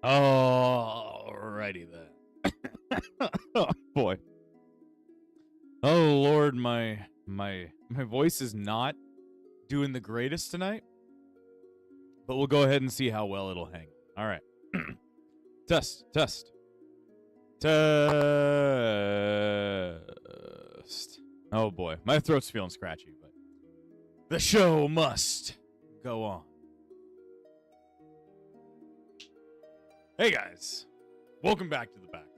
Alrighty then. Oh boy. Oh Lord, my voice is not doing the greatest tonight, but we'll go ahead and see how well it'll hang. All right. Test, test. Test. Oh boy, my throat's feeling scratchy, but the show must go on. Hey guys, welcome back to the Backlog.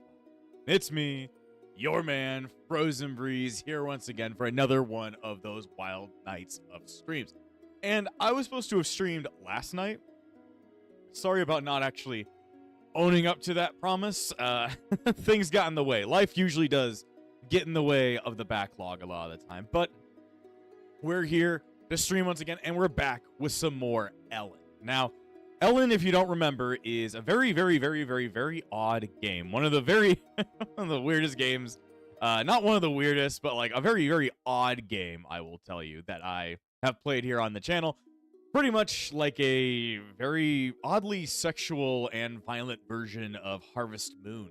It's me, your man, Frozen Breeze, here once again for another one of those wild nights of streams. And I was supposed to have streamed last night. Sorry about not actually owning up to that promise. Things got in the way. Life usually does get in the way of the backlog a lot of the time. But we're here to stream once again, and we're back with some more Elin. Now, Elin, if you don't remember, is a very, very, very, very, very odd game. One of the one of the weirdest games. Not one of the weirdest, but like a very, very odd game, I will tell you, that I have played here on the channel. Pretty much like a very oddly sexual and violent version of Harvest Moon,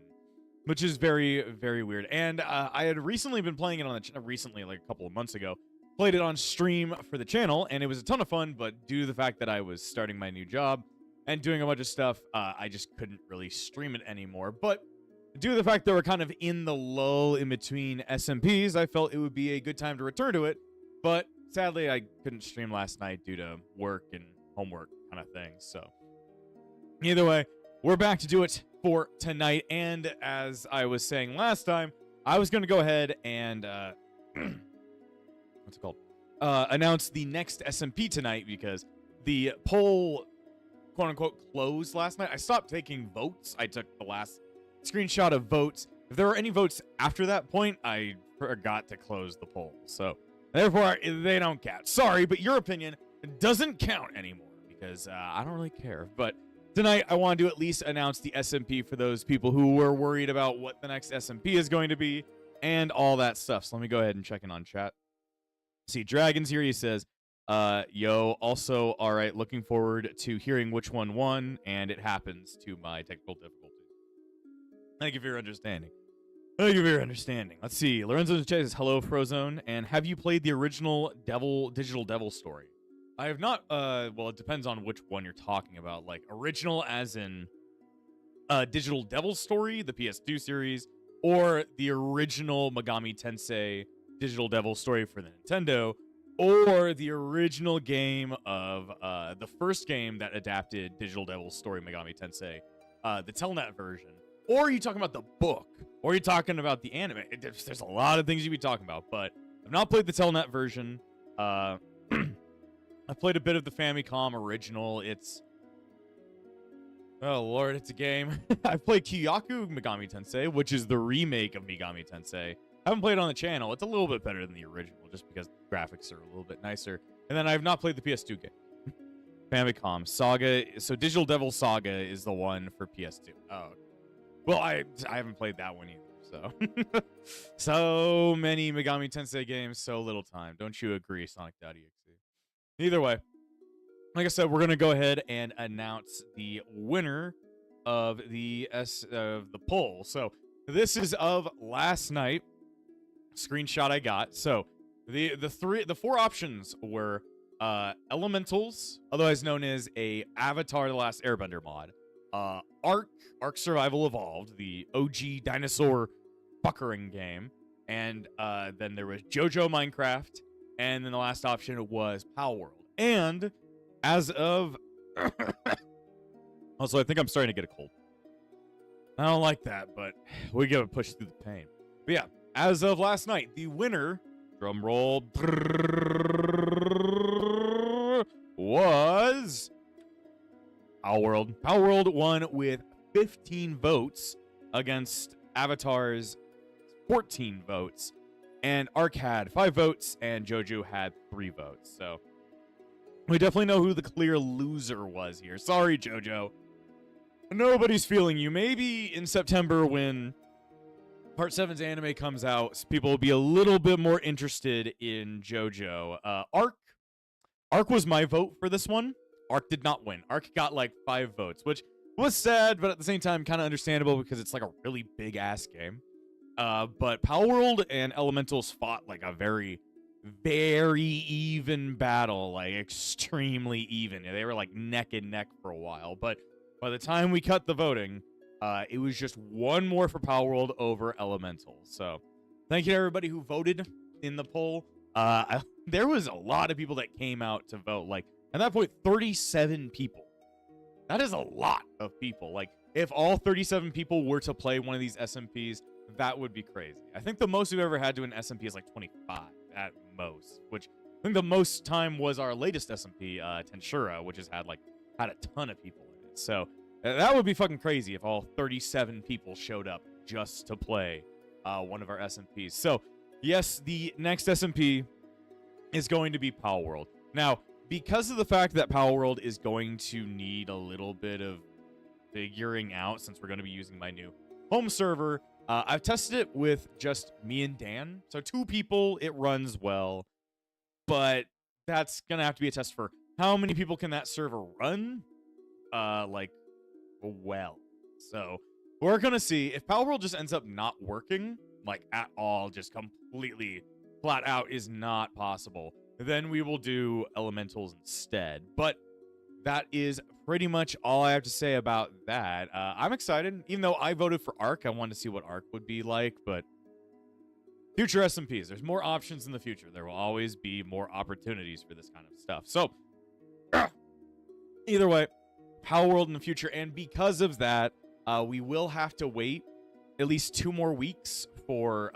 which is very, very weird. And I had recently been playing it on the channel, recently, like a couple of months ago. Played it on stream for the channel, and it was a ton of fun, but due to the fact that I was starting my new job and doing a bunch of stuff, I just couldn't really stream it anymore. But due to the fact that we're kind of in the lull in between SMPs, I felt it would be a good time to return to it. But sadly, I couldn't stream last night due to work and homework kind of things. So either way, we're back to do it for tonight. And as I was saying last time, I was going to go ahead and what's it called? Announce the next SMP tonight because the poll, quote unquote, closed last night. I stopped taking votes. I took the last screenshot of votes. If there were any votes after that point, I forgot to close the poll. So therefore, they don't count. Sorry, but your opinion doesn't count anymore because I don't really care. But tonight, I wanted to at least announce the SMP for those people who were worried about what the next SMP is going to be and all that stuff. So let me go ahead and check in on chat. See, Dragon's here. He says, yo, also, all right, looking forward to hearing which one won, and it happens to my technical difficulties. Thank you for your understanding. Thank you for your understanding. Let's see. Lorenzo says, hello, Frozone, and have you played the original Digital Devil story? I have not, well, it depends on which one you're talking about. Like, original as in Digital Devil story, the PS2 series, or the original Megami Tensei Digital Devil story for the Nintendo, or the original game of the first game that adapted Digital Devil story Megami Tensei, the Telnet version. Or are you talking about the book? Or are you talking about the anime? There's a lot of things you be talking about, but I've not played the Telnet version. I've played a bit of the Famicom original. It's... oh, Lord, it's a game. I've played Kyoku Megami Tensei, which is the remake of Megami Tensei. I haven't played it on the channel. It's a little bit better than the original, just because the graphics are a little bit nicer. And then I have not played the PS2 game. Famicom. Saga. So Digital Devil Saga is the one for PS2. Oh, okay. Well, I haven't played that one either, so. So many Megami Tensei games, so little time. Don't you agree, Sonic.exe? Either way, like I said, we're going to go ahead and announce the winner of the poll. So this is of last night. Screenshot I got. So the four options were Elementals, otherwise known as a Avatar: The Last Airbender mod. Ark Survival Evolved, the OG dinosaur buckering game, and then there was JoJo Minecraft, and then the last option was Pow World. And as of also, I think I'm starting to get a cold. I don't like that, but we gotta push through the pain. But yeah, as of last night, the winner, drum roll, was Pow World. Pow World won with 15 votes against Avatar's 14 votes. And Ark had 5 votes, and JoJo had 3 votes. So we definitely know who the clear loser was here. Sorry, JoJo. Nobody's feeling you. Maybe in September when Part 7's anime comes out, people will be a little bit more interested in JoJo. Ark was my vote for this one. Ark did not win. Ark got like 5 votes, which Was sad, but at the same time, kind of understandable because it's like a really big ass game. But Power World and Elementals fought like a very, very even battle, like extremely even. They were like neck and neck for a while. But by the time we cut the voting, it was just one more for Power World over Elementals. So thank you to everybody who voted in the poll. There was a lot of people that came out to vote. Like at that point, 37 people. That is a lot of people. Like if all 37 people were to play one of these SMPs, that would be crazy. I think the most we've ever had to an SMP is like 25 at most, which I think the most time was our latest SMP, Tensura, which has had a ton of people in it. So that would be fucking crazy if all 37 people showed up just to play one of our SMPs. So yes, the next SMP is going to be Power World. Now, because of the fact that Power World is going to need a little bit of figuring out, since we're going to be using my new home server, I've tested it with just me and Dan. So 2 people, it runs well. But that's going to have to be a test for how many people can that server run? Well. So we're going to see if Power World just ends up not working, like at all, just completely flat out is not possible. Then we will do Elementals instead. But that is pretty much all I have to say about that. I'm excited. Even though I voted for Arc, I wanted to see what Arc would be like. But future SMPs, there's more options in the future. There will always be more opportunities for this kind of stuff. So, either way, Power World in the future. And because of that, we will have to wait at least 2 more weeks for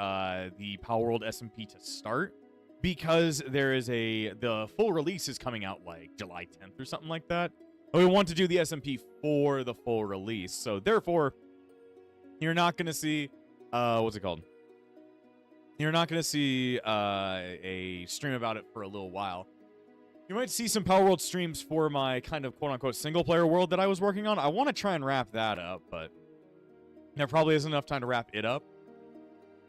the Power World SMP to start. Because there is the full release is coming out like July 10th or something like that. We want to do the SMP for the full release. So therefore, you're not going to see, what's it called? You're not going to see a stream about it for a little while. You might see some Power World streams for my kind of quote-unquote single-player world that I was working on. I want to try and wrap that up, but there probably isn't enough time to wrap it up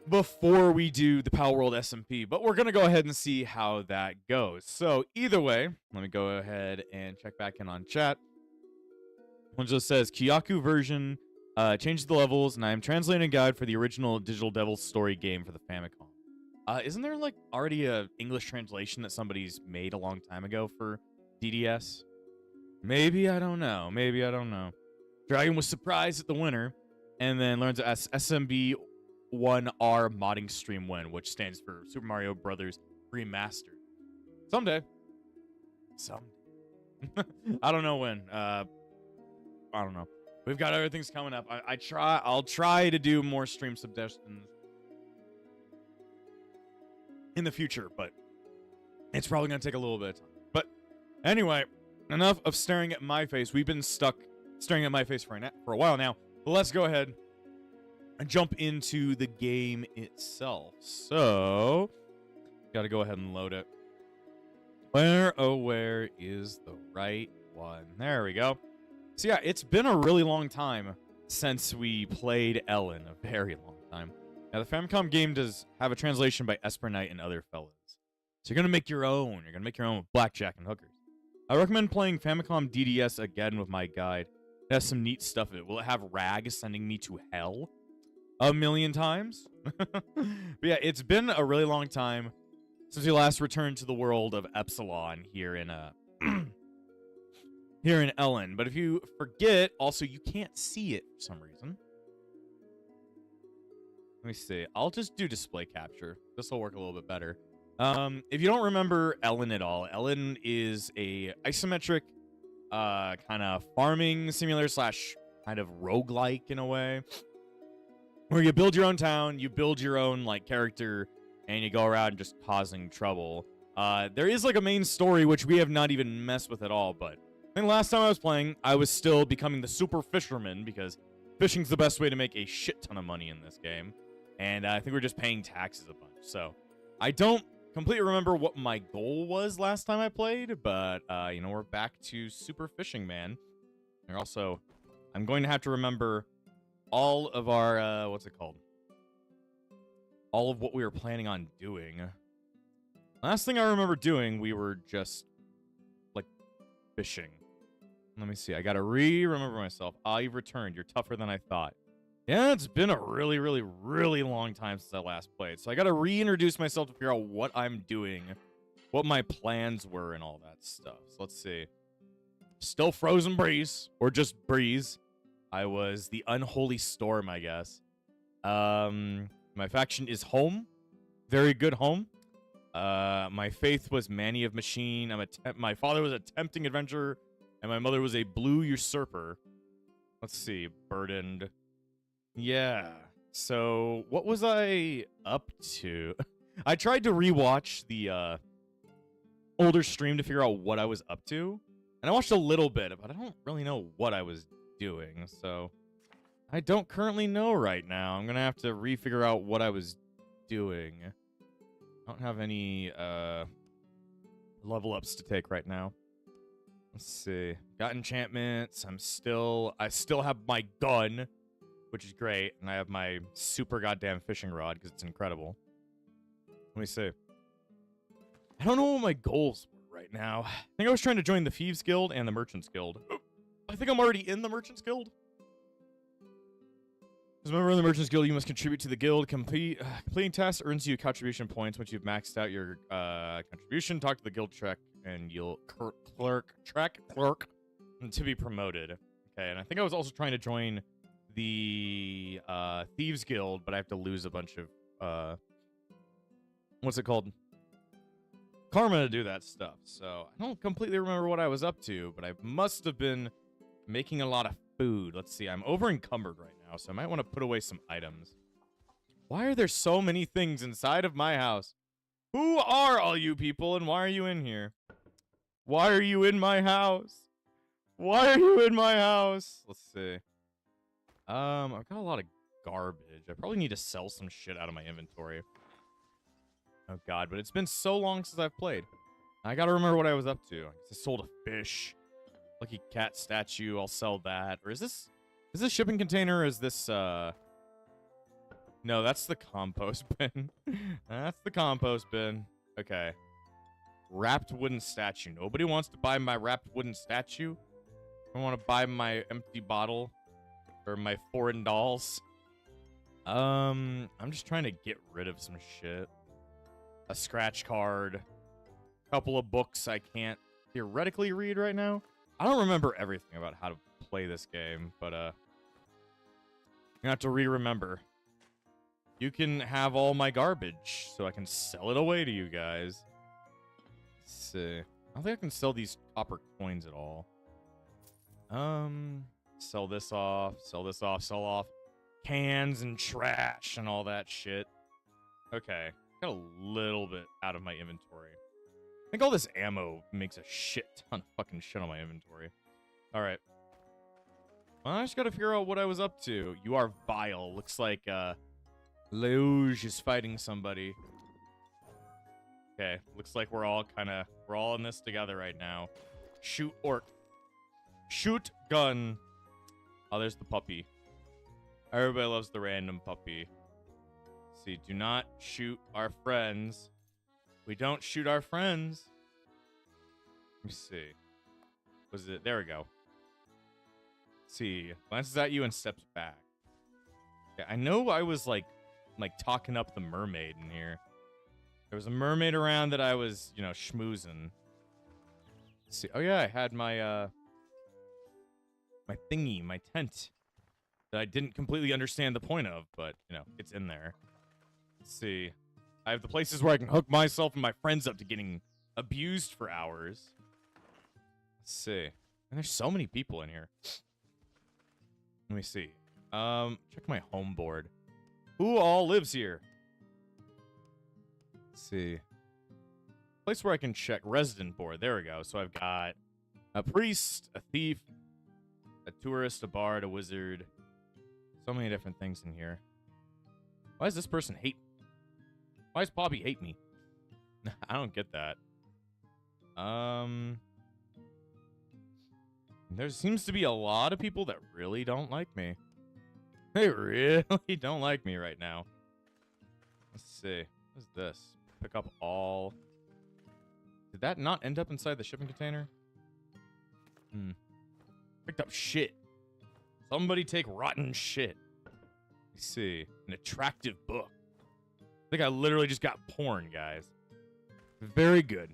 before we do the Power World SMP, but we're going to go ahead and see how that goes. So either way, let me go ahead and check back in on chat. One just says, Kyaku version changed the levels, and I am translating a guide for the original Digital Devil story game for the Famicom. Isn't there like already a English translation that somebody's made a long time ago for DDS? Maybe, I don't know. Maybe, I don't know. Dragon was surprised at the winner, and then learns SMB 1R modding stream win, which stands for Super Mario Brothers Remastered. Someday. I don't know when. I don't know. We've got other things coming up. I'll try to do more stream suggestions in the future, but it's probably going to take a little bit of time. But anyway, enough of staring at my face. We've been stuck staring at my face for a while now. Let's go ahead and jump into the game itself. So, gotta go ahead and load it. Where is the right one? There we go. So yeah, it's been a really long time since we played Elin. A very long time. Now, the Famicom game does have a translation by Esper Knight and other fellas. So you're gonna make your own. You're gonna make your own with blackjack and hookers. I recommend playing Famicom DDS again with my guide. It has some neat stuff in it. Will it have Rag sending me to hell 1,000,000 times? But yeah, it's been a really long time since we last returned to the world of Epsilon here in here in Elin. But if you forget, also you can't see it for some reason. Let me see. I'll just do display capture. This will work a little bit better. If you don't remember Elin at all, Elin is a isometric kind of farming simulator slash kind of roguelike in a way, where you build your own town, you build your own like character, and you go around just causing trouble. There is like a main story which we have not even messed with at all, but I think last time I was playing, I was still becoming the super fisherman because fishing's the best way to make a shit ton of money in this game. And I think we're just paying taxes a bunch. So I don't completely remember what my goal was last time I played, but you know, we're back to super fishing man. And also, I'm going to have to remember all of our what's it called? All of what we were planning on doing. Last thing I remember doing, we were just like fishing. Let me see. I gotta remember myself. Ah, you've returned. You're tougher than I thought. Yeah, it's been a really, really, really long time since I last played. So I gotta reintroduce myself to figure out what I'm doing, what my plans were, and all that stuff. So let's see. Still Frozen Breeze, or just Breeze. I was the Unholy Storm, I guess. My faction is Home. Very good Home. My faith was Manny of Machine. My father was a tempting adventurer, and my mother was a blue usurper. Let's see. Burdened. Yeah. So, what was I up to? I tried to rewatch the older stream to figure out what I was up to. And I watched a little bit, but I don't really know what I was doing. So, I don't currently know right now. I'm going to have to refigure out what I was doing. I don't have any level ups to take right now. Let's see. Got enchantments. I still have my gun, which is great, and I have my super goddamn fishing rod because it's incredible. Let me see. I don't know what my goals were right now. I think I was trying to join the Thieves Guild and the Merchants Guild. I think I'm already in the Merchants Guild. As a member of the Merchants Guild, you must contribute to the guild. Completing tasks earns you contribution points. Once you've maxed out your contribution, talk to the guild track, and you'll clerk to be promoted. Okay, and I think I was also trying to join the Thieves Guild, but I have to lose a bunch of what's it called? Karma to do that stuff. So I don't completely remember what I was up to, but I must have been making a lot of food. Let's see. I'm over encumbered right now, so I might want to put away some items. Why are there so many things inside of my house? Who are all you people, and why are you in here? Why are you in my house? Why are you in my house? Let's see. I've got a lot of garbage. I probably need to sell some shit out of my inventory. Oh god, but it's been so long since I've played. I gotta remember what I was up to. I sold a fish. Lucky cat statue, I'll sell that. Or is this shipping container, or is this no, that's the compost bin. That's the compost bin. Okay. Wrapped wooden statue. Nobody wants to buy my wrapped wooden statue. I want to buy my empty bottle. Or my foreign dolls. I'm just trying to get rid of some shit. A scratch card. A couple of books I can't theoretically read right now. I don't remember everything about how to play this game, but I'm gonna have to re-remember. You can have all my garbage, so I can sell it away to you guys. Let's see. I don't think I can sell these copper coins at all. Sell this off, sell this off, sell off cans and trash and all that shit. Okay. Got a little bit out of my inventory. I think all this ammo makes a shit ton of fucking shit on my inventory. Alright. Well, I just gotta figure out what I was up to. You are vile. Looks like, Luge is fighting somebody. Okay. Looks like we're all in this together right now. Shoot orc. Shoot gun. Oh, there's the puppy. Everybody loves the random puppy. Let's see, do not shoot our friends. We don't shoot our friends. Let me see. Was it? There we go. Let's see. Glances at you and steps back. Yeah, I know I was like talking up the mermaid in here. There was a mermaid around that I was, schmoozing. Let's see. Oh yeah, I had my my thingy, my tent that I didn't completely understand the point of, but, it's in there. Let's see. I have the places where I can hook myself and my friends up to getting abused for hours. Let's see. And there's so many people in here. Let me see. Check my home board. Who all lives here? Let's see. Place where I can check resident board. There we go. So I've got a priest, a thief, a tourist, a bard, a wizard. So many different things in here. Why does this person hate me? Why does Bobby hate me? I don't get that. There seems to be a lot of people that really don't like me. They really don't like me right now. Let's see. What is this? Pick up all. Did that not end up inside the shipping container? Picked up shit. Somebody take rotten shit. Let's see. An attractive book. I think I literally just got porn, guys. Very good.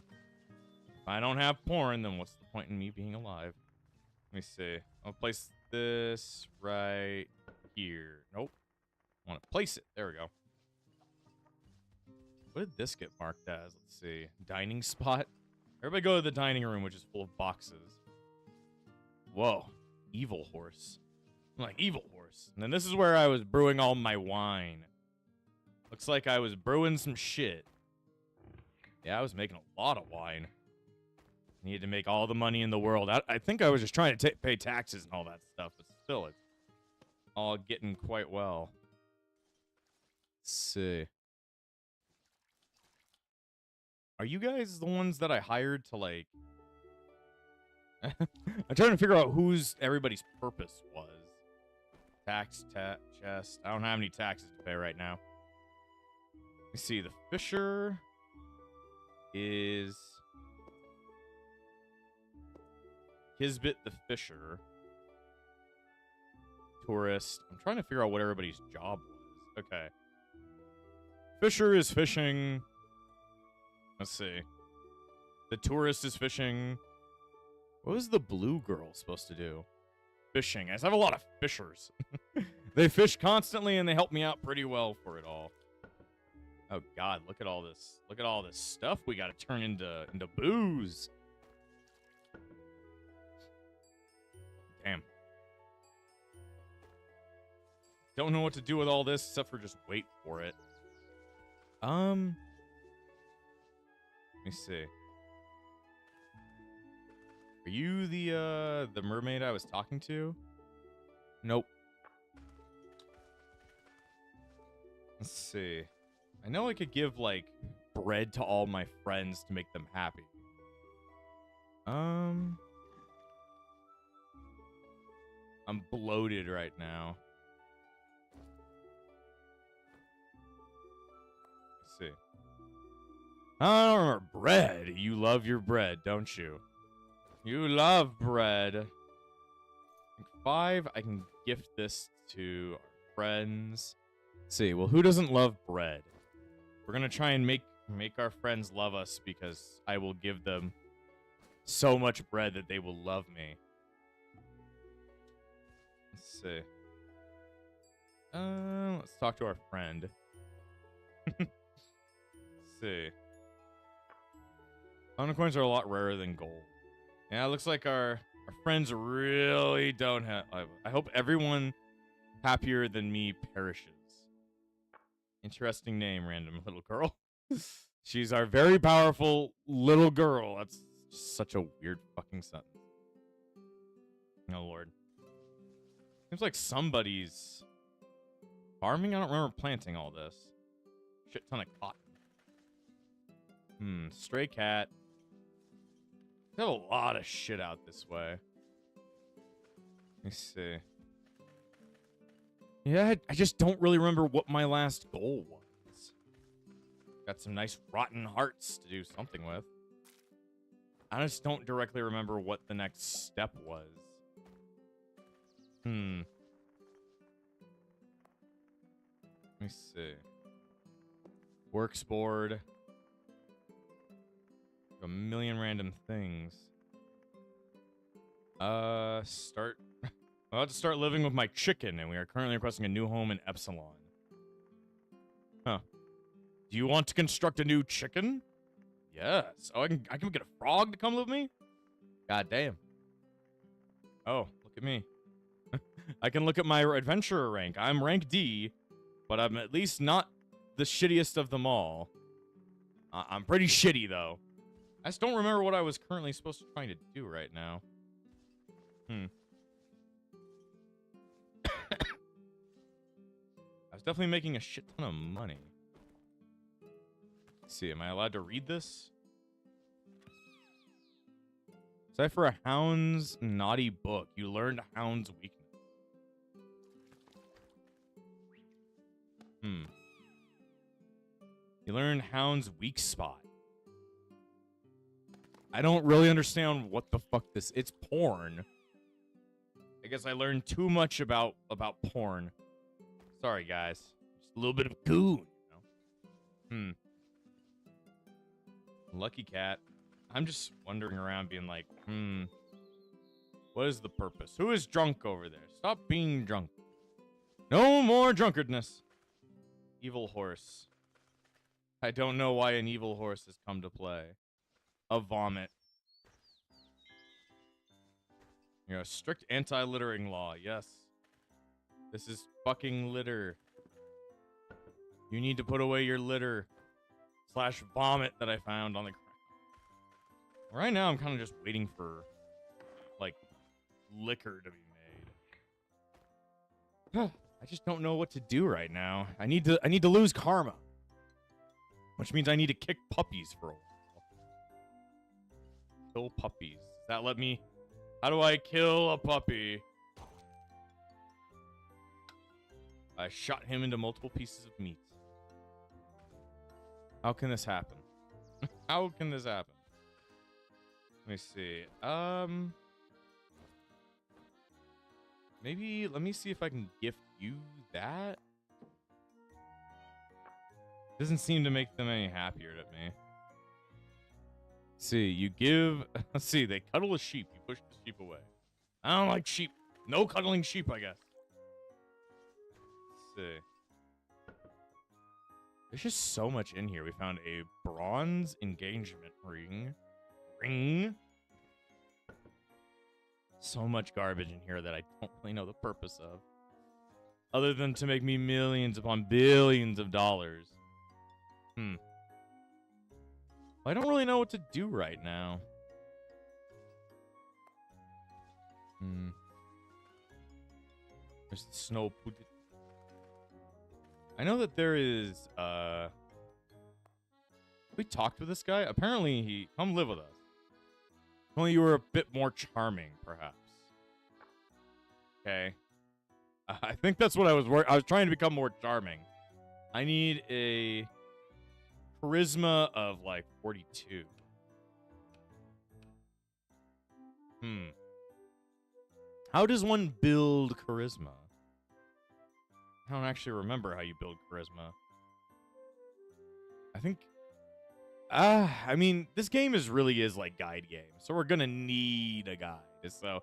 If I don't have porn, then what's the point in me being alive? Let me see. I'll place this right here. Nope. I want to place it. There we go. What did this get marked as? Let's see. Dining spot. Everybody go to the dining room, which is full of boxes. Whoa. Evil horse. I'm like, evil horse. And then this is where I was brewing all my wine. Looks like I was brewing some shit. Yeah, I was making a lot of wine. Needed to make all the money in the world. I think I was just trying to pay taxes and all that stuff, but still, it's all getting quite well. Let's see. Are you guys the ones that I hired to, like... I'm trying to figure out whose everybody's purpose was. Tax, chest. I don't have any taxes to pay right now. Let me see. The fisher is... Kisbit the fisher. Tourist. I'm trying to figure out what everybody's job was. Okay. Fisher is fishing. Let's see. The tourist is fishing. What was the blue girl supposed to do? Fishing. I just have a lot of fishers. They fish constantly and they help me out pretty well for it all. Oh god, look at all this. Look at all this stuff we gotta turn into booze. Damn. Don't know what to do with all this except for just wait for it. Let me see. Are you the mermaid I was talking to? Nope. Let's see. I know I could give, like, bread to all my friends to make them happy. I'm bloated right now. Let's see. I don't remember. Bread. You love your bread, don't you? You love bread. 5, I can gift this to our friends. Let's see, well, who doesn't love bread? We're gonna try and make our friends love us because I will give them so much bread that they will love me. Let's see. Let's talk to our friend. Let's see. Diamond coins are a lot rarer than gold. Yeah, it looks like our friends really don't have... I hope everyone happier than me perishes. Interesting name, random little girl. She's our very powerful little girl. That's such a weird fucking sentence. Oh, Lord. Seems like somebody's farming. I don't remember planting all this. Shit ton of cotton. Stray cat. We have a lot of shit out this way. Let me see. Yeah, I just don't really remember what my last goal was. Got some nice rotten hearts to do something with. I just don't directly remember what the next step was. Let me see. Works board. A million random things. Start. I'm about to start living with my chicken, and we are currently requesting a new home in Epsilon. Huh. Do you want to construct a new chicken? Yes. Oh, I can get a frog to come live with me? God damn. Oh, look at me. I can look at my adventurer rank. I'm rank D, but I'm at least not the shittiest of them all. I'm pretty shitty, though. I just don't remember what I was currently supposed to try to do right now. I was definitely making a shit ton of money. Let's see, am I allowed to read this? Decipher a hound's naughty book. You learned a hound's weakness. You learn hound's weak spot. I don't really understand what the fuck this... It's porn. I guess I learned too much about porn. Sorry, guys. Just a little bit of goon, you know? Lucky cat. I'm just wandering around being like, what is the purpose? Who is drunk over there? Stop being drunk. No more drunkardness. Evil horse. I don't know why an evil horse has come to play. A vomit. You know, strict anti-littering law. Yes. This is fucking litter. You need to put away your litter / vomit that I found on the ground. Right now, I'm kind of just waiting for, like, liquor to be made. I just don't know what to do right now. I need to lose karma, which means I need to kick puppies for a while. Kill puppies. Does that let me? How do I kill a puppy? I shot him into multiple pieces of meat. How can this happen? How can this happen? Let me see. Maybe let me see if I can gift you that. Doesn't seem to make them any happier to me. See, you give. Let's see. They cuddle a sheep. You push the sheep away. I don't like sheep. No cuddling sheep, I guess. Let's see. There's just so much in here. We found a bronze engagement ring. So much garbage in here that I don't really know the purpose of. Other than to make me millions upon billions of dollars. I don't really know what to do right now. There's the snow. I know that there is, we talked with this guy. Apparently he, come live with us. Only you were a bit more charming, perhaps. Okay. I think that's what I was trying to become more charming. I need a charisma of like 42. How does one build charisma? I don't actually remember how you build charisma. I think I mean, this game really is like guide game, so we're gonna need a guide. So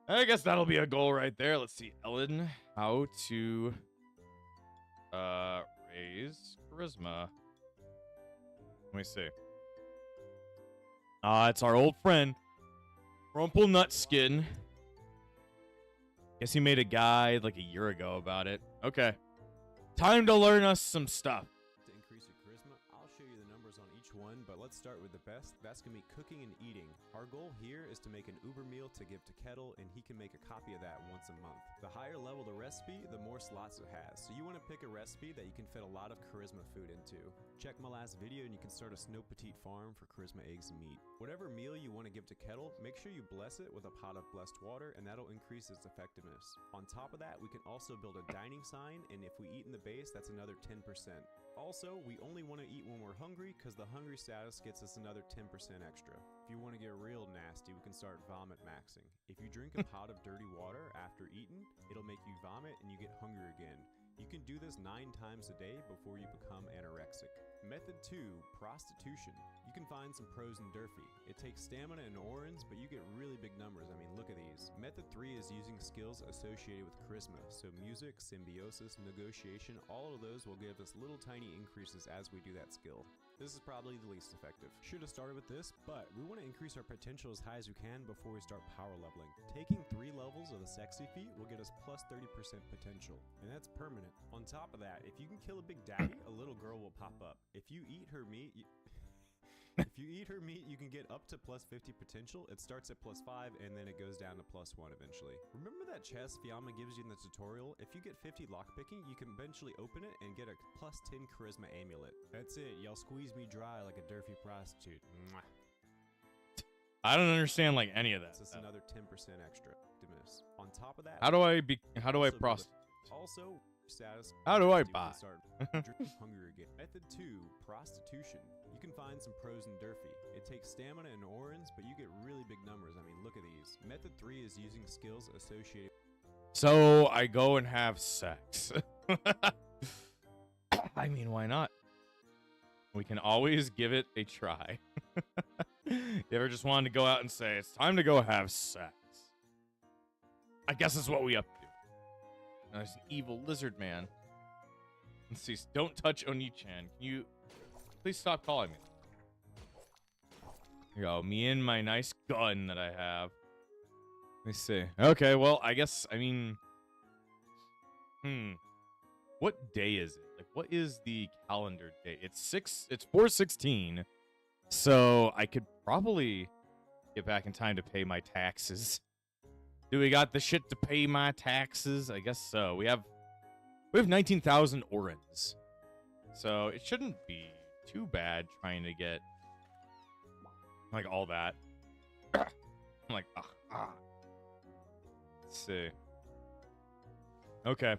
I guess that'll be a goal right there. Let's see, Elin, how to raise charisma. Let me see. It's our old friend, Rumple Nutskin. Guess he made a guide like a year ago about it. Okay, time to learn us some stuff. To increase your charisma, I'll show you the numbers on each one, but let's start with the best. That's gonna be cooking and eating. Our goal here is to make an Uber meal to give to Kettle, and he can make a copy of that once a month. The higher level the recipe, the more slots it has. So you want to pick a recipe that you can fit a lot of charisma food into. Check my last video and you can start a Snow Petite farm for charisma eggs and meat. Whatever meal you want to give to Kettle, make sure you bless it with a pot of blessed water, and that'll increase its effectiveness. On top of that, we can also build a dining sign, and if we eat in the base, that's another 10%. Also, we only want to eat when we're hungry, because the hungry status gets us another 10% extra. If you want to get real nasty, we can start vomit maxing. If you drink a pot of dirty water after eating, it'll make you vomit and you get hungry again. You can do this 9 times a day before you become anorexic. Method 2, prostitution. You can find some pros in Durfee. It takes stamina and orans, but you get really big numbers. I mean, look at these. Method 3 is using skills associated with charisma. So music, symbiosis, negotiation, all of those will give us little tiny increases as we do that skill. This is probably the least effective. Should have started with this, but we want to increase our potential as high as we can before we start power leveling. Taking 3 levels of the sexy feat will get us plus 30% potential, and that's permanent. On top of that, if you can kill a big daddy, a little girl will pop up. If you eat her meat, you can get up to plus 50 potential. It starts at plus 5 and then it goes down to plus 1 eventually. Remember that chest Fiamma gives you in the tutorial? If you get 50 lockpicking, you can eventually open it and get a plus 10 charisma amulet. That's it. Y'all squeeze me dry like a Durfee prostitute. Mwah. I don't understand like any of that. That's another 10% extra to miss. On top of that, How do I prostitute? Also, status. How do I buy? Start hungry again. Method 2, prostitution. You can find some pros in Durfee. It takes stamina and orans, but you get really big numbers. I mean, look at these. abilities. Method 3 is using skills associated. So I go and have sex. I mean, why not? We can always give it a try. You ever just wanted to go out and say, it's time to go have sex? I guess that's what we up to. Now, there's an evil lizard man. Let's see. Don't touch Oni-chan. Can you please stop calling me? Here you go. Me and my nice gun that I have. Let me see. Okay, well, I guess, I mean... What day is it? Like, what is the calendar date? It's 4/16. So I could probably get back in time to pay my taxes. Do we got the shit to pay my taxes? I guess so. We have 19,000 orans. So it shouldn't be too bad trying to get like all that. I'm like, Let's see. Okay.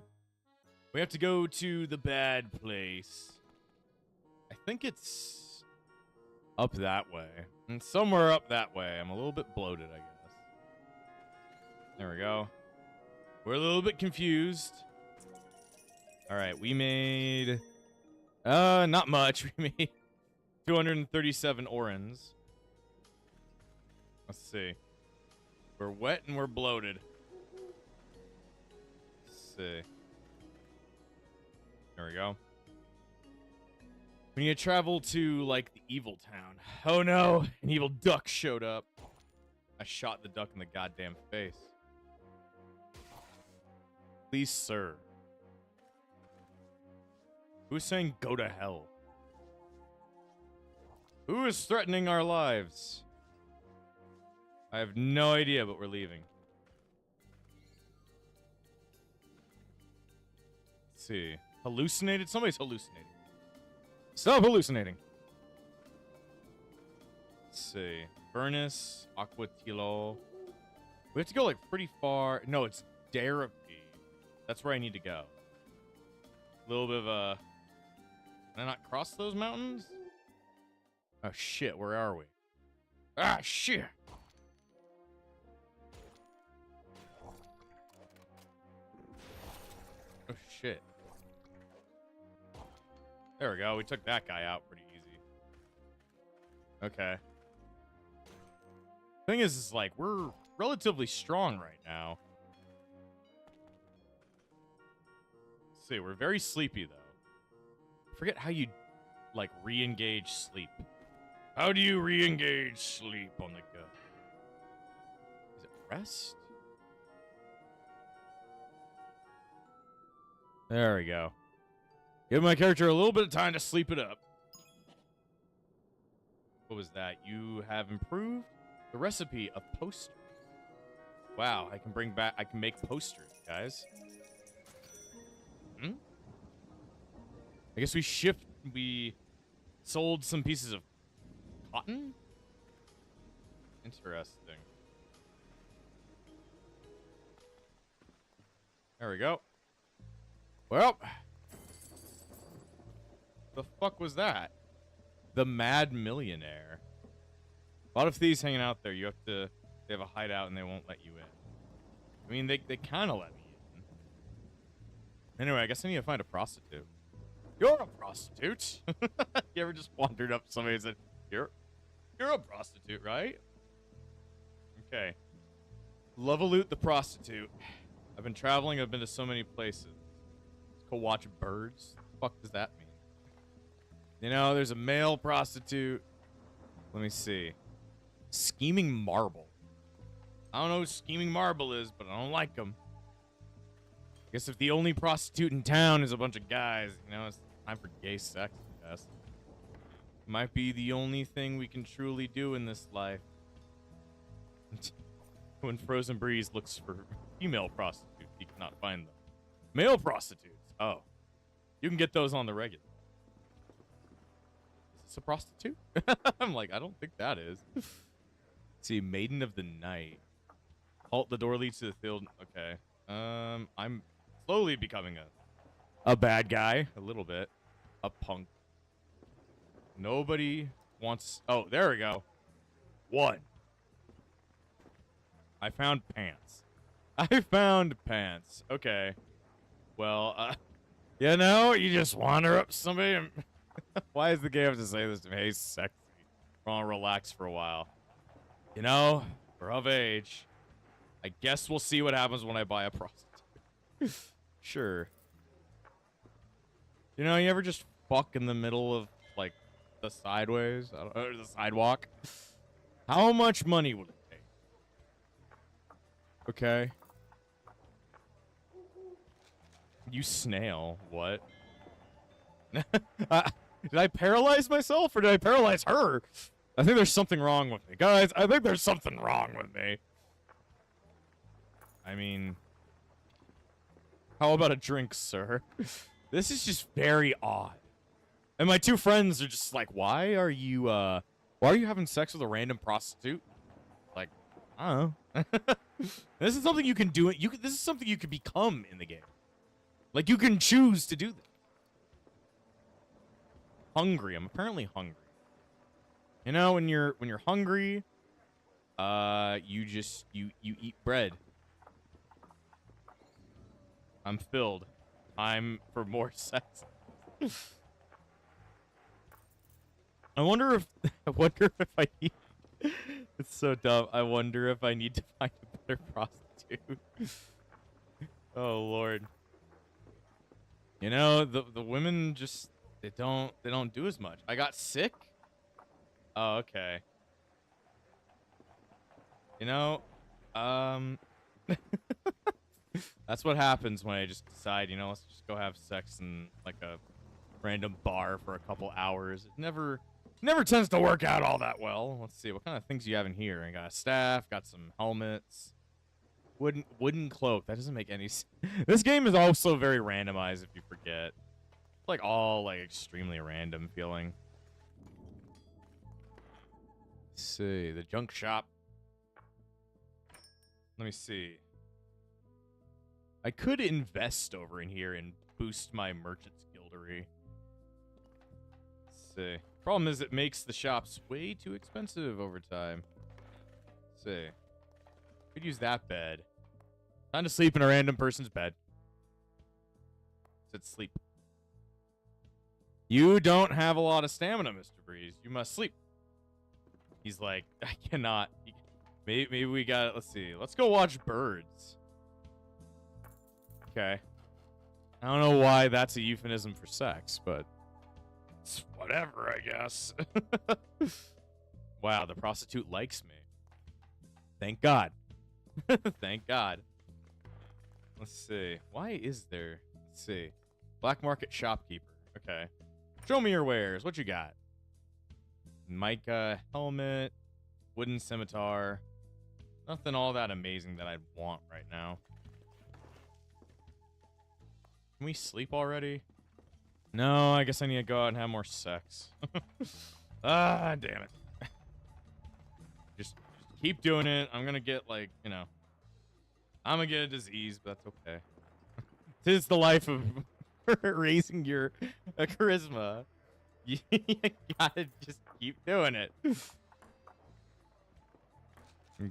We have to go to the bad place. I think it's up that way. And somewhere up that way. I'm a little bit bloated, I guess. There we go. We're a little bit confused. Alright, we made... not much. We made 237 orans. Let's see. We're wet and we're bloated. Let's see. There we go. We need to travel to, like, the evil town. Oh, no. An evil duck showed up. I shot the duck in the goddamn face. Please, sir. Who's saying go to hell? Who is threatening our lives? I have no idea, but we're leaving. Let's see. Hallucinated? Somebody's hallucinating. Stop hallucinating. Let's see. Furnace, Aquatilo. We have to go, like, pretty far. No, it's Therapy. That's where I need to go. A little bit of a... Can I not cross those mountains? Oh, shit. Where are we? Ah, shit. Oh, shit. There we go. We took that guy out pretty easy. Okay. Thing is like, we're relatively strong right now. Let's see, we're very sleepy, though. I forget how you, like, re-engage sleep. How do you re-engage sleep on the go? Is it rest? There we go. Give my character a little bit of time to sleep it up. What was that? You have improved the recipe of posters. Wow, I can make posters, guys. I guess we sold some pieces of cotton? Interesting. There we go. Well, the fuck was that? The Mad Millionaire. A lot of thieves hanging out there. They have a hideout and they won't let you in. I mean, they kind of let me in. Anyway, I guess I need to find a prostitute. You're a prostitute. You ever just wandered up to somebody and said, you're a prostitute, right? Okay. Leveloot the prostitute. I've been traveling. I've been to so many places. Let's go watch birds. What the fuck does that mean? You know, there's a male prostitute. Let me see. Scheming Marble. I don't know who Scheming Marble is, but I don't like them. I guess if the only prostitute in town is a bunch of guys, you know, it's time for gay sex, I guess. Might be the only thing we can truly do in this life. When Frozen Breeze looks for female prostitutes, he cannot find them. Male prostitutes. Oh. You can get those on the regular. Is this a prostitute? I'm like, I don't think that is. Let's see, Maiden of the Night. Halt, the door leads to the field. Okay. I'm slowly becoming a bad guy. A little bit. A punk. Nobody wants... Oh, there we go. One. I found pants. I found pants. Okay. Well, you know, you just wander up to somebody and... Why does the game have to say this to me? Hey, sexy. I want to relax for a while. You know, we're of age. I guess we'll see what happens when I buy a prostitute. Sure. You know, you ever just fuck in the middle of, like, the sideways? I don't know, the sidewalk? How much money would it take? Okay. You snail. What? Did I paralyze myself or did I paralyze her? I think there's something wrong with me. Guys, I think there's something wrong with me. I mean... How about a drink, sir? This is just very odd. And my two friends are just like, why are you having sex with a random prostitute? Like, I don't know. This is something you can do. This is something you can become in the game. Like, you can choose to do this. Hungry. I'm apparently hungry. You know, when you're hungry, you eat bread. I'm filled. Time for more sex. I wonder if I need... It's so dumb. I wonder if I need to find a better prostitute. Oh Lord. You know, the women just they don't do as much. I got sick? Oh, okay. You know, that's what happens when I just decide, you know, let's just go have sex in like a random bar for a couple hours. It never tends to work out all that well. Let's see, what kind of things do you have in here? I got a staff, got some helmets, wooden cloak. That doesn't make any sense. This game is also very randomized if you forget. It's like all like extremely random feeling. Let's see, the junk shop. Let me see. I could invest over in here and boost my merchant's guildery. Let's see. Problem is it makes the shops way too expensive over time. Let's see. Could use that bed. Time to sleep in a random person's bed. Said sleep. You don't have a lot of stamina, Mr. Breeze. You must sleep. He's like, I cannot. Maybe we got it. Let's see. Let's go watch birds. Okay. I don't know why that's a euphemism for sex, but it's whatever, I guess. Wow, the prostitute likes me. Thank God. Thank God. Let's see. Why is there... Let's see. Black market shopkeeper. Okay. Show me your wares. What you got? Mica helmet. Wooden scimitar. Nothing all that amazing that I'd want right now. Can we sleep already? No, I guess I need to go out and have more sex. Ah, damn it. Just keep doing it. I'm gonna get, like, you know... I'm gonna get a disease, but that's okay. Tis the life of raising your charisma. You gotta just keep doing it.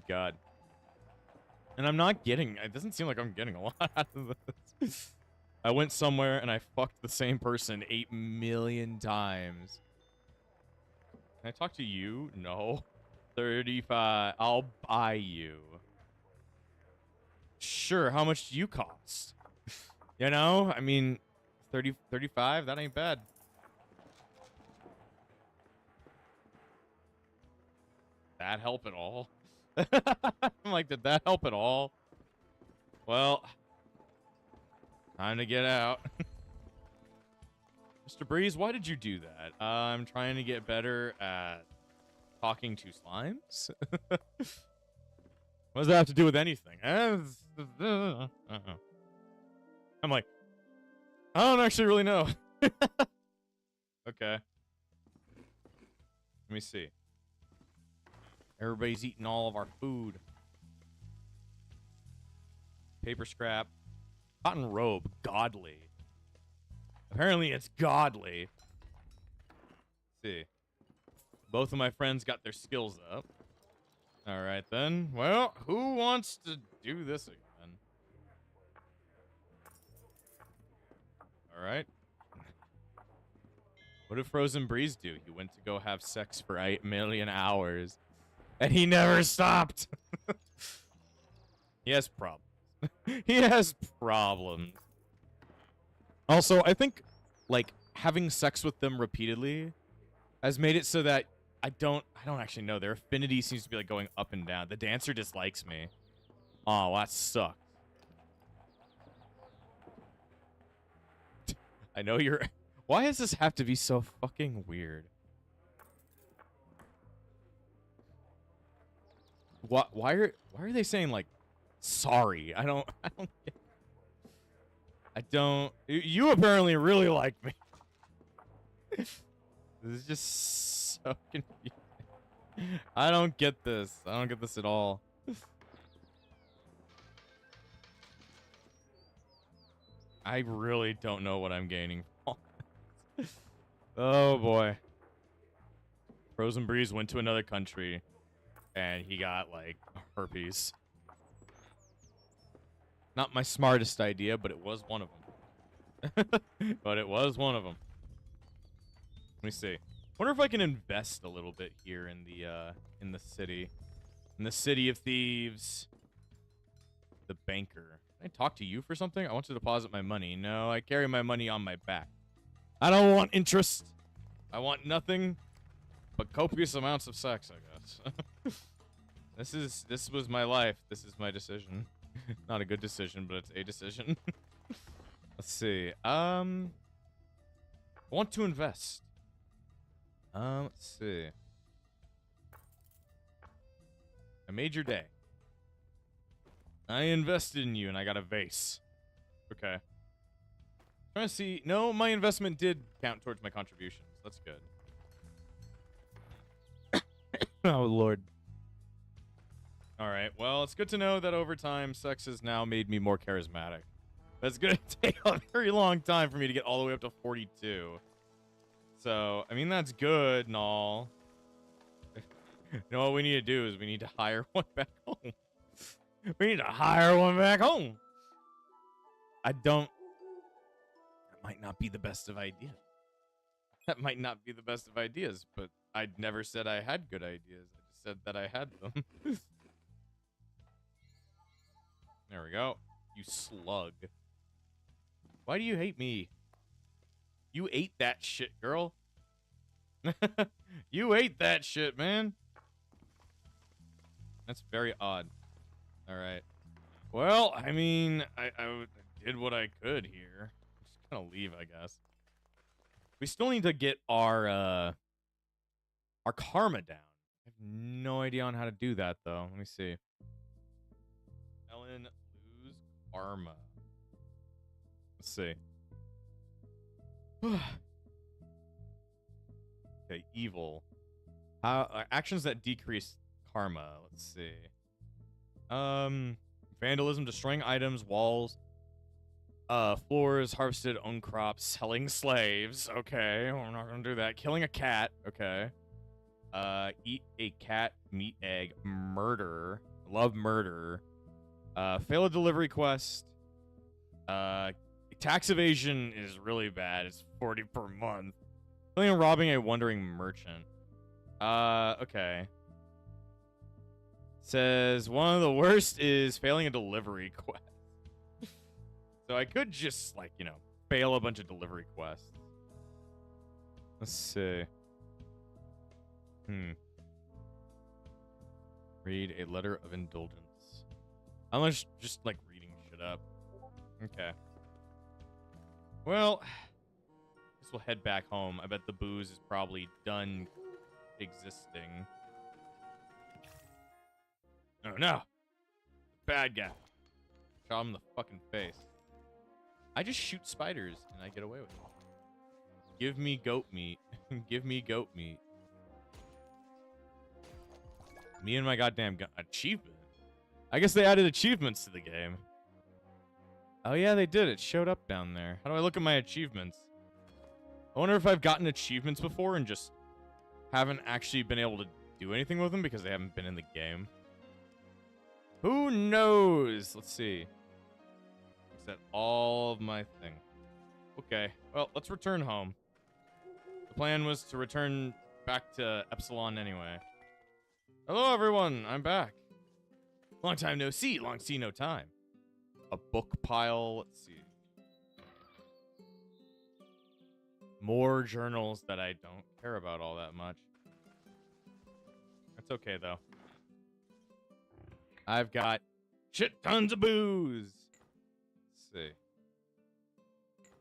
God. And I'm not getting... It doesn't seem like I'm getting a lot out of this. I went somewhere and I fucked the same person 8 million times. Can I talk to you? No. 35. I'll buy you. Sure, how much do you cost? You know? I mean, 35? That ain't bad. That help at all? I'm like, did that help at all? Well, time to get out. Mr. Breeze, why did you do that? I'm trying to get better at talking to slimes. What does that have to do with anything? I'm like, I don't actually really know. Okay. Let me see. Everybody's eating all of our food. Paper scrap. Cotton robe. Godly. Apparently it's godly. Let's see. Both of my friends got their skills up. All right, then. Well, who wants to do this again? All right. What did Frozen Breeze do? He went to go have sex for 8 million hours, and he never stopped. He has problems. He has problems. Also, I think, like, having sex with them repeatedly has made it so that I don't actually know. Their affinity seems to be, like, going up and down. The dancer dislikes me. Oh, that sucks. I know you're... Why does this have to be so fucking weird? Why are they saying, like, sorry? I don't get... You apparently really like me. This is just so confusing. I don't get this. I don't get this at all. I really don't know what I'm gaining from this. Oh boy. Frozen Breeze went to another country and he got like herpes. Not my smartest idea, but it was one of them. But it was one of them. Let me see. Wonder if I can invest a little bit here in the city. In the city of thieves. The banker. Can I talk to you for something? I want to deposit my money. No, I carry my money on my back. I don't want interest. I want nothing but copious amounts of sex, I guess. This was my life. This is my decision. Not a good decision, but it's a decision. Let's see. I want to invest. Let's see. I made your day. I invested in you and I got a vase. Okay. Trying to see. No, my investment did count towards my contributions. That's good. Oh, Lord. Alright, well, it's good to know that over time, sex has now made me more charismatic. That's going to take a very long time for me to get all the way up to 42. So, I mean, that's good and all. You know what we need to do is we need to hire one back home. We need to hire one back home. That might not be the best of ideas. That might not be the best of ideas, but I never said I had good ideas. I just said that I had them. There we go. You slug. Why do you hate me? You ate that shit, girl. You ate that shit, man. That's very odd. All right. Well, I mean, I did what I could here. I'm just gonna leave, I guess. We still need to get our karma down. I have no idea on how to do that, though. Let me see. Elin, lose karma. Let's see. Okay, evil. Actions that decrease karma. Let's see. Vandalism, destroying items, walls, floors, harvested, own crops, selling slaves. Okay, we're not gonna do that. Killing a cat. Okay. Eat a cat, meat egg, murder. Love murder. Fail a delivery quest. Tax evasion is really bad. It's 40 per month. Killing and robbing a wandering merchant. Okay. Says one of the worst is failing a delivery quest. So I could just, like, you know, fail a bunch of delivery quests. Let's see. Read a letter of indulgence. I'm just like reading shit up. Okay. Well, I guess we'll head back home. I bet the booze is probably done existing. Oh no! Bad guy. Shot him in the fucking face. I just shoot spiders and I get away with it. Give me goat meat. Give me goat meat. Me and my goddamn achievement. I guess they added achievements to the game. Oh yeah, they did. It showed up down there. How do I look at my achievements? I wonder if I've gotten achievements before and just haven't actually been able to do anything with them because they haven't been in the game. Who knows? Let's see. Set all of my thing. Okay, well, let's return home. The plan was to return back to Epsilon anyway. Hello, everyone. I'm back. Long time no see. Long see no time. A book pile. Let's see. More journals that I don't care about all that much. That's okay, though. I've got shit tons of booze. Let's see.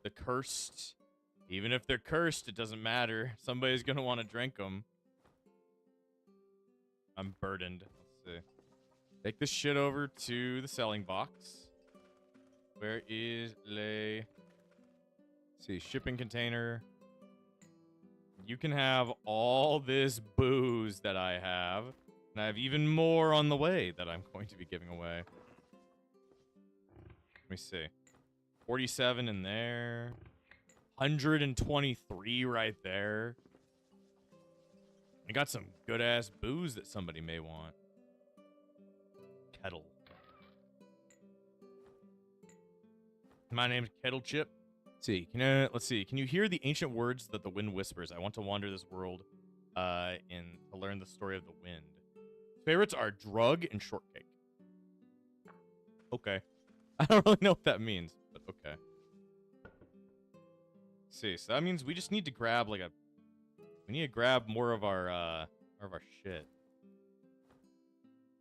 The cursed. Even if they're cursed, it doesn't matter. Somebody's going to want to drink them. I'm burdened. Let's see. Take this shit over to the selling box. Where is Let's see, shipping container. You can have all this booze that I have. And I have even more on the way that I'm going to be giving away. Let me see. 47 in there. 123 right there. I got some good-ass booze that somebody may want. Kettle. My name's Kettle Chip. Let's see. Can you hear the ancient words that the wind whispers? I want to wander this world to learn the story of the wind. Favorites are drug and shortcake. Okay. I don't really know what that means, but okay. Let's see, so that means we just need to grab we need to grab more of our shit.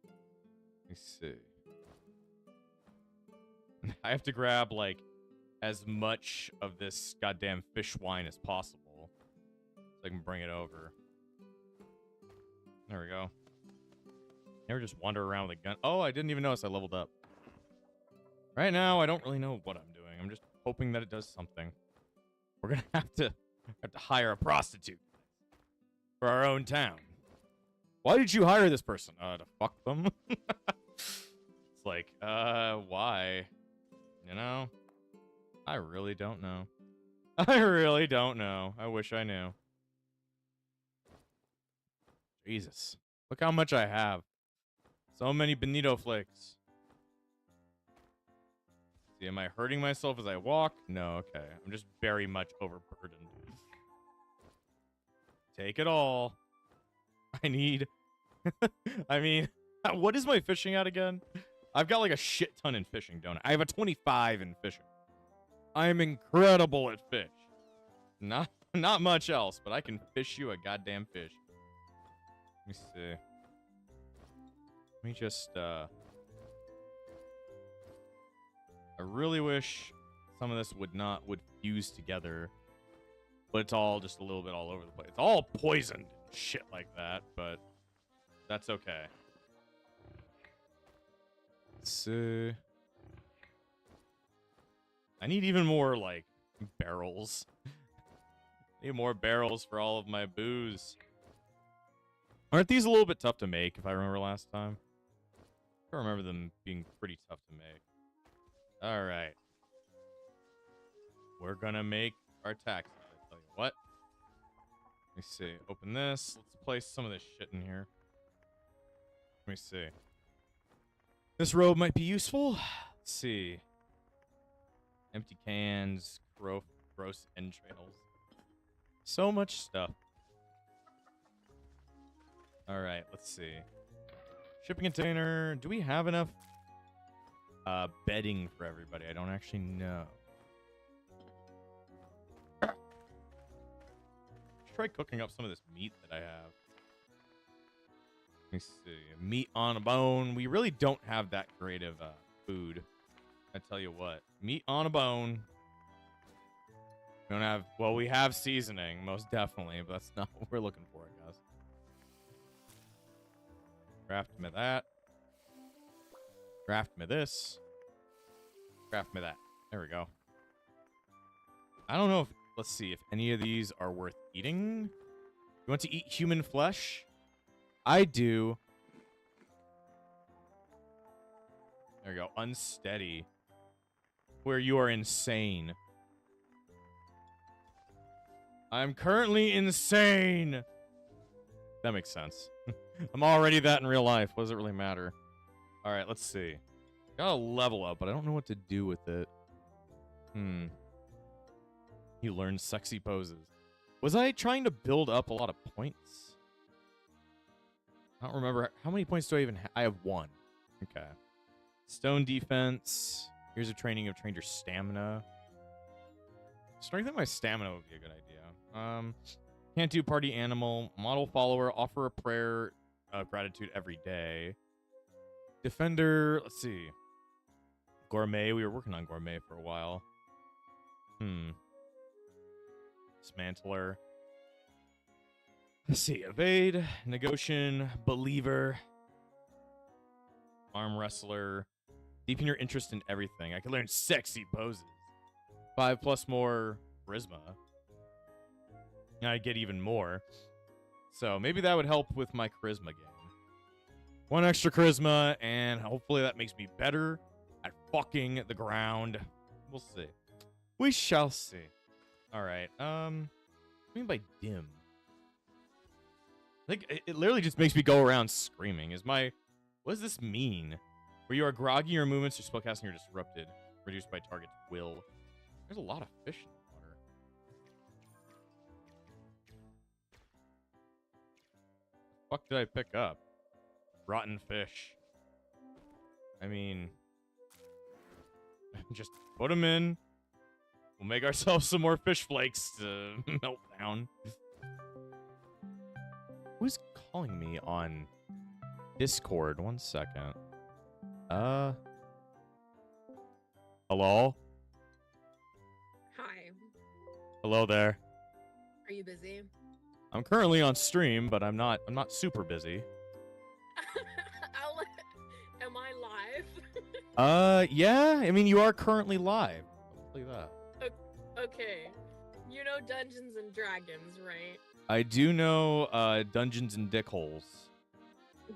Let me see. I have to grab as much of this goddamn fish wine as possible so I can bring it over. There we go. Never just wander around with a gun. Oh, I didn't even notice I leveled up. Right now, I don't really know what I'm doing. I'm just hoping that it does something. We're gonna have to hire a prostitute for our own town. Why did you hire this person? To fuck them? It's like, why? You know? I really don't know. I really don't know. I wish I knew. Jesus. Look how much I have. So many bonito flakes. See, am I hurting myself as I walk? No, okay. I'm just very much overburdened. Take it all. I need... I mean, what is my fishing at again? I've got a shit ton in fishing, don't I? I have a 25 in fishing. I'm incredible at fish. Not much else, but I can fish you a goddamn fish. Let me see. Let me just, I really wish some of this would fuse together. But it's all just a little bit all over the place. It's all poisoned and shit like that, but that's okay. Let's see. I need even more, barrels. I need more barrels for all of my booze. Aren't these a little bit tough to make, if I remember last time? I remember them being pretty tough to make. Alright. We're gonna make our taxes, I tell you what. Let me see. Open this. Let's place some of this shit in here. Let me see. This robe might be useful. Let's see. Empty cans. Gross entrails. So much stuff. Alright, let's see. Shipping container. Do we have enough bedding for everybody? I don't actually know. Let's try cooking up some of this meat that I have. Let me see. Meat on a bone. We really don't have that great of food. I tell you what. Meat on a bone. We don't have... Well, we have seasoning, most definitely, but that's not what we're looking for, I guess. Craft me that. Craft me this. Craft me that. There we go. I don't know if... Let's see if any of these are worth eating. You want to eat human flesh? I do. There we go. Unsteady. Where you are insane. I'm currently insane. That makes sense. I'm already that in real life. What does it really matter? All right, let's see. Got a level up, but I don't know what to do with it. You learn sexy poses. Was I trying to build up a lot of points? I don't remember. How many points do I even have? I have 1. Okay. Stone defense. Here's a training of trained your stamina. Strengthen my stamina would be a good idea. Can't do party animal. Model follower. Offer a prayer of gratitude every day. Defender. Let's see. Gourmet. We were working on gourmet for a while. Dismantler. Let's see. Evade. Negotiation. Believer. Arm wrestler. Deepen your interest in everything. I can learn sexy poses. 5+ more charisma. And I get even more. So maybe that would help with my charisma game. 1 extra charisma, and hopefully that makes me better at fucking the ground. We'll see. We shall see. All right. What do you mean by dim? I think it literally just makes me go around screaming. What does this mean? Where you are groggy, your movements, your spellcasting are disrupted. Reduced by target's will. There's a lot of fish in the water. The fuck did I pick up? Rotten fish. I mean, just put them in. We'll make ourselves some more fish flakes to melt down. Who's calling me on Discord? 1 second. Hello? Hi. Hello there. Are you busy? I'm currently on stream, but I'm not super busy. Am I live? Yeah. I mean, you are currently live. I'll tell you that. Okay. You know Dungeons and Dragons, right? I do know Dungeons and Dickholes.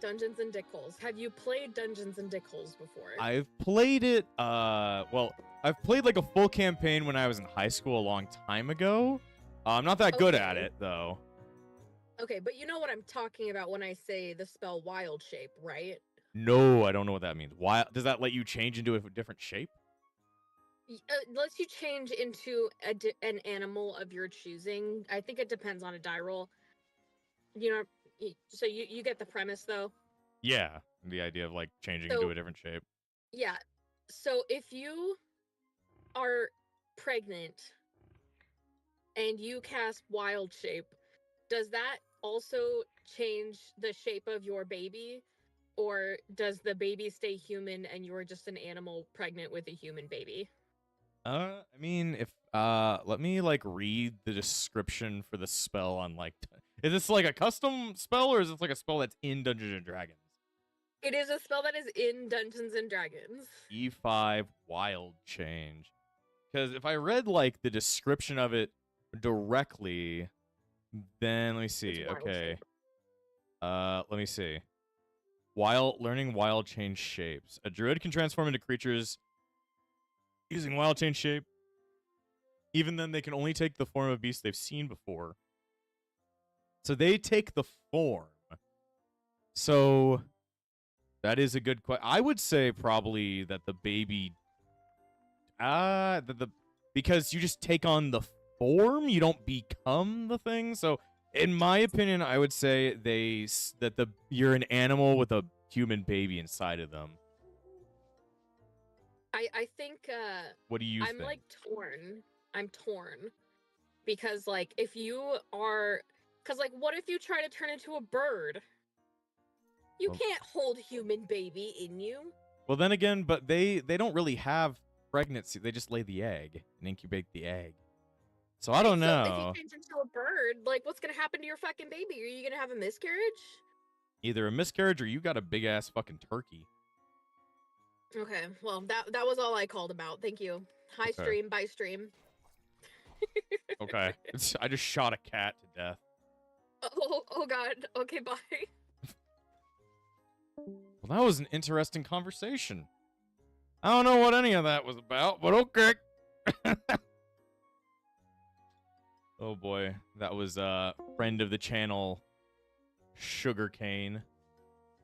Dungeons and Dickholes. Have you played Dungeons and Dickholes before? I've played it, well, I've played like a full campaign when I was in high school a long time ago. I'm not that good at it, though. Okay, but you know what I'm talking about when I say the spell Wild Shape, right? No, I don't know what that means. Why does that let you change into a different shape? Lets you change into an animal of your choosing. I think it depends on a die roll. You know, so you get the premise, though? Yeah, the idea of like changing into a different shape. Yeah. So if you are pregnant and you cast Wild Shape, does that also change the shape of your baby? Or does the baby stay human and you're just an animal pregnant with a human baby? I mean, if let me like read the description for the spell on like is this like a custom spell or is this like a spell that's in Dungeons and Dragons? It is a spell that is in Dungeons and Dragons. E5 Wild Change. Because if I read like the description of it directly, then let me see. Okay. Let me see. Learning wild change shapes. A druid can transform into creatures using wild change shape. Even then, they can only take the form of beasts they've seen before. So they take the form. So that is a good question. I would say probably that the baby, because you just take on the form, you don't become the thing. So in my opinion, I would say you're an animal with a human baby inside of them. I think what do you think? I'm like torn. I'm torn because like if you are, because like what if you try to turn into a bird? You can't hold human baby in you. Well, then again, but they don't really have pregnancy. They just lay the egg and incubate the egg. So I don't know. So if you change into a bird, like what's gonna happen to your fucking baby? Are you gonna have a miscarriage? Either a miscarriage or you got a big ass fucking turkey. Okay, well that was all I called about. Thank you. Hi stream, bye stream. Okay, I just shot a cat to death. Oh god. Okay, bye. Well, that was an interesting conversation. I don't know what any of that was about, but okay. Oh boy, that was friend of the channel, Sugarcane.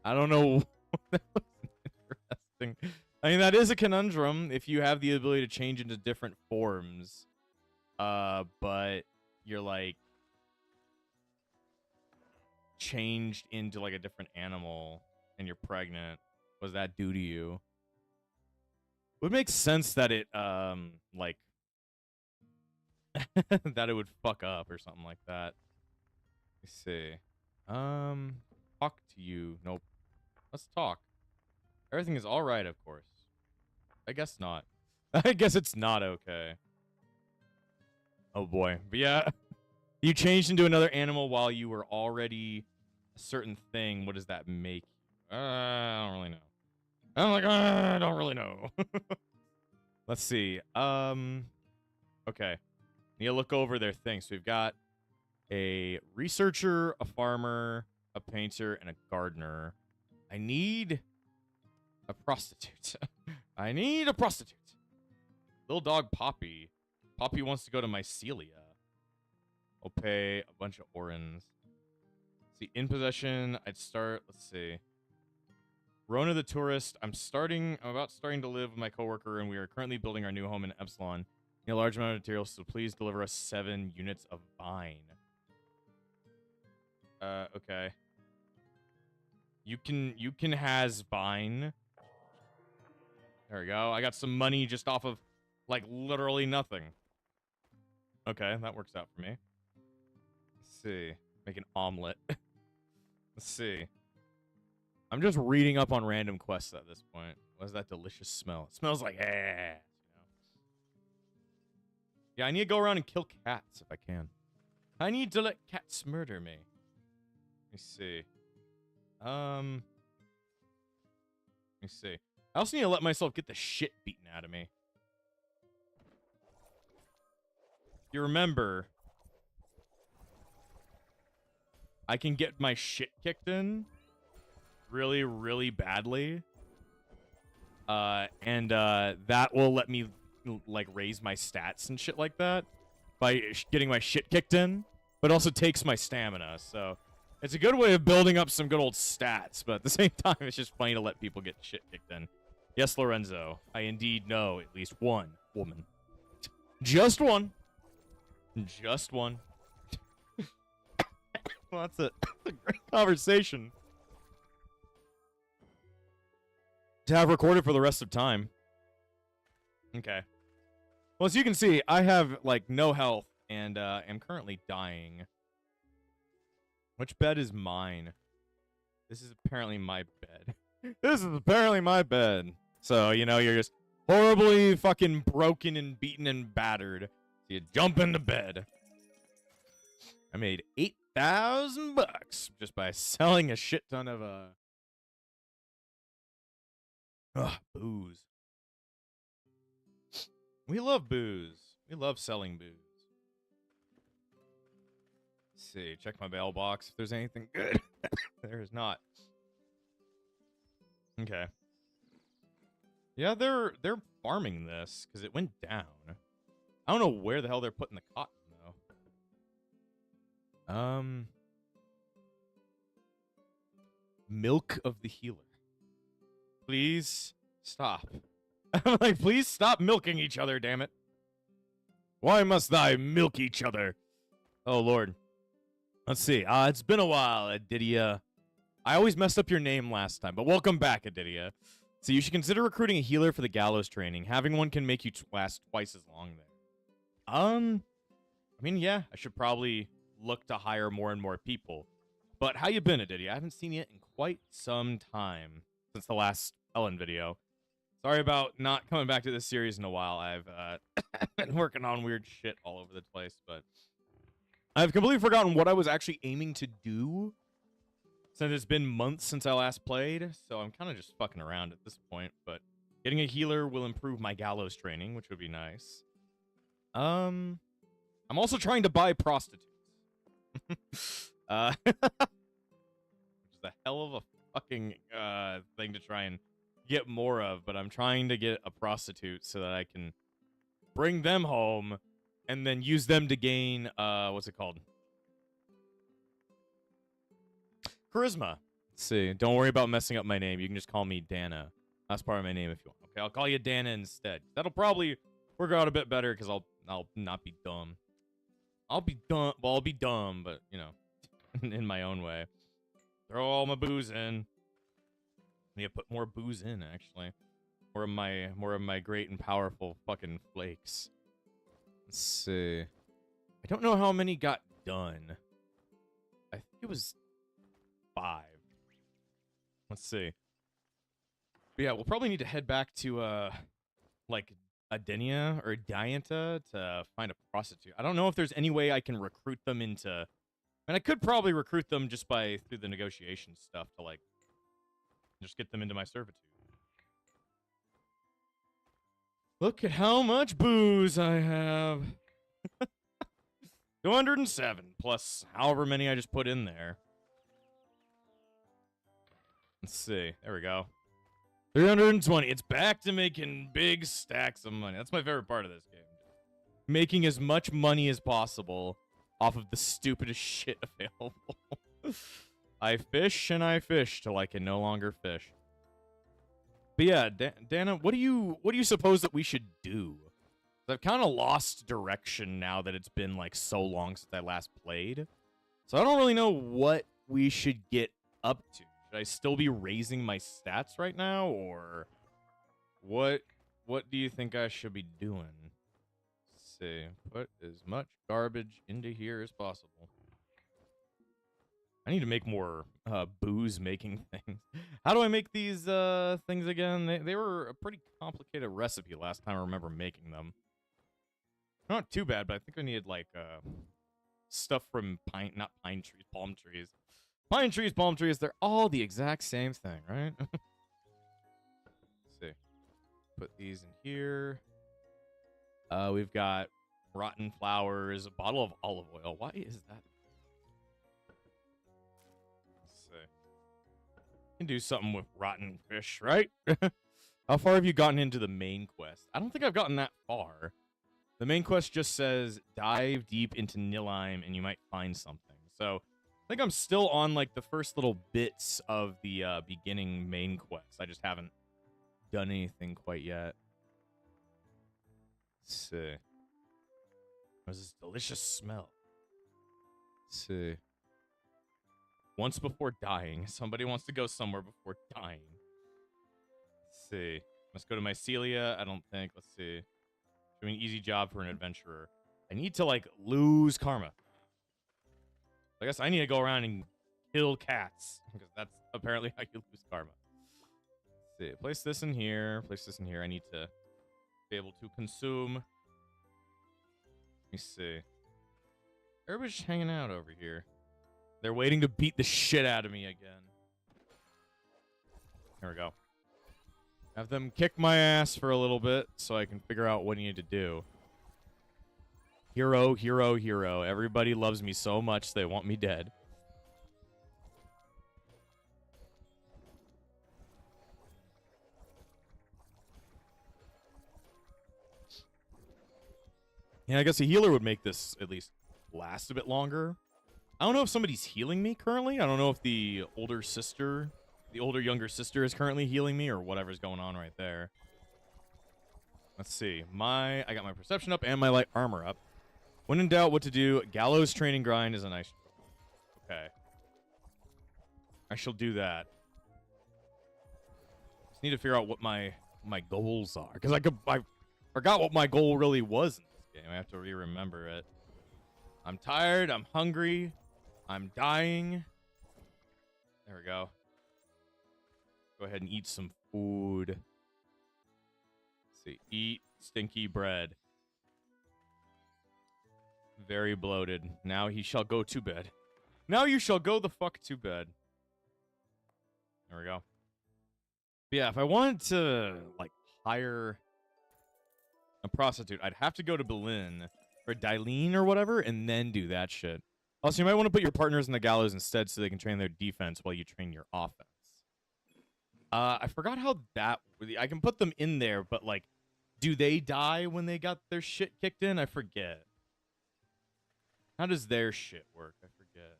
I don't know. That was interesting. I mean, that is a conundrum if you have the ability to change into different forms. But you're like changed into like a different animal and you're pregnant. What does that do to you? Would make sense that it like that it would fuck up or something like that. Let's see. Talk to you. Nope. Let's talk. Everything is all right, of course. I guess not. I guess it's not okay. Oh boy. But yeah, you changed into another animal while you were already a certain thing. What does that make you? I don't really know. I'm like, I don't really know. Let's see. Okay. Need to look over their things. So we've got a researcher, a farmer, a painter, and a gardener. I need a prostitute. I need a prostitute. Little dog Poppy. Poppy wants to go to Mycelia. I'll pay a bunch of orans. See, in possession, I'd start, let's see. Rona the tourist. I'm about starting to live with my coworker, and we are currently building our new home in Epsilon. Need a large amount of materials, so please deliver us 7 units of vine. Okay. You can has vine. There we go. I got some money just off of, like, literally nothing. Okay, that works out for me. Let's see. Make an omelet. Let's see. I'm just reading up on random quests at this point. What is that delicious smell? It smells like ass, you know? Yeah, I need to go around and kill cats if I can. I need to let cats murder me. Let me see. Let me see. I also need to let myself get the shit beaten out of me. You remember, I can get my shit kicked in really, really badly. And that will let me, like, raise my stats and shit like that by getting my shit kicked in, but also takes my stamina, so it's a good way of building up some good old stats, but at the same time, it's just funny to let people get shit kicked in. Yes, Lorenzo, I indeed know at least one woman. Just one. Just one. Well, that's a great conversation to have recorded for the rest of time. Okay. Well, as you can see, I have, like, no health and am currently dying. Which bed is mine? This is apparently my bed. This is apparently my bed. So, you know, you're just horribly fucking broken and beaten and battered. So you jump into bed. I made $8,000 just by selling a shit ton of booze. We love booze. We love selling booze. Let's see, check my mailbox if there's anything good. There is not. Okay. Yeah, they're farming this because it went down. I don't know where the hell they're putting the cotton though. Milk of the healer. Please stop. I'm like, please stop milking each other, damn it. Why must I milk each other? Oh, Lord. Let's see. It's been a while, Adidia. I always messed up your name last time, but welcome back, Adidia. So you should consider recruiting a healer for the gallows training. Having one can make you last twice as long there. I mean, yeah, I should probably look to hire more and more people. But how you been, Adidia? I haven't seen you in quite some time since the last Elin video. Sorry about not coming back to this series in a while. I've been working on weird shit all over the place, but I've completely forgotten what I was actually aiming to do since it's been months since I last played, so I'm kind of just fucking around at this point, but getting a healer will improve my gallows training, which would be nice. I'm also trying to buy prostitutes. Which is a hell of a fucking thing to try and get more of, but I'm trying to get a prostitute so that I can bring them home and then use them to gain what's it called? Charisma. Let's see. Don't worry about messing up my name. You can just call me Dana. That's part of my name if you want. Okay, I'll call you Dana instead. That'll probably work out a bit better because I'll not be dumb. I'll be dumb. Well, I'll be dumb, but you know, in my own way. Throw all my booze in. I need to put more booze in, actually. More of my great and powerful fucking flakes. Let's see. I don't know how many got done. I think it was 5. Let's see. But yeah, we'll probably need to head back to like Adenia or Dianta to find a prostitute. I don't know if there's any way I can recruit them into. And I could probably recruit them just through the negotiation stuff to like just get them into my servitude. Look at how much booze I have. 207 plus however many I just put in there. Let's see. There we go. 320. It's back to making big stacks of money. That's my favorite part of this game. Making as much money as possible off of the stupidest shit available. I fish and I fish till I can no longer fish. But yeah, Dana, what do you suppose that we should do? I've kind of lost direction now that it's been like so long since I last played. So I don't really know what we should get up to. Should I still be raising my stats right now, or what do you think I should be doing? Let's see. Put as much garbage into here as possible. I need to make more booze making things. How do I make these things again? They were a pretty complicated recipe last time I remember making them. Not too bad, but I think I needed like stuff from palm trees. Pine trees, palm trees, they're all the exact same thing, right? Let's see. Put these in here. We've got rotten flowers, a bottle of olive oil. Why is that? Let's see. Can do something with rotten fish, right? How far have you gotten into the main quest? I don't think I've gotten that far. The main quest just says, dive deep into Nilheim and you might find something. So, I think I'm still on, like, the first little bits of the beginning main quest. I just haven't done anything quite yet. Let's see. There's this delicious smell. Let's see. Once before dying. Somebody wants to go somewhere before dying. Let's see. Let's go to Mycelia. I don't think. Let's see. Doing an easy job for an adventurer. I need to, like, lose karma. I guess I need to go around and kill cats. Because that's apparently how you lose karma. Let's see. Place this in here. Place this in here. I need to be able to consume. Let me see. Everybody's just hanging out over here. They're waiting to beat the shit out of me again. Here we go. Have them kick my ass for a little bit so I can figure out what I need to do. Hero, hero, hero. Everybody loves me so much they want me dead. Yeah, I guess a healer would make this at least last a bit longer. I don't know if somebody's healing me currently. I don't know if the older younger sister is currently healing me or whatever's going on right there. Let's see. I got my perception up and my light armor up. When in doubt, what to do? Gallows training grind is a nice. Okay. I shall do that. Just need to figure out what my goals are, because I forgot what my goal really was in this game. I have to re-remember it. I'm tired. I'm hungry. I'm dying. There we go. Go ahead and eat some food. Let's see. Eat stinky bread. Very bloated. Now he shall go to bed. Now you shall go the fuck to bed. There we go. But yeah, if I wanted to, like, hire a prostitute, I'd have to go to Berlin or Dailin or whatever and then do that shit. Also, you might want to put your partners in the gallows instead so they can train their defense while you train your offense. I forgot how that... I can put them in there, but, like, do they die when they got their shit kicked in? I forget. How does their shit work? I forget.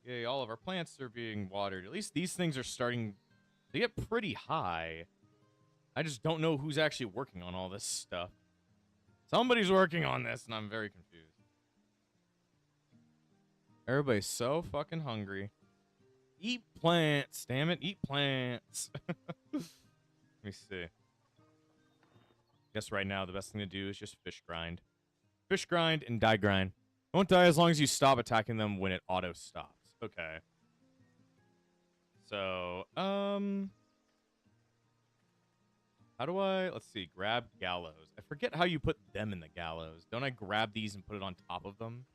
Yay, all of our plants are being watered. At least these things are starting to get pretty high. I just don't know who's actually working on all this stuff. Somebody's working on this, and I'm very confused. Everybody's so fucking hungry. Eat plants, damn it, eat plants. Let me see. Guess right now the best thing to do is just fish grind. Fish grind and die grind. Won't die as long as you stop attacking them when it auto stops. Okay. So, how do I, let's see, grab gallows. I forget how you put them in the gallows. Don't I grab these and put it on top of them?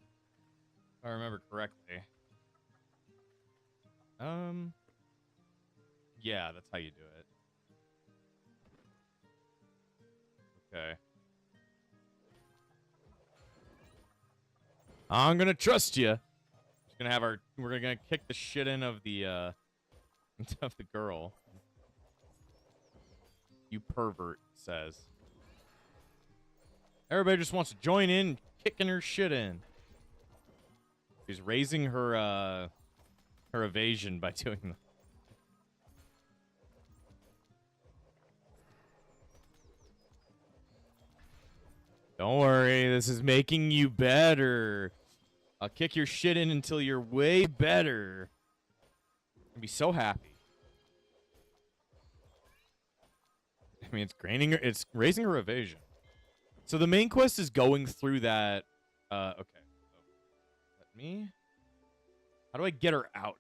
If I remember correctly. Yeah, that's how you do it. Okay. I'm gonna trust you. Just gonna have we're gonna kick the shit in of the, of the girl. You pervert, says. Everybody just wants to join in, kicking her shit in. She's raising her, her evasion by doing that. Don't worry, this is making you better. I'll kick your shit in until you're way better. I'll be so happy. I mean, it's raising her evasion. So the main quest is going through that. Okay. So let me. How do I get her out?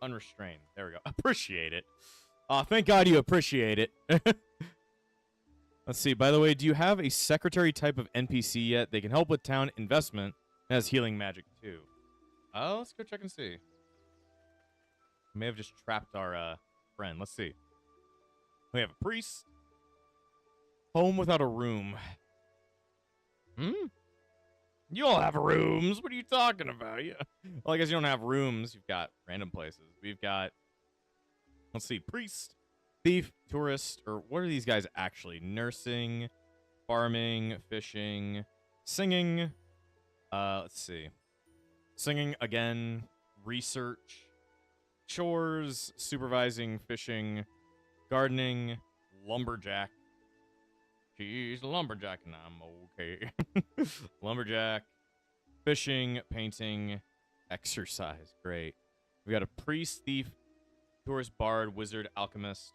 Unrestrained. There we go. Appreciate it. Thank God you appreciate it. Let's see. By the way, do you have a secretary type of NPC yet? They can help with town investment and has healing magic too. Oh, let's go check and see. May have just trapped our friend. Let's see. We have a priest. Home without a room. You all have rooms. What are you talking about? Yeah. Well, I guess you don't have rooms. You've got random places. We've got, let's see, priest, thief, tourist, or what are these guys actually? Nursing, farming, fishing, singing. Let's see. Singing again, research, chores, supervising, fishing, gardening, lumberjack. She's a lumberjack and I'm okay. Lumberjack, fishing, painting, exercise. Great. We got a priest, thief, tourist, bard, wizard, alchemist,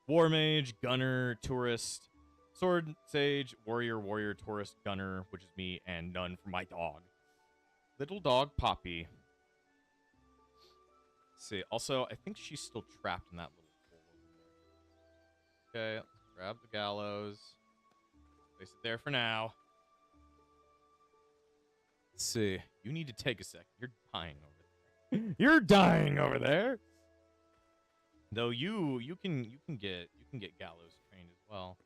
war mage, gunner, tourist, sword, sage, warrior, tourist, gunner, which is me, and none for my dog. Little dog Poppy. Let's see. Also, I think she's still trapped in that little hole over there. Okay, let's grab the gallows. Place it there for now. Let's see. You need to take a sec. You're dying over there. You're dying over there. Though you can get gallows trained as well.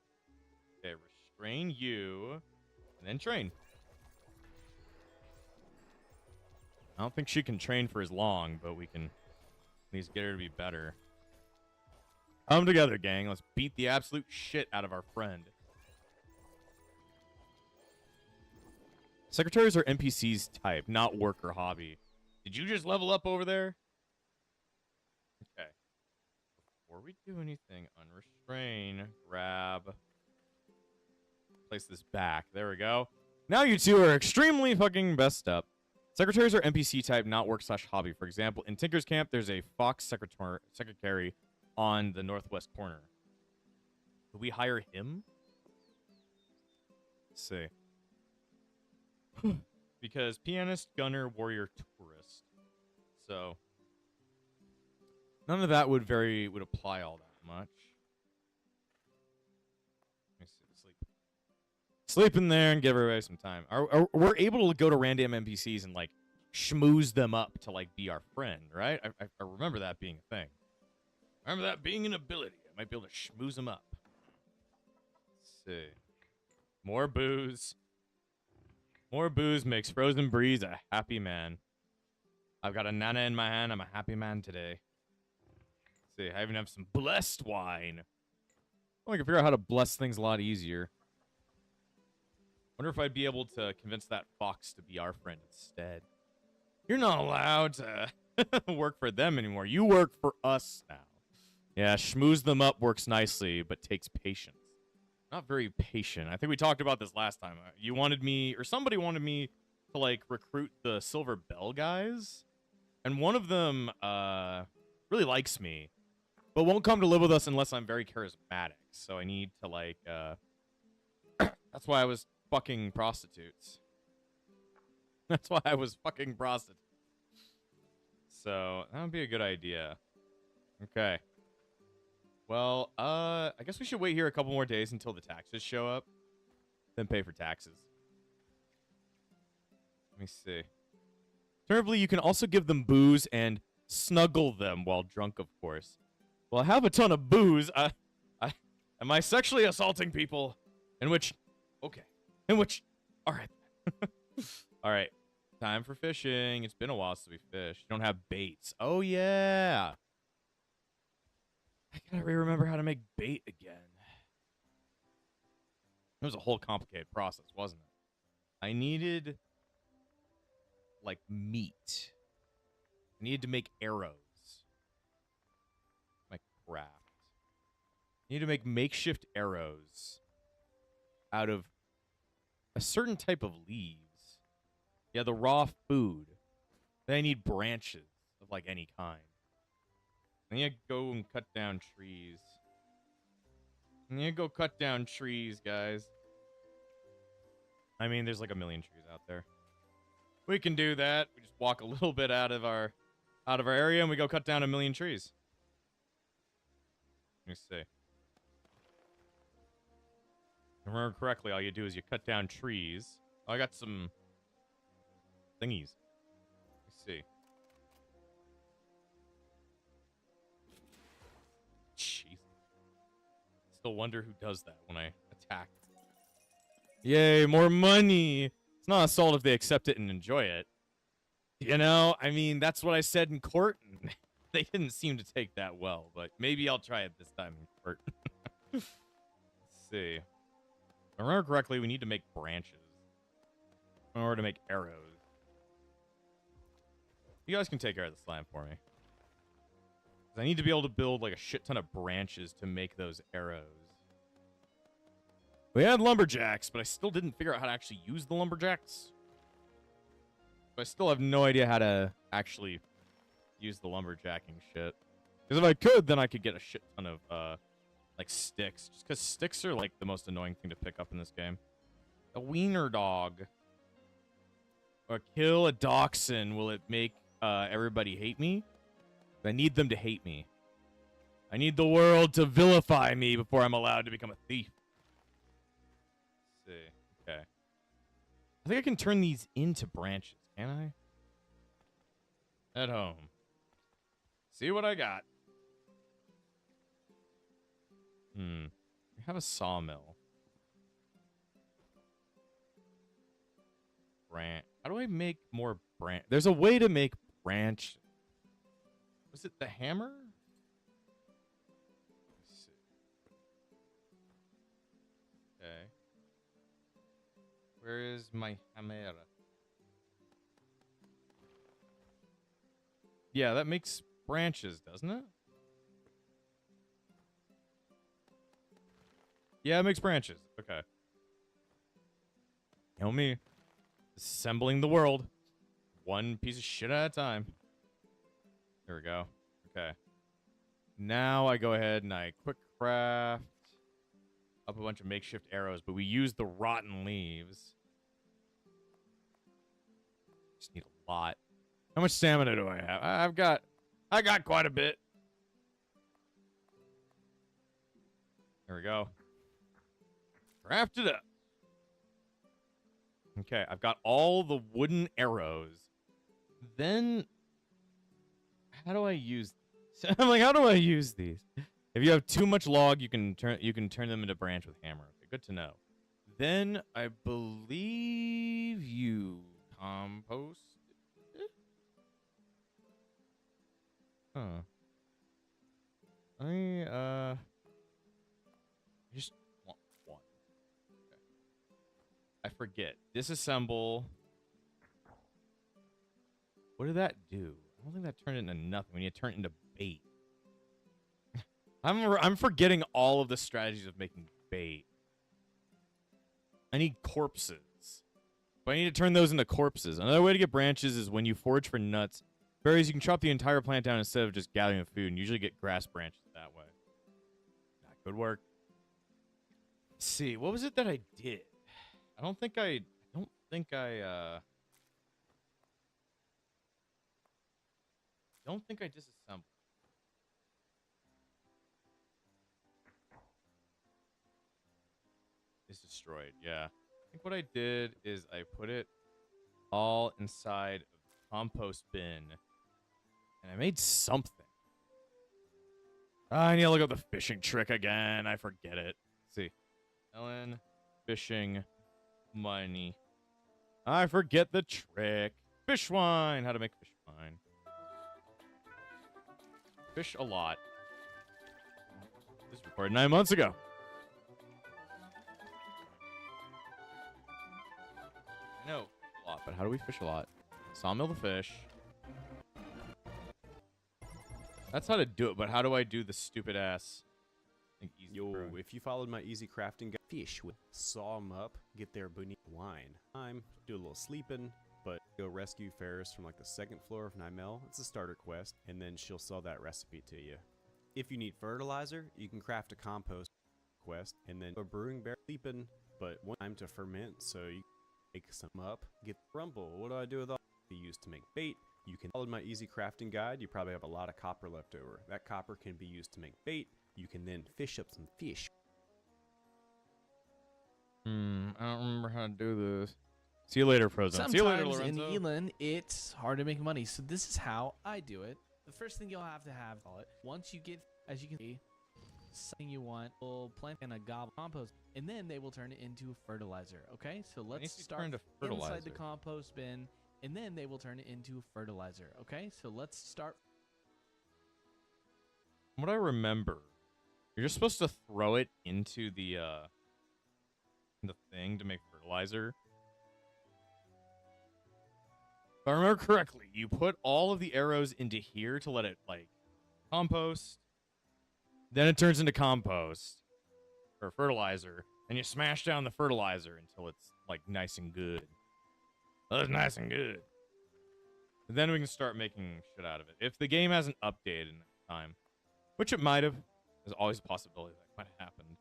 Okay, restrain you, and then train. I don't think she can train for as long, but we can at least get her to be better. Come together, gang. Let's beat the absolute shit out of our friend. Secretaries are NPCs type, not work or hobby. Did you just level up over there? Okay. Before we do anything, unrestrain, grab, place this back. There we go. Now you two are extremely fucking messed up. Secretaries are NPC type, not work/hobby. For example, in Tinker's Camp, there's a fox secretary on the northwest corner. Could we hire him? Let's see. Because pianist, gunner, warrior, tourist. So none of that would apply all that much. Let me see. Sleep in there and give everybody some time. We're able to go to random NPCs and like schmooze them up to like be our friend, right? I remember that being a thing. I remember that being an ability. I might be able to schmooze them up. Let's see. More booze. More booze makes Frozen Breeze a happy man. I've got a nana in my hand. I'm a happy man today. Let's see, I even have some blessed wine. I can figure out how to bless things a lot easier. Wonder if I'd be able to convince that fox to be our friend instead. You're not allowed to work for them anymore. You work for us now. Yeah, schmooze them up works nicely, but takes patience. Not very patient. I think we talked about this last time. You wanted me, or somebody wanted me to, like, recruit the Silver Bell guys. And one of them really likes me, but won't come to live with us unless I'm very charismatic. So I need to, like, that's why I was fucking prostitutes. That's why I was fucking prostitutes. So that would be a good idea. Okay. Well, I guess we should wait here a couple more days until the taxes show up. Then pay for taxes. Let me see. Alternatively, you can also give them booze and snuggle them while drunk, of course. Well, I have a ton of booze. Am I sexually assaulting people? In which, okay. In which, all right. All right. Time for fishing. It's been a while since we fished. You don't have baits. Oh, yeah. I gotta remember how to make bait again. It was a whole complicated process, wasn't it? I needed, like, meat. I needed to make arrows. My craft. I need to make makeshift arrows out of a certain type of leaves. Yeah, the raw food. Then I need branches of, like, any kind. I need to go and cut down trees. I need to go cut down trees, guys. I mean, there's like a million trees out there. We can do that. We just walk a little bit out of our area and we go cut down a million trees. Let me see. If I remember correctly, all you do is you cut down trees. Oh, I got some thingies. Let's see. Jeez. Still wonder who does that when I attack. Yay, more money! It's not assault if they accept it and enjoy it. You know, I mean, that's what I said in court, and they didn't seem to take that well, but maybe I'll try it this time in court. Let's see. If I remember correctly, we need to make branches in order to make arrows. You guys can take care of the slime for me. I need to be able to build like a shit ton of branches to make those arrows. We had lumberjacks, but I still didn't figure out how to actually use the lumberjacks. I still have no idea how to actually use the lumberjacking shit. Because if I could, then I could get a shit ton of, like, sticks. Just because sticks are, like, the most annoying thing to pick up in this game. A wiener dog. Or kill a dachshund. Will it make everybody hate me? I need them to hate me. I need the world to vilify me before I'm allowed to become a thief. Let's see. Okay. I think I can turn these into branches, can I? At home. See what I got. We have a sawmill. How do I make more branch? There's a way to make branch. Was it the hammer? Let's see. Okay. Where is my hammer? Yeah, that makes branches, doesn't it? Yeah, it makes branches. Okay. You know me. Assembling the world. One piece of shit at a time. There we go. Okay. Now I go ahead and I quick craft up a bunch of makeshift arrows, but we use the rotten leaves. Just need a lot. How much stamina do I have? I got quite a bit. There we go. Craft it up. Okay, I've got all the wooden arrows. Then, how do I use? I'm like, how do I use these? If you have too much log, you can turn them into branch with hammer. Okay, good to know. Then I believe you compost it? Huh. I just want one. Okay. I forget. Disassemble. What did that do? I don't think that turned into nothing when you turn it into bait. I'm forgetting all of the strategies of making bait. I need corpses. But I need to turn those into corpses. Another way to get branches is when you forage for nuts. Berries, you can chop the entire plant down instead of just gathering the food, and usually get grass branches that way. That could work. Let's see, what was it that I did? I don't think I disassembled. It's destroyed, yeah. I think what I did is I put it all inside of the compost bin. And I made something. I need to look up the fishing trick again. I forget it. Let's see. Elin, fishing, money. I forget the trick. Fish wine. How to make fish wine. Fish a lot. This was recorded 9 months ago. I know a lot, but how do we fish a lot? Sawmill the fish. That's how to do it, but how do I do the stupid ass? Yo, if you followed my easy crafting guide, fish with saw them up, get their beneath wine. Do a little sleeping, but go rescue Ferris from like the second floor of Nymel. It's a starter quest, and then she'll sell that recipe to you. If you need fertilizer, you can craft a compost quest, and then a brewing bear sleeping, but one time to ferment, so you make some up, get rumble. What do I do with all? Be used to make bait. You can follow my easy crafting guide. You probably have a lot of copper left over. That copper can be used to make bait. You can then fish up some fish. I don't remember how to do this. See you later, Frozen. See you later, Sometimes Lorenzo. in Elin, it's hard to make money. So this is how I do it. The first thing you'll have to have, once you get, as you can see, something you want, we'll plant in a gobble compost, and then they will turn it into fertilizer. Okay, so let's start inside the compost bin, and then they will turn it into fertilizer. Okay, so let's start. What I remember, you're just supposed to throw it into the thing to make fertilizer. If I remember correctly, you put all of the arrows into here to let it, like, compost. Then it turns into compost, or fertilizer, and you smash down the fertilizer until it's, like, nice and good. That's nice and good. And then we can start making shit out of it. If the game hasn't updated in that time, which it might have, there's always a possibility that might have happened.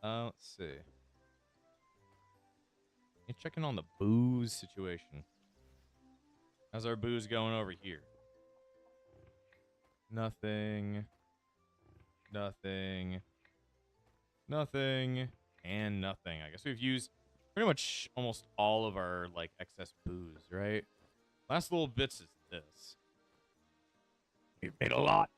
Let's see. You checking on the booze situation. How's our booze going over here? Nothing. Nothing. Nothing. And nothing. I guess we've used pretty much almost all of our, like, excess booze, right? Last little bits is this. We've made a lot.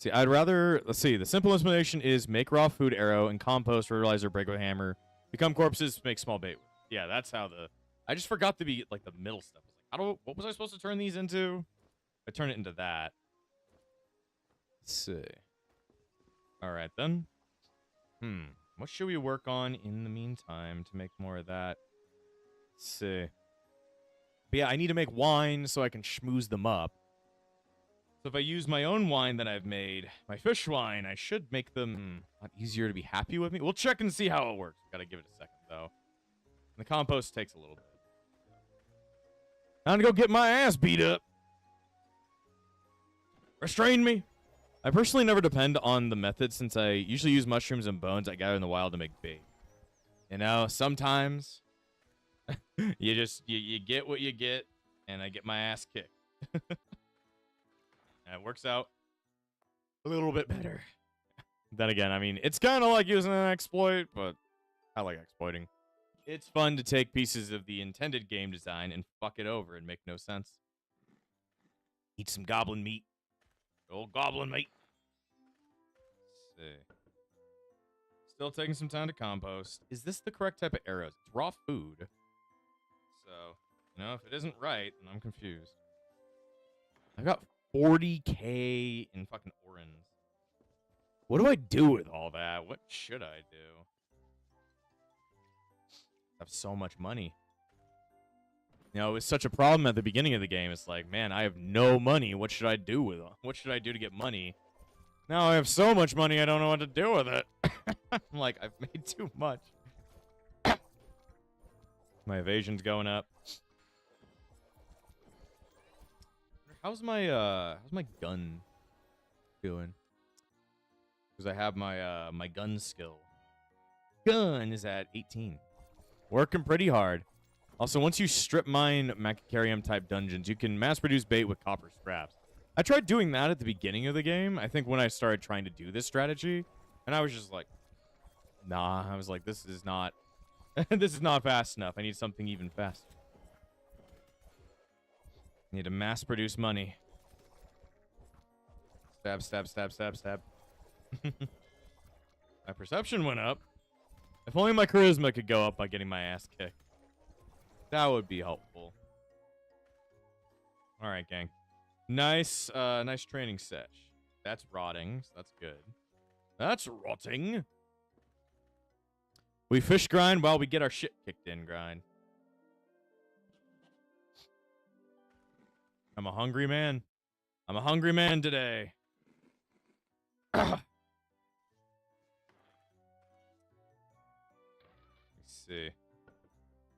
See, I'd rather... Let's see. The simple explanation is make raw food arrow and compost, fertilizer, break with hammer, become corpses, make small bait. Yeah, that's how the... I just forgot to be, like, the middle stuff. What was I supposed to turn these into? I turn it into that. Let's see. Alright, then. What should we work on in the meantime to make more of that? Let's see. But yeah, I need to make wine so I can schmooze them up. So if I use my own wine that I've made, my fish wine, I should make them a lot easier to be happy with me. We'll check and see how it works. Gotta give it a second, though. And the compost takes a little bit. Time to go get my ass beat up. Restrain me. I personally never depend on the method since I usually use mushrooms and bones I gather in the wild to make bait. You know, sometimes you get what you get, and I get my ass kicked. And it works out a little bit better. Then again, I mean, it's kind of like using an exploit, but I like exploiting. It's fun to take pieces of the intended game design and fuck it over and make no sense. Eat some goblin meat. Old goblin meat. Let's see. Still taking some time to compost. Is this the correct type of arrows? It's raw food. So, you know, if it isn't right, then I'm confused. I've got 40k in fucking orans. What do I do with all that? What should I do? have so much money. You know, it was such a problem at the beginning of the game. It's like, man, I have no money. What should I do with it? What should I do to get money? Now I have so much money, I don't know what to do with it. I'm like, I've made too much. My evasion's going up. How's my gun doing? Because I have my my gun skill. Gun is at 18. Working pretty hard. Also, once you strip mine Macacarium type dungeons, you can mass produce bait with copper scraps. I tried doing that at the beginning of the game. I think when I started trying to do this strategy, and I was just like, nah. I was like, this is not, this is not fast enough. I need something even faster. I need to mass produce money. Stab, stab, stab, stab, stab. My perception went up. If only my charisma could go up by getting my ass kicked. That would be helpful. All right, gang. Nice, nice training sesh. That's rotting, so that's good. That's rotting. We fish grind while we get our shit kicked in grind. I'm a hungry man. I'm a hungry man today. Let's see.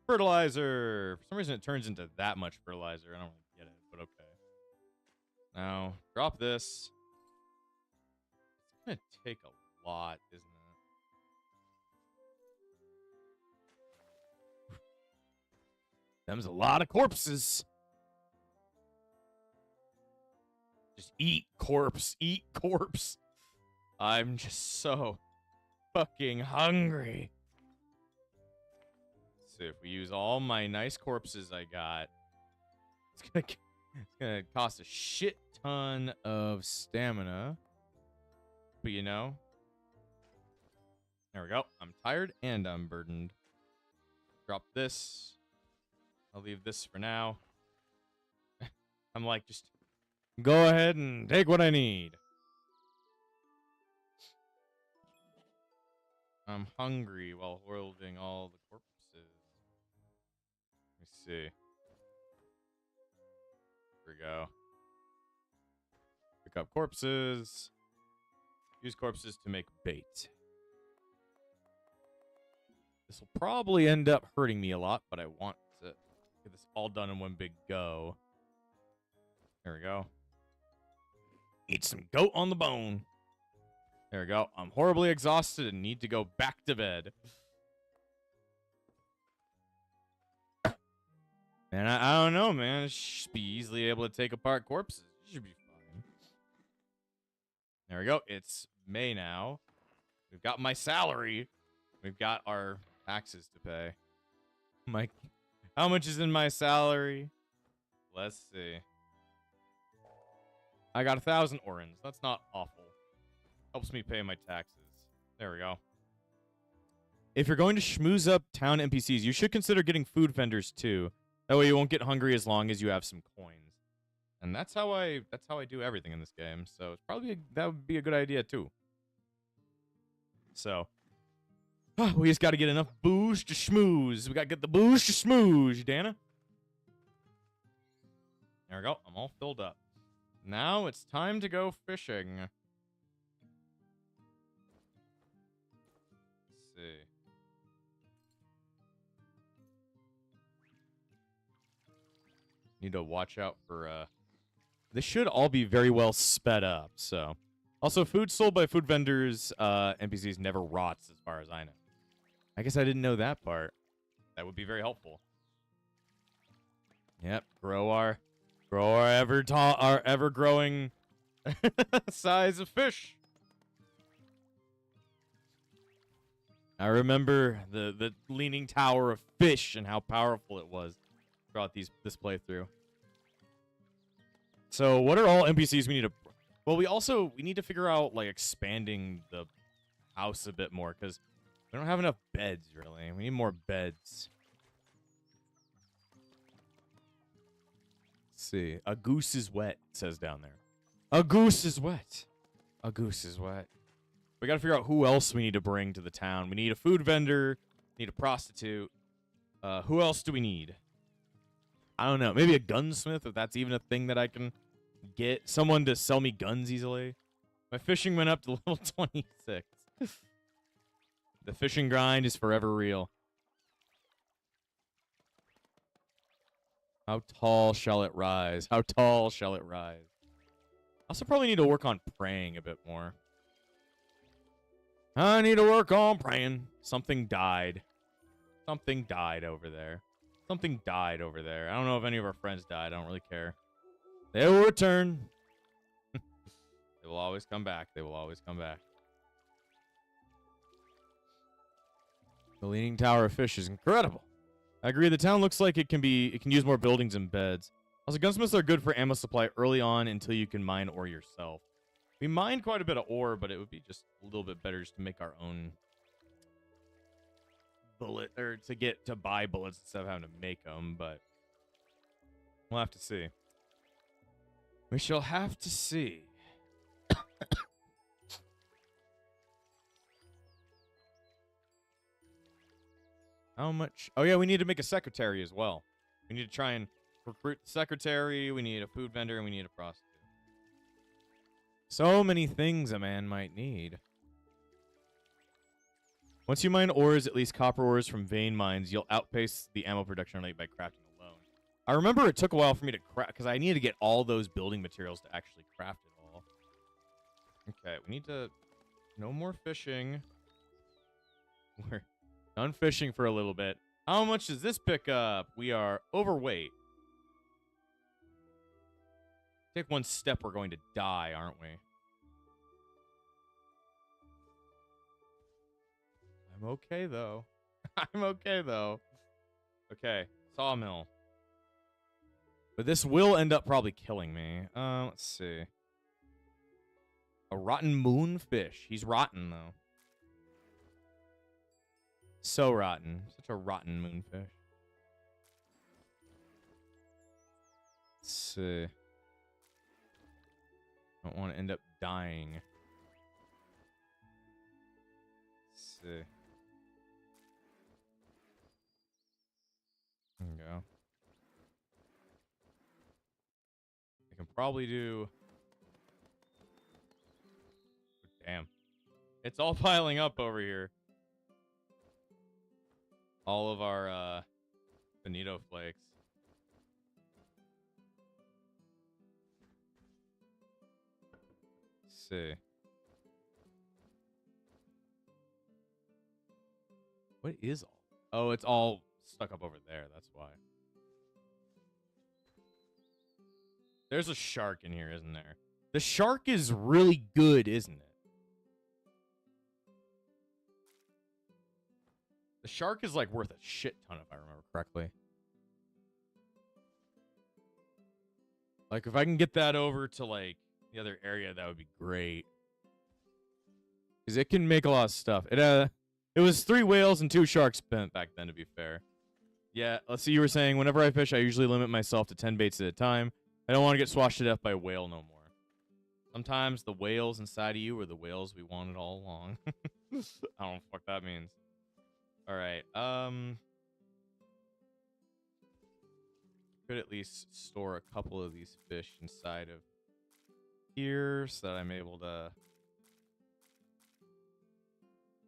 Fertilizer. For some reason, it turns into that much fertilizer. I don't really get it, but okay. Now, drop this. It's going to take a lot, isn't it? Them's a lot of corpses. Just eat corpse. Eat corpse. I'm just so fucking hungry. Let's see if we use all my nice corpses I got. It's gonna cost a shit ton of stamina. But you know. There we go. I'm tired and I'm burdened. Drop this. I'll leave this for now. I'm like, just go ahead and take what I need. I'm hungry while holding all the corpses. Let me see. Here we go. Pick up corpses. Use corpses to make bait. This will probably end up hurting me a lot, but I want to get this all done in one big go. There we go. Eat some goat on the bone. There we go. I'm horribly exhausted and need to go back to bed. Man, I don't know, man. Should be easily able to take apart corpses. Should be fine. There we go. It's May now. We've got my salary. We've got our taxes to pay. How much is in my salary? Let's see. I got 1,000 orens. That's not awful. Helps me pay my taxes. There we go. If you're going to schmooze up town NPCs, you should consider getting food vendors too. That way you won't get hungry as long as you have some coins. And that's how I do everything in this game. So it's probably that would be a good idea too. So we just got to get enough booze to schmooze. We got to get the booze to schmooze, Dana. There we go. I'm all filled up. Now it's time to go fishing. Let's see. Need to watch out for, this should all be very well sped up, so. Also, food sold by food vendors, NPCs never rots as far as I know. I guess I didn't know that part. That would be very helpful. Yep, grow our ever growing size of fish. I remember the leaning tower of fish and how powerful it was throughout this playthrough. So what are all NPCs we need to... Well, we need to figure out, like, expanding the house a bit more, because we don't have enough beds, really. We need more beds. Let's see. A goose is wet, it says down there. A goose is wet. A goose is wet. We gotta figure out who else we need to bring to the town. We need a food vendor. We need a prostitute. Who else do we need? I don't know. Maybe a gunsmith, if that's even a thing that I can get. Someone to sell me guns easily. My fishing went up to level 26. The fishing grind is forever real. How tall shall it rise? How tall shall it rise? I also probably need to work on praying a bit more. I need to work on praying. Something died. Something died over there. Something died over there. I don't know if any of our friends died. I don't really care. They will return. They will always come back. They will always come back. The Leaning Tower of Fish is incredible. I agree. The town looks like it can use more buildings and beds. Also, gunsmiths are good for ammo supply early on until you can mine ore yourself. We mined quite a bit of ore, but it would be just a little bit better just to make our own bullet, or to buy bullets instead of having to make them, but we'll have to see. We shall have to see. How much? Oh, yeah, we need to make a secretary as well. We need to try and recruit the secretary. We need a food vendor, and we need a prostitute. So many things a man might need. Once you mine ores, at least copper ores from vein mines, you'll outpace the ammo production rate by crafting alone. I remember it took a while for me to craft, because I needed to get all those building materials to actually craft it all. Okay, we need to... No more fishing. We're done fishing for a little bit. How much does this pick up? We are overweight. Take one step, we're going to die, aren't we? I'm okay, though. I'm okay, though. Okay, sawmill. But this will end up probably killing me. Let's see. A rotten moonfish. He's rotten, though. So rotten. Such a rotten moonfish. Let's see. Don't want to end up dying. Let's see. There we go. I can probably do... Damn. It's all piling up over here. All of our, bonito flakes. Let's see. What is all? Oh, it's all stuck up over there. That's why. There's a shark in here, isn't there? The shark is really good, isn't it? The shark is, like, worth a shit ton, if I remember correctly. Like, if I can get that over to, like, the other area, that would be great. Because it can make a lot of stuff. It was 3 whales and 2 sharks spent back then, to be fair. Yeah, let's see, you were saying, whenever I fish, I usually limit myself to 10 baits at a time. I don't want to get swashed to death by a whale no more. Sometimes the whales inside of you are the whales we wanted all along. I don't know what the fuck that means. Alright, could at least store a couple of these fish inside of here so that I'm able to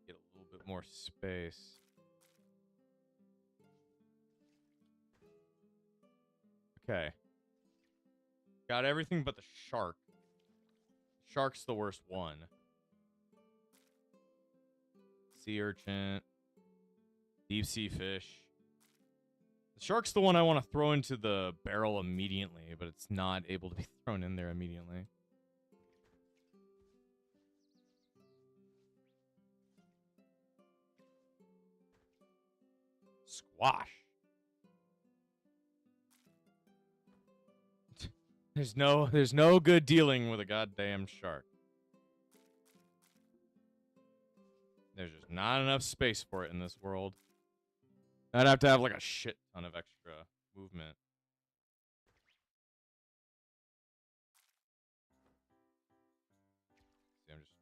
get a little bit more space. Okay. Got everything but the shark. Shark's the worst one. Sea urchin. Deep sea fish. The shark's the one I want to throw into the barrel immediately, but it's not able to be thrown in there immediately. Squash. There's no good dealing with a goddamn shark. There's just not enough space for it in this world. I'd have to have like a shit ton of extra movement. See, I'm just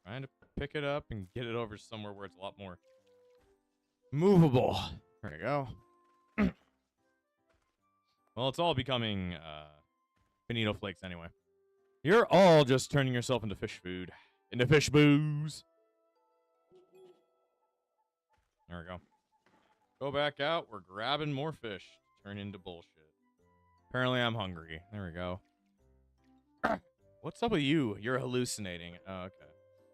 trying to pick it up and get it over somewhere where it's a lot more movable. There we go. Well, it's all becoming bonito flakes anyway. You're all just turning yourself into fish food. Into fish booze. There we go. Go back out. We're grabbing more fish. Turn into bullshit. Apparently I'm hungry. There we go. What's up with you? You're hallucinating. Oh, okay.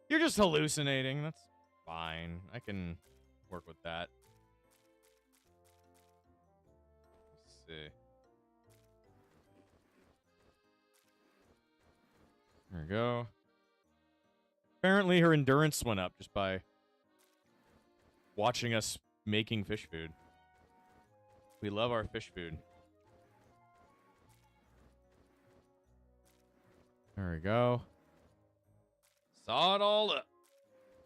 You're just hallucinating. That's fine. I can work with that. Let's see. There we go. Apparently her endurance went up just by watching us making fish food. We love our fish food. There we go. Saw it all up.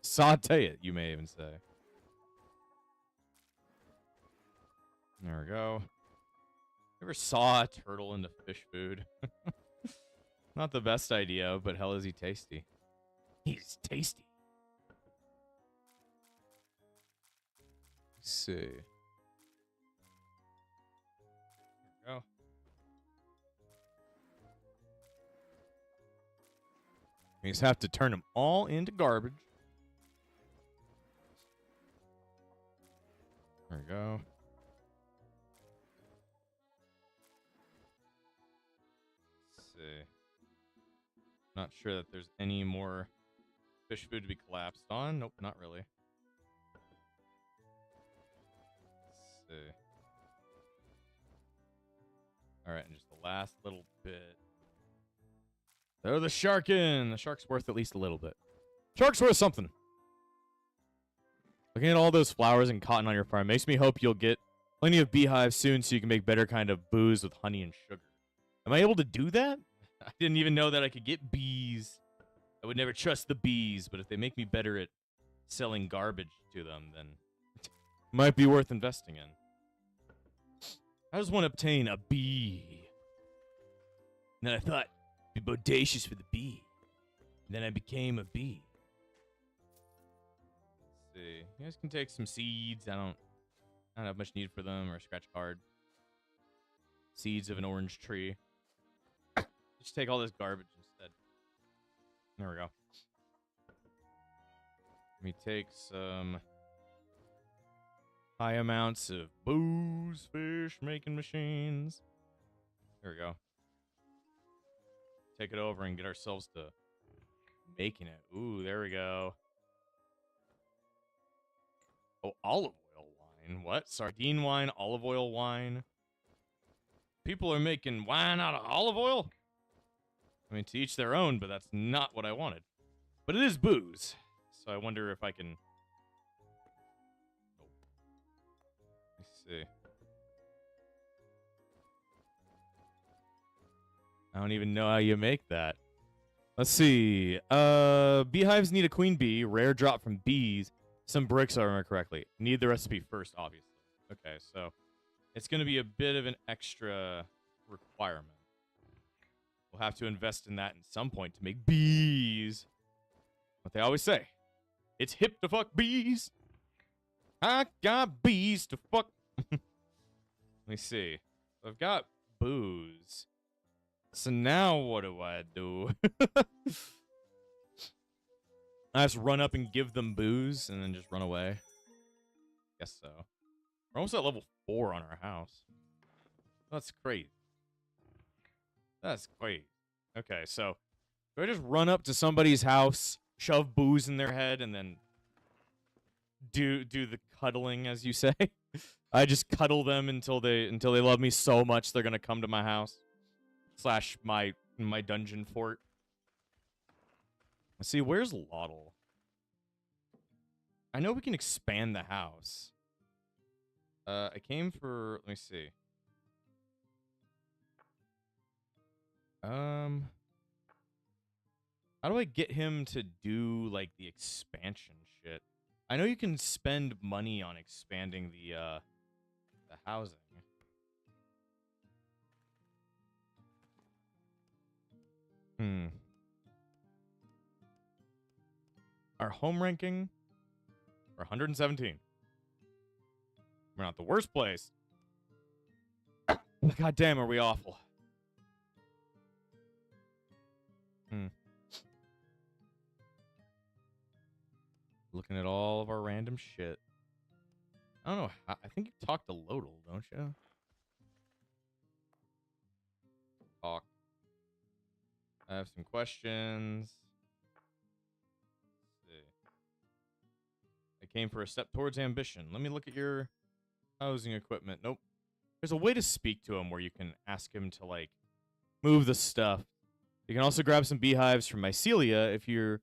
Saute it, you may even say. There we go. Ever saw a turtle into fish food? Not the best idea, but hell is he tasty. He's tasty. Let's see. There we go. We just have to turn them all into garbage. There we go. Let's see. Not sure that there's any more fish food to be collapsed on. Nope, not really. Let's see. Alright, and just the last little bit. Throw the shark in. The shark's worth at least a little bit. Shark's worth something. Looking at all those flowers and cotton on your farm makes me hope you'll get plenty of beehives soon so you can make better kind of booze with honey and sugar. Am I able to do that? I didn't even know that I could get bees. I would never trust the bees, but if they make me better at selling garbage to them, then it might be worth investing in. I just want to obtain a bee. And then I thought, be bodacious for the bee. And then I became a bee. Let's see. You guys can take some seeds. I don't have much need for them, or a scratch card. Seeds of an orange tree. Just take all this garbage instead. There we go. Let me take some high amounts of booze, fish making machines. There we go. Take it over and get ourselves to making it. Ooh, there we go. Oh, olive oil wine. What? Sardine wine, olive oil wine. People are making wine out of olive oil? I mean, to each their own, but that's not what I wanted. But it is booze. So I wonder if I can... Oh. Let's see. I don't even know how you make that. Let's see. Beehives need a queen bee. Rare drop from bees. Some bricks, if I remember correctly. Need the recipe first, obviously. Okay, so it's going to be a bit of an extra requirement. We'll have to invest in that at some point to make bees. What they always say. It's hip to fuck bees. I got bees to fuck. Let me see. I've got booze. So now what do? I just run up and give them booze and then just run away. Guess so. We're almost at level 4 on our house. That's crazy. That's crazy. Okay, so do I just run up to somebody's house, shove booze in their head, and then do the cuddling, as you say? I just cuddle them until they love me so much they're gonna come to my house. / my dungeon fort. Let's see, where's Lottle? I know we can expand the house. I came for... Let me see. How do I get him to do, like, the expansion shit? I know you can spend money on expanding the housing. Our home ranking, we're 117. We're not the worst place. God damn, are we awful? Looking at all of our random shit. I don't know. I think you talk to Lodal, don't you? Talk. I have some questions. Let's see. I came for a step towards ambition. Let me look at your housing equipment. Nope. There's a way to speak to him where you can ask him to, like, move the stuff. You can also grab some beehives from Mycelia if you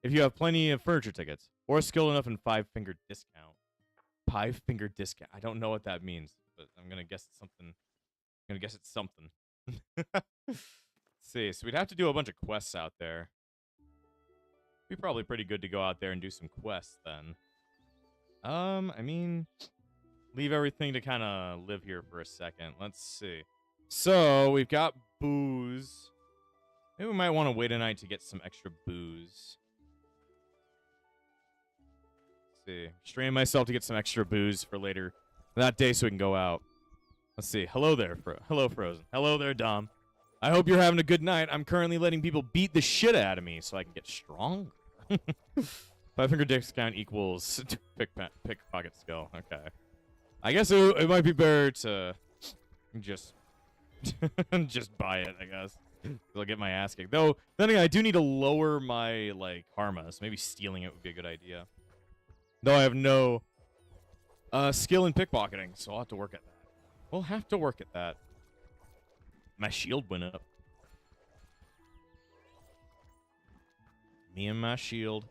have plenty of furniture tickets. Or skilled enough in 5-finger discount. 5-finger discount. I don't know what that means, but I'm gonna guess it's something. I'm gonna guess it's something. Let's see. So we'd have to do a bunch of quests out there. Be probably pretty good to go out there and do some quests then. I mean, leave everything to kind of live here for a second. Let's see. So we've got booze. Maybe we might want to wait a night to get some extra booze. See, strain myself to get some extra booze for later that day so we can go out. Let's see. Hello there, hello Frozen. Hello there, Dom. I hope you're having a good night. I'm currently letting people beat the shit out of me so I can get stronger. 5-finger discount equals pickpocket skill. Okay. I guess it might be better to just just buy it, I guess. I'll get my ass kicked. Though, then again, I do need to lower my, like, karma, so maybe stealing it would be a good idea. Though I have no skill in pickpocketing, so I'll have to work at that. We'll have to work at that. My shield went up. Me and my shield.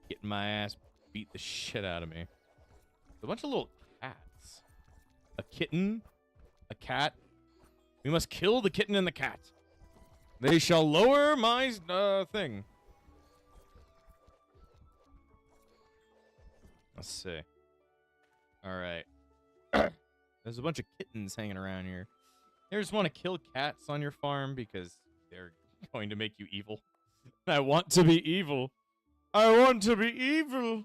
Getting my ass beat the shit out of me. A bunch of little cats. A kitten. A cat. We must kill the kitten and the cat. They shall lower my thing. Let's see. Alright. There's a bunch of kittens hanging around here. You just want to kill cats on your farm because they're going to make you evil. I want to be evil. I want to be evil.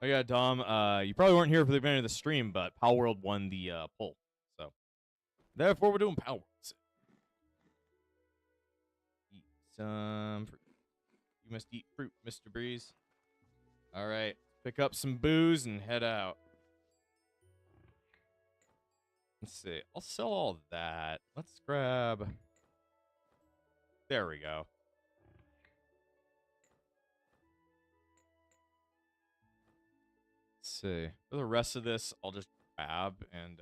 Oh yeah, Dom, you probably weren't here for the beginning of the stream, but Power World won the poll. So, therefore, we're doing Power World. Eat some fruit. You must eat fruit, Mr. Breeze. Alright. Pick up some booze and head out. Let's see. I'll sell all that. Let's grab... There we go. Let's see. For the rest of this, I'll just grab and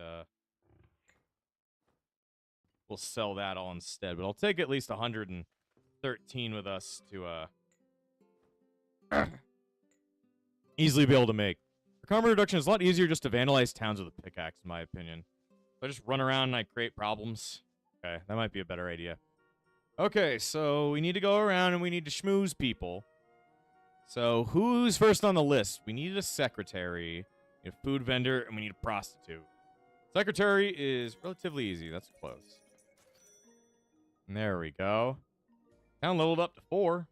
we'll sell that all instead. But I'll take at least 113 with us to easily be able to make. For karma reduction, it's a lot easier just to vandalize towns with a pickaxe, in my opinion. If I just run around and I create problems. Okay, that might be a better idea. Okay, so we need to go around and we need to schmooze people. So who's first on the list? We need a secretary, a food vendor, and we need a prostitute. Secretary is relatively easy. That's close. And there we go. Town leveled up to 4.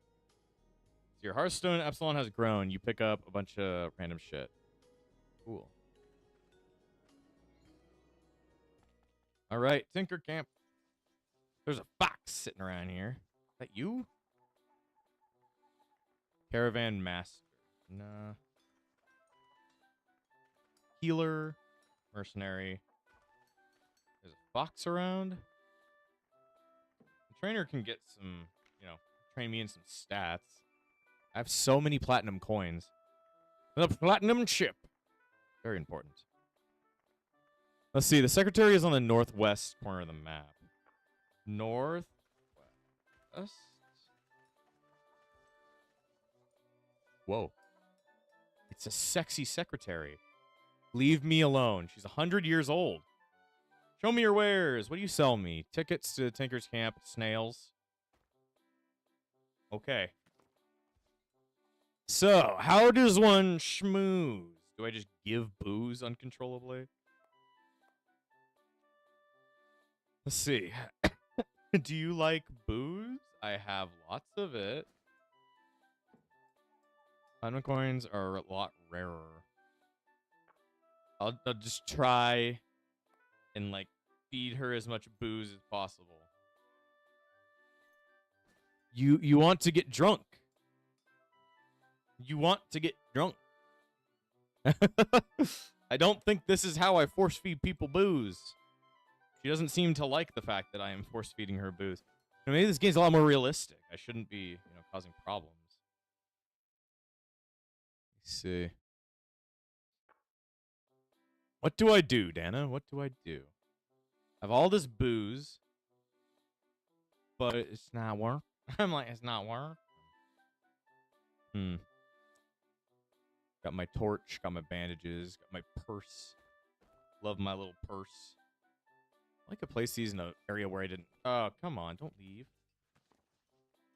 So your Hearthstone Epsilon has grown. You pick up a bunch of random shit. Cool. All right, Tinker Camp. There's a fox sitting around here. Is that you? Caravan Master. Nah. Healer. Mercenary. There's a fox around. The trainer can get some, you know, train me in some stats. I have so many platinum coins. The platinum chip. Very important. Let's see. The secretary is on the northwest corner of the map. Northwest? Whoa. It's a sexy secretary. Leave me alone. She's 100 years old. Show me your wares. What do you sell me? Tickets to Tinker's Camp. Snails. Okay. So, how does one schmooze? Do I just give booze uncontrollably? Let's see. Do you like booze? I have lots of it. Platinum coins are a lot rarer. I'll just try and, like, feed her as much booze as possible. You want to get drunk. You want to get drunk. I don't think this is how I force feed people booze. She doesn't seem to like the fact that I am force feeding her booze. Maybe this game's a lot more realistic. I shouldn't be, causing problems. Let's see. What do I do, Dana? What do I do? I have all this booze, but it's not work. I'm like, it's not work. Got my torch, got my bandages, got my purse. Love my little purse. I like to place these in an area where I didn't. Oh, come on, don't leave.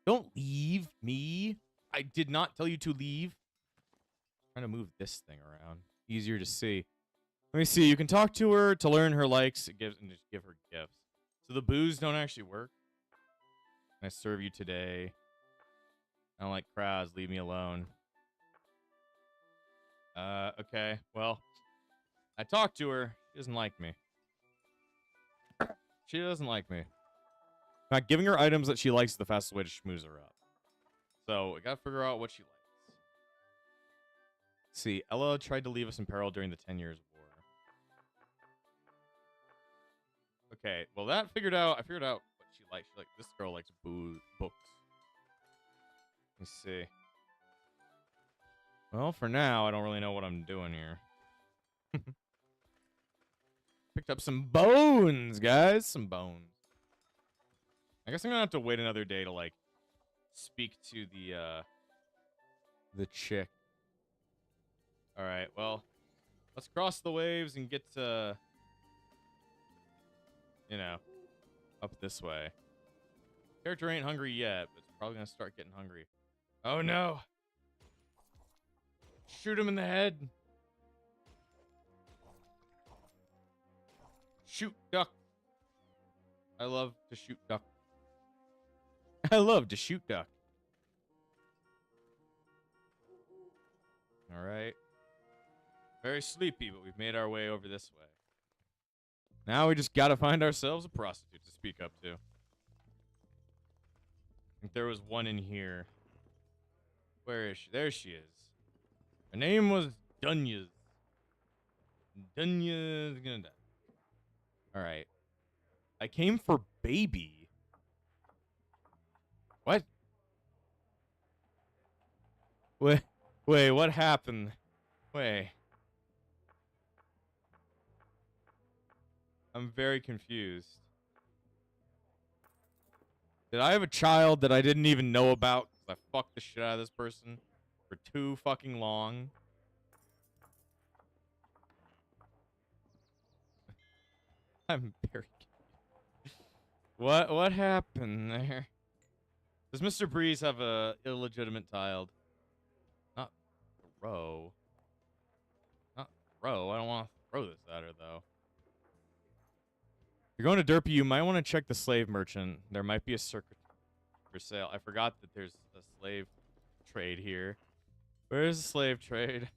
Don't leave me. I did not tell you to leave. I'm trying to move this thing around. Easier to see. Let me see. You can talk to her to learn her likes. It gives and just give her gifts. So the booze don't actually work. I serve you today. I don't like crowds. Leave me alone. Okay. Well, I talked to her. She doesn't like me. She doesn't like me. In fact, giving her items that she likes is the fastest way to schmooze her up. So, we gotta figure out what she likes. Let's see, Ella tried to leave us in peril during the 10 Years' War. Okay, well I figured out what she likes. This girl likes books. Let's see. Well, for now, I don't really know what I'm doing here. Picked up some bones, guys. Some bones. I guess I'm gonna have to wait another day to, speak to the chick. Alright, well, let's cross the waves and get to, up this way. Character ain't hungry yet, but it's probably gonna start getting hungry. Oh, no! Shoot him in the head! Shoot duck. I love to shoot duck. I love to shoot duck. Alright. Very sleepy, but we've made our way over this way. Now we just gotta find ourselves a prostitute to speak up to. I think there was one in here. Where is she? There she is. Her name was Dunyas. Dunyas gonna die. Alright. I came for baby. What? Wait, what happened? Wait. I'm very confused. Did I have a child that I didn't even know about? Because I fucked the shit out of this person for too fucking long. I'm very confused. What happened there? Does Mr. Breeze have a illegitimate child? Not throw. Not throw. I don't want to throw this at her, though. If you're going to Derpy, you might want to check the slave merchant. There might be a circuit for sale. I forgot that there's a slave trade here. Where is the slave trade?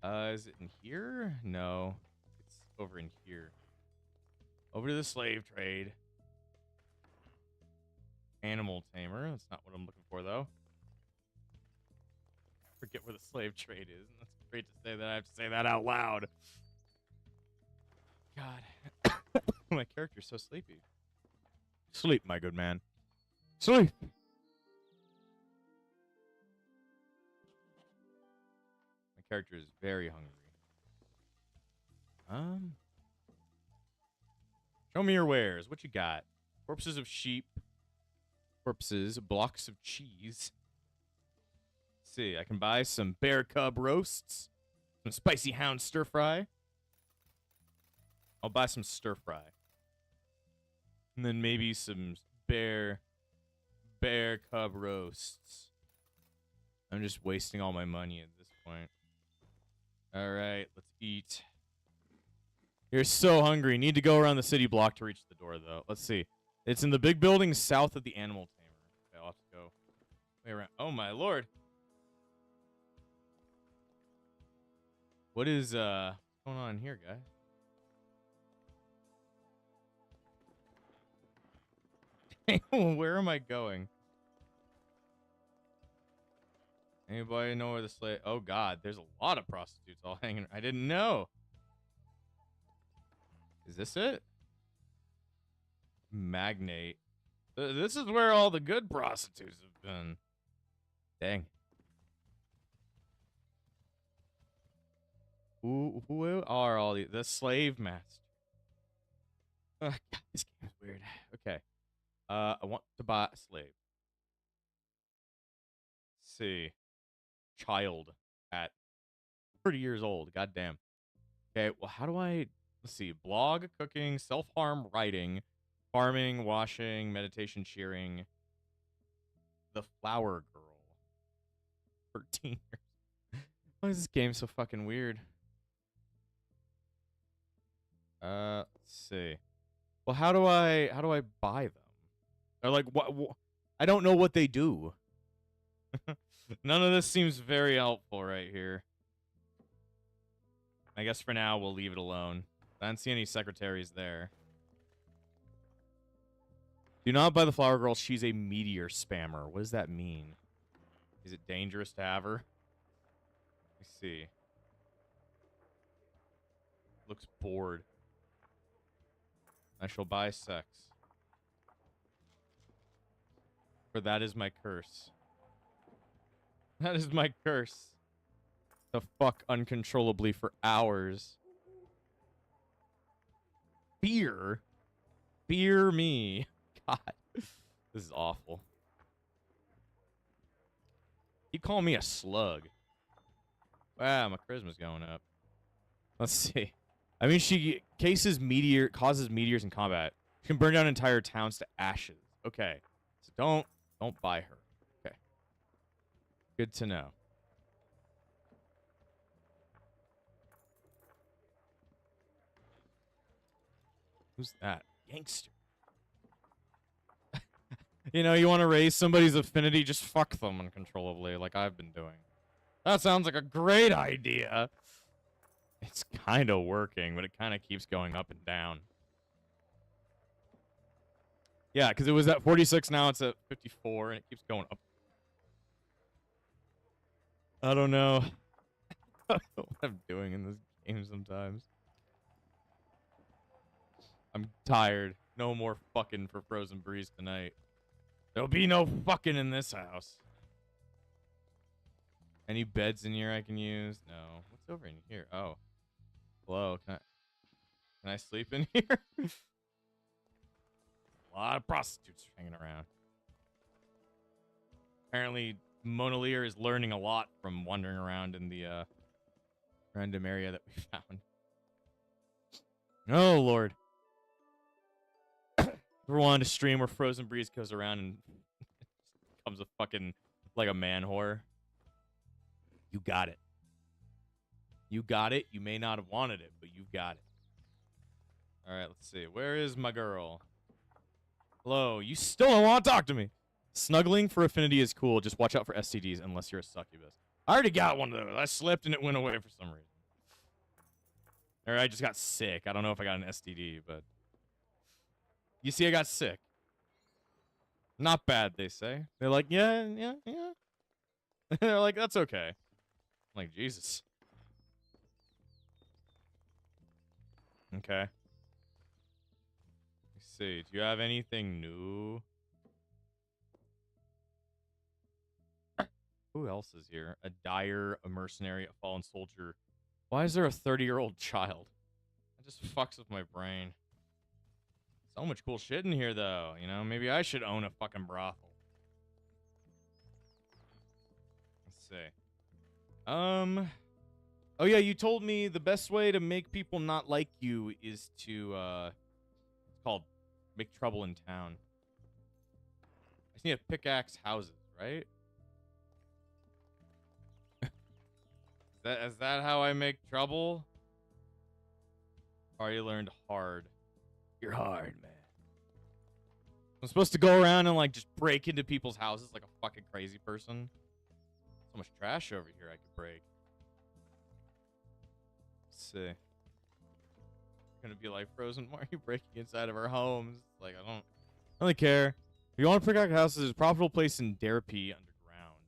Is it in here? No. It's over in here. Over to the slave trade. Animal tamer. That's not what I'm looking for, though. Forget where the slave trade is. And that's great to say that I have to say that out loud. God. My character's so sleepy. Sleep, my good man. Sleep. My character is very hungry. Show me your wares. What you got? Corpses of sheep. Corpses. Blocks of cheese. Let's see. I can buy some bear cub roasts. Some spicy hound stir fry. I'll buy some stir fry. And then maybe some bear cub roasts. I'm just wasting all my money at this point. Alright, let's eat. You're so hungry. Need to go around the city block to reach the door, though. Let's see. It's in the big building south of the animal tamer. Okay, I'll have to go way around. Oh, my lord. What is, what's going on here, guys? Where am I going? Anybody know where the slave? Oh God, there's a lot of prostitutes all hanging. I didn't know. Is this it? Magnate. This is where all the good prostitutes have been. Dang. Who are all the slave master? God, this game is weird. Okay. I want to buy a slave. Let's see. Child at 30 years old. God damn. Okay, well, how do I... Let's see. Blog, cooking, self-harm, writing, farming, washing, meditation, cheering. The flower girl. 13 years. Why is this game so fucking weird? Let's see. Well, how do I buy them? They're like, what? I don't know what they do. None of this seems very helpful right here. I guess for now we'll leave it alone. I don't see any secretaries there. Do not buy the flower girl. She's a meteor spammer. What does that mean? Is it dangerous to have her? Let me see. Looks bored. I shall buy sex. For that is my curse. That is my curse. To fuck uncontrollably for hours. Beer? Beer me. God. This is awful. You call me a slug. Wow, my charisma's going up. Let's see. I mean, she causes meteors in combat. She can burn down entire towns to ashes. Okay. So don't buy her. Okay. Good to know. Who's that? Gangster. You know, you want to raise somebody's affinity, just fuck them uncontrollably, like I've been doing. That sounds like a great idea. It's kind of working, but it kind of keeps going up and down. Yeah, because it was at 46, now it's at 54, and it keeps going up. I don't know. I don't know what I'm doing in this game sometimes. I'm tired. No more fucking for Frozen Breeze tonight. There'll be no fucking in this house. Any beds in here I can use? No. What's over in here? Oh. Hello. Can I sleep in here? A lot of prostitutes hanging around. Apparently, Mona Lear is learning a lot from wandering around in the random area that we found. Oh, Lord. Ever wanted to stream where Frozen Breeze goes around and becomes a fucking, like a man whore? You got it. You got it. You may not have wanted it, but you got it. All right, let's see. Where is my girl? Hello. You still don't want to talk to me. Snuggling for affinity is cool. Just watch out for STDs unless you're a succubus. I already got one of those. I slipped and it went away for some reason. Or I just got sick. I don't know if I got an STD, but... You see, I got sick. Not bad, they say. They're like, yeah. They're like, that's okay. I'm like, Jesus. Okay. Let's see. Do you have anything new? Who else is here? A dyer, a mercenary, a fallen soldier. Why is there a 30-year-old child? That just fucks with my brain. So much cool shit in here, though. You know, maybe I should own a fucking brothel. Let's see. Oh, yeah, you told me the best way to make people not like you is to, it's called make trouble in town. I just need to pickaxe houses, right? Is that how I make trouble? Already learned hard. You're hard, man. I'm supposed to go around and, like, just break into people's houses like a fucking crazy person. So much trash over here I could break. Let's see. You're gonna be like, Frozen, why are you breaking inside of our homes? Like, I don't really care. you want to pick out houses, a profitable place in Derpy underground.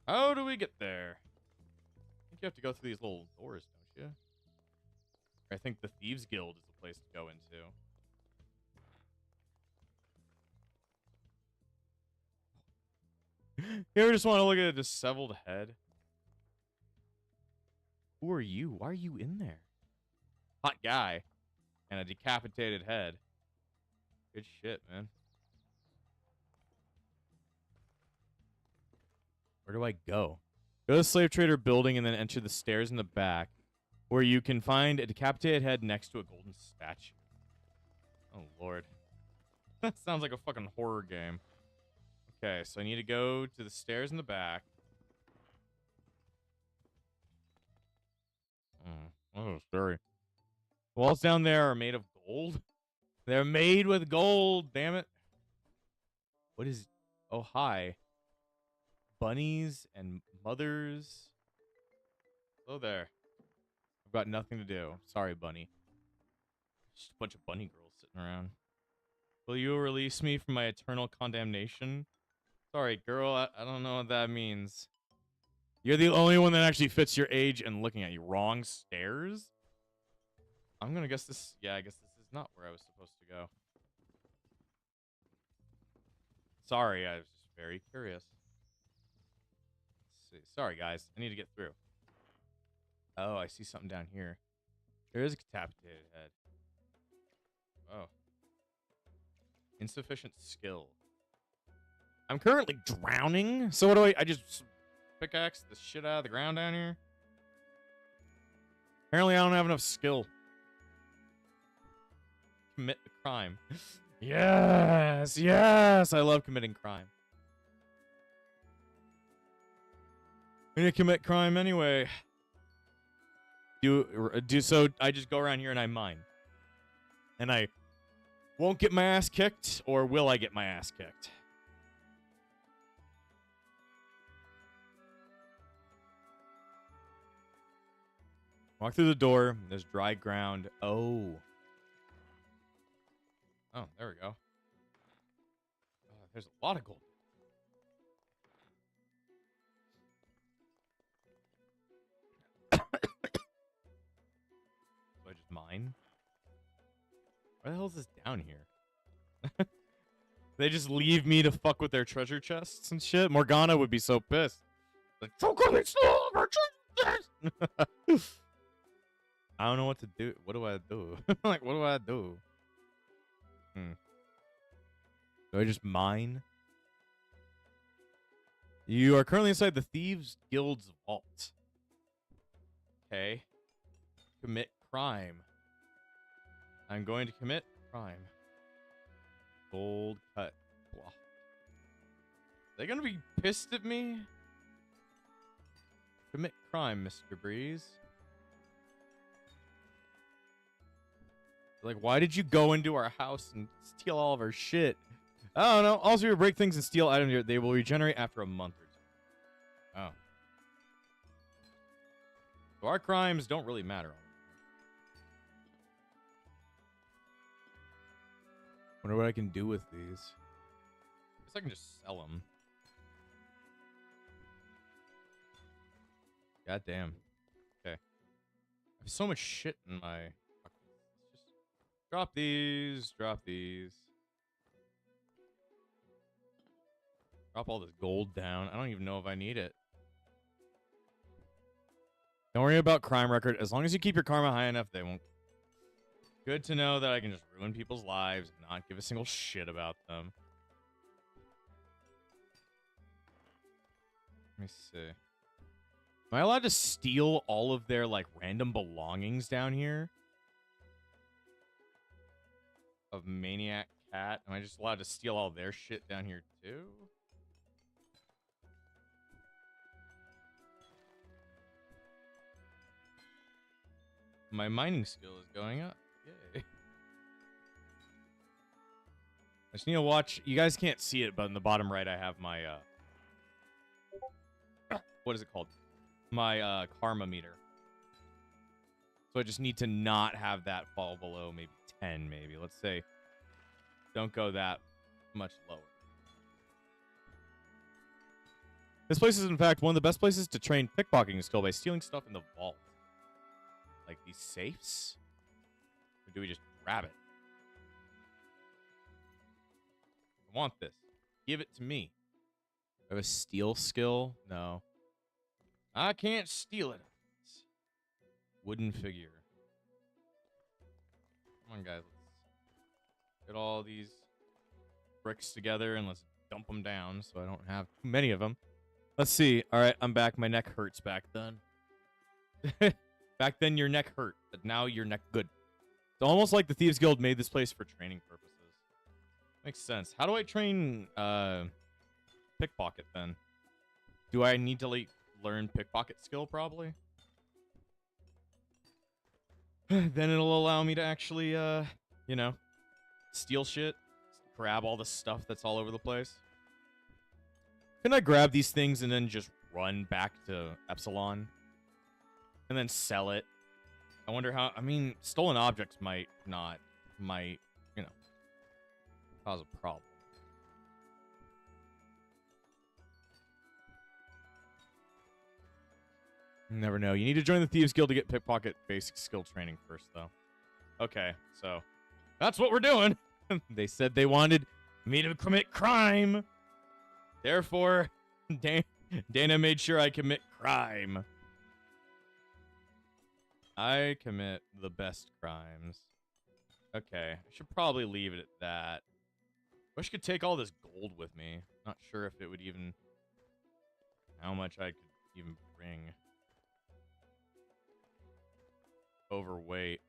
How do we get there? I think you have to go through these little doors, don't you? I think the Thieves Guild is the place to go into. You ever just want to look at a disheveled head? Who are you? Why are you in there? Hot guy. And a decapitated head. Good shit, man. Where do I go? Go to the slave trader building and then enter the stairs in the back, where you can find a decapitated head next to a golden statue. Oh, Lord. That sounds like a fucking horror game. Okay, so I need to go to the stairs in the back. Oh, scary. Walls down there are made of gold. They're made with gold, damn it. What is... Oh, hi. Bunnies and mothers. Hello there. I've got nothing to do. Sorry, bunny. Just a bunch of bunny girls sitting around. Will you release me from my eternal condemnation? Sorry, girl. I don't know what that means. You're the only one that actually fits your age and looking at you. Wrong stairs? I'm gonna guess this... Yeah, I guess this is not where I was supposed to go. Sorry, I was just very curious. Let's see. Sorry, guys. I need to get through. Oh, I see something down here. There is a decapitated head. Oh. Insufficient skill. I'm currently drowning. So what do I just pickaxe the shit out of the ground down here? Apparently I don't have enough skill. Commit the crime. Yes, yes. I love committing crime. I'm gonna commit crime anyway. Do so. I just go around here and I mine, and I won't get my ass kicked, or will I get my ass kicked? Walk through the door. There's dry ground. Oh. Oh, there we go. There's a lot of gold. So I just mine? Why the hell is this down here? They just leave me to fuck with their treasure chests and shit? Morgana would be so pissed. Like, they stole our treasure chest! I don't know what to do. What do I do? Like, what do I do? Do I just mine? You are currently inside the Thieves Guild's vault. Okay. Commit crime. I'm going to commit crime. Gold cut. Blah. They gonna be pissed at me? Commit crime, Mr. Breeze. Like, why did you go into our house and steal all of our shit? I don't know. Also, you break things and steal items. They will regenerate after a month or two. Oh. So our crimes don't really matter. Wonder what I can do with these. Guess I can just sell them. God damn. Okay. I have so much shit in my... Just drop these. Drop these. Drop all this gold down. I don't even know if I need it. Don't worry about crime record. As long as you keep your karma high enough, they won't. Good to know that I can just ruin people's lives and not give a single shit about them. Let me see. Am I allowed to steal all of their, like, random belongings down here? Of Maniac Cat? Am I just allowed to steal all their shit down here, too? My mining skill is going up. Yay. I just need to watch. You guys can't see it, but in the bottom right, I have my, what is it called? My, karma meter. So I just need to not have that fall below maybe 10, maybe. Let's say, don't go that much lower. This place is, in fact, one of the best places to train pickpocketing skill by stealing stuff in the vault. Like these safes? Or do we just grab it? I want this. Give it to me. I have a steal skill? No. I can't steal it. Wooden figure. Come on, guys. Let's get all these bricks together and let's dump them down so I don't have too many of them. Let's see. All right, I'm back. My neck hurts back then. Back then, your neck hurt, but now your neck good. It's almost like the Thieves Guild made this place for training purposes. Makes sense. How do I train pickpocket then? Do I need to like learn pickpocket skill probably? Then it'll allow me to actually, you know, steal shit, grab all the stuff that's all over the place. Can I grab these things and then just run back to Epsilon? And then sell it? I wonder how, I mean, stolen objects might, you know, cause a problem. You never know. You need to join the Thieves Guild to get pickpocket basic skill training first, though. Okay, so that's what we're doing. They said they wanted me to commit crime. Therefore, Dana made sure I commit crime. I commit the best crimes. Okay, I should probably leave it at that. Wish I could take all this gold with me. Not sure if it would even... how much I could even bring. Overweight.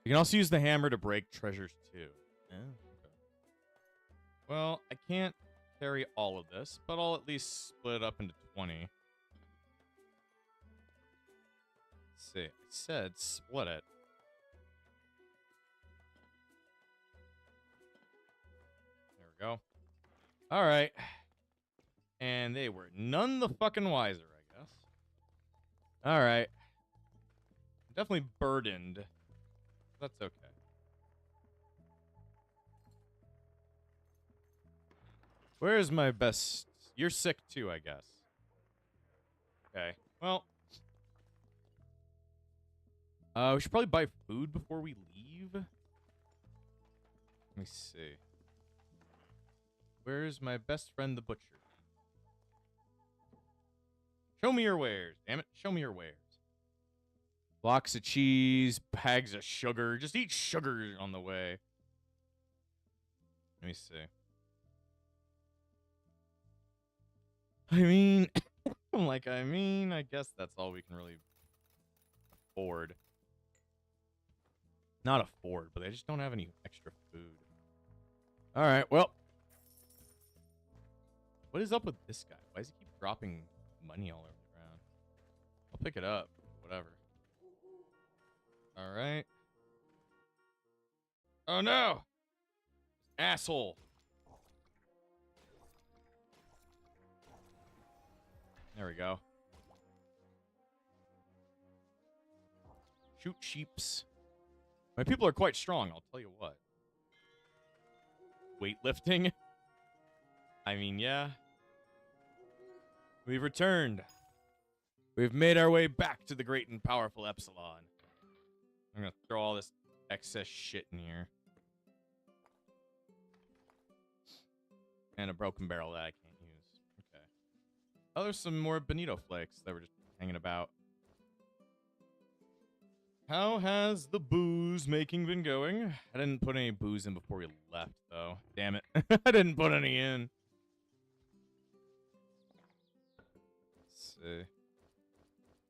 You can also use the hammer to break treasures too. Yeah, okay. Well, I can't carry all of this, but I'll at least split it up into 20. Let's see. I said split it. There we go. All right. And they were none the fucking wiser, I guess. All right. Definitely burdened. That's okay. Where's my best? You're sick too, I guess. Okay. Well. We should probably buy food before we leave. Let me see. Where's my best friend, the butcher? Show me your wares. Damn it. Show me your wares. Blocks of cheese, bags of sugar. Just eat sugar on the way. Let me see. I mean, I guess that's all we can really afford. Not afford, but I just don't have any extra food. All right, well. What is up with this guy? Why does he keep dropping money all over the ground? I'll pick it up. Whatever. All right. Oh, no. Asshole. There we go. Shoot sheeps. My people are quite strong, I'll tell you what. Weightlifting? I mean, yeah. We've returned. We've made our way back to the great and powerful Epsilon. I'm gonna throw all this excess shit in here. And a broken barrel that I can't use. Okay. Oh, there's some more bonito flakes that were just hanging about. How has the booze making been going? I didn't put any booze in before we left, though. Damn it. I didn't put any in. Let's see.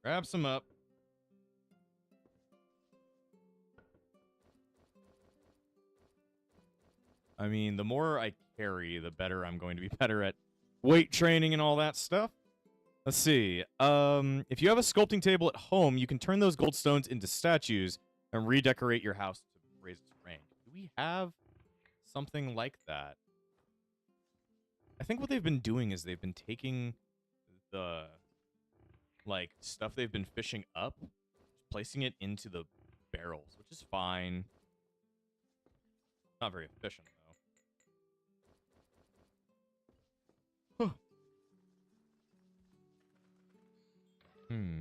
Grab some up. I mean, the more I carry, the better I'm going to be better at weight training and all that stuff. Let's see. If you have a sculpting table at home, you can turn those gold stones into statues and redecorate your house to raise its rank. Do we have something like that? I think what they've been doing is they've been taking the, like, stuff they've been fishing up, placing it into the barrels, which is fine. Not very efficient, though. Hmm.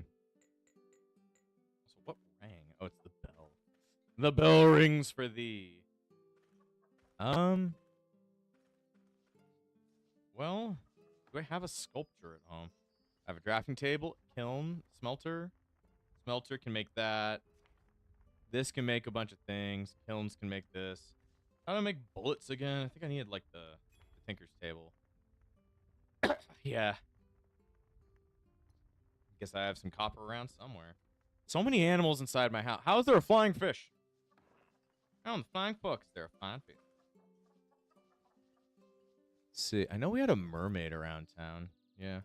So what rang? Oh, it's the bell. The bell rings for thee. Well, do I have a sculpture at home? I have a drafting table, kiln, smelter. Smelter can make that. This can make a bunch of things. Kilns can make this. How do I make bullets again? I think I needed like the tinker's table. Yeah. Guess I have some copper around somewhere. So many animals inside my house. How is there a flying fish? Oh, the flying fox. There a flying fish. Let's see. I know we had a mermaid around town. Yeah.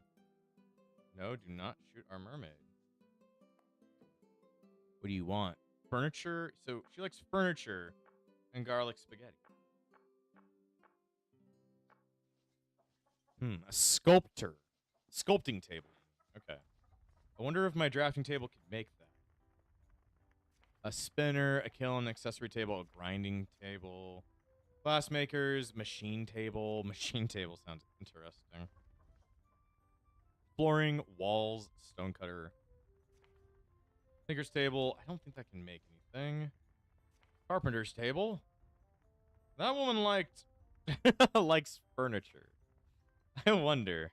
No, do not shoot our mermaid. What do you want? Furniture? So she likes furniture and garlic spaghetti. A sculptor. Sculpting table. Okay. I wonder if my drafting table could make that. A spinner, a kiln, accessory table, a grinding table. Glass makers, machine table. Machine table sounds interesting. Flooring, walls, stone cutter. Tinker's table. I don't think that can make anything. Carpenter's table. That woman likes furniture. I wonder.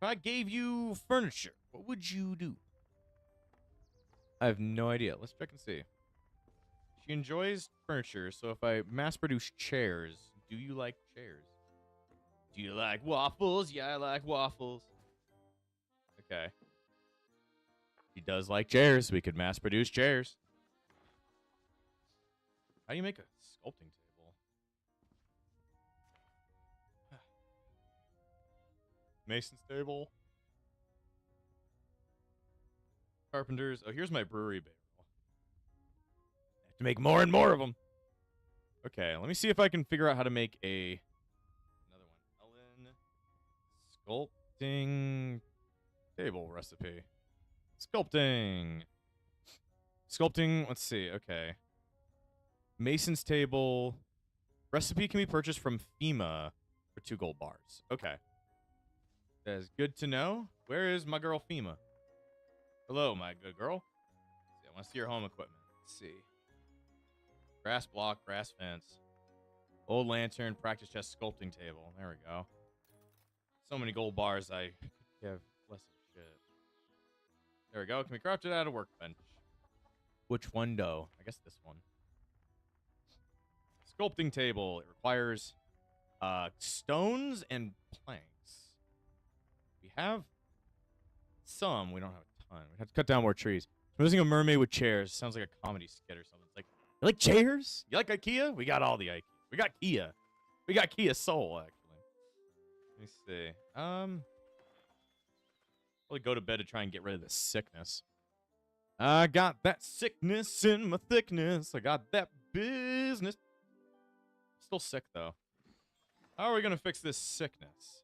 If I gave you furniture, what would you do? I have no idea. Let's check and see. She enjoys furniture, so if I mass produce chairs, do you like chairs? Do you like waffles? Yeah, I like waffles. Okay. She does like chairs. We could mass produce chairs. How do you make a sculpting table? Mason's table. Carpenters. Oh, here's my brewery barrel. I have to make more and more of them. Okay, let me see if I can figure out how to make another one. Elin sculpting table recipe. Sculpting. Let's see. Okay. Mason's table. Recipe can be purchased from FEMA for 2 gold bars. Okay. That is good to know. Where is my girl FEMA? Hello, my good girl. Let's see, I want to see your home equipment. Let's see. Grass block, grass fence. Old lantern, practice chest, sculpting table. There we go. So many gold bars, I have less of shit. There we go. Can we craft it out of workbench? Which one, though? I guess this one. Sculpting table. It requires stones and planks. We have some. We don't have a ton. We have to cut down more trees. I'm using a mermaid with chairs. Sounds like a comedy skit or something. It's like, you like chairs? You like IKEA? We got all the IKEA. We got Kia. We got Kia Soul, actually. Let me see. Probably go to bed to try and get rid of the sickness. I got that sickness in my thickness. I got that business. Still sick, though. How are we going to fix this sickness?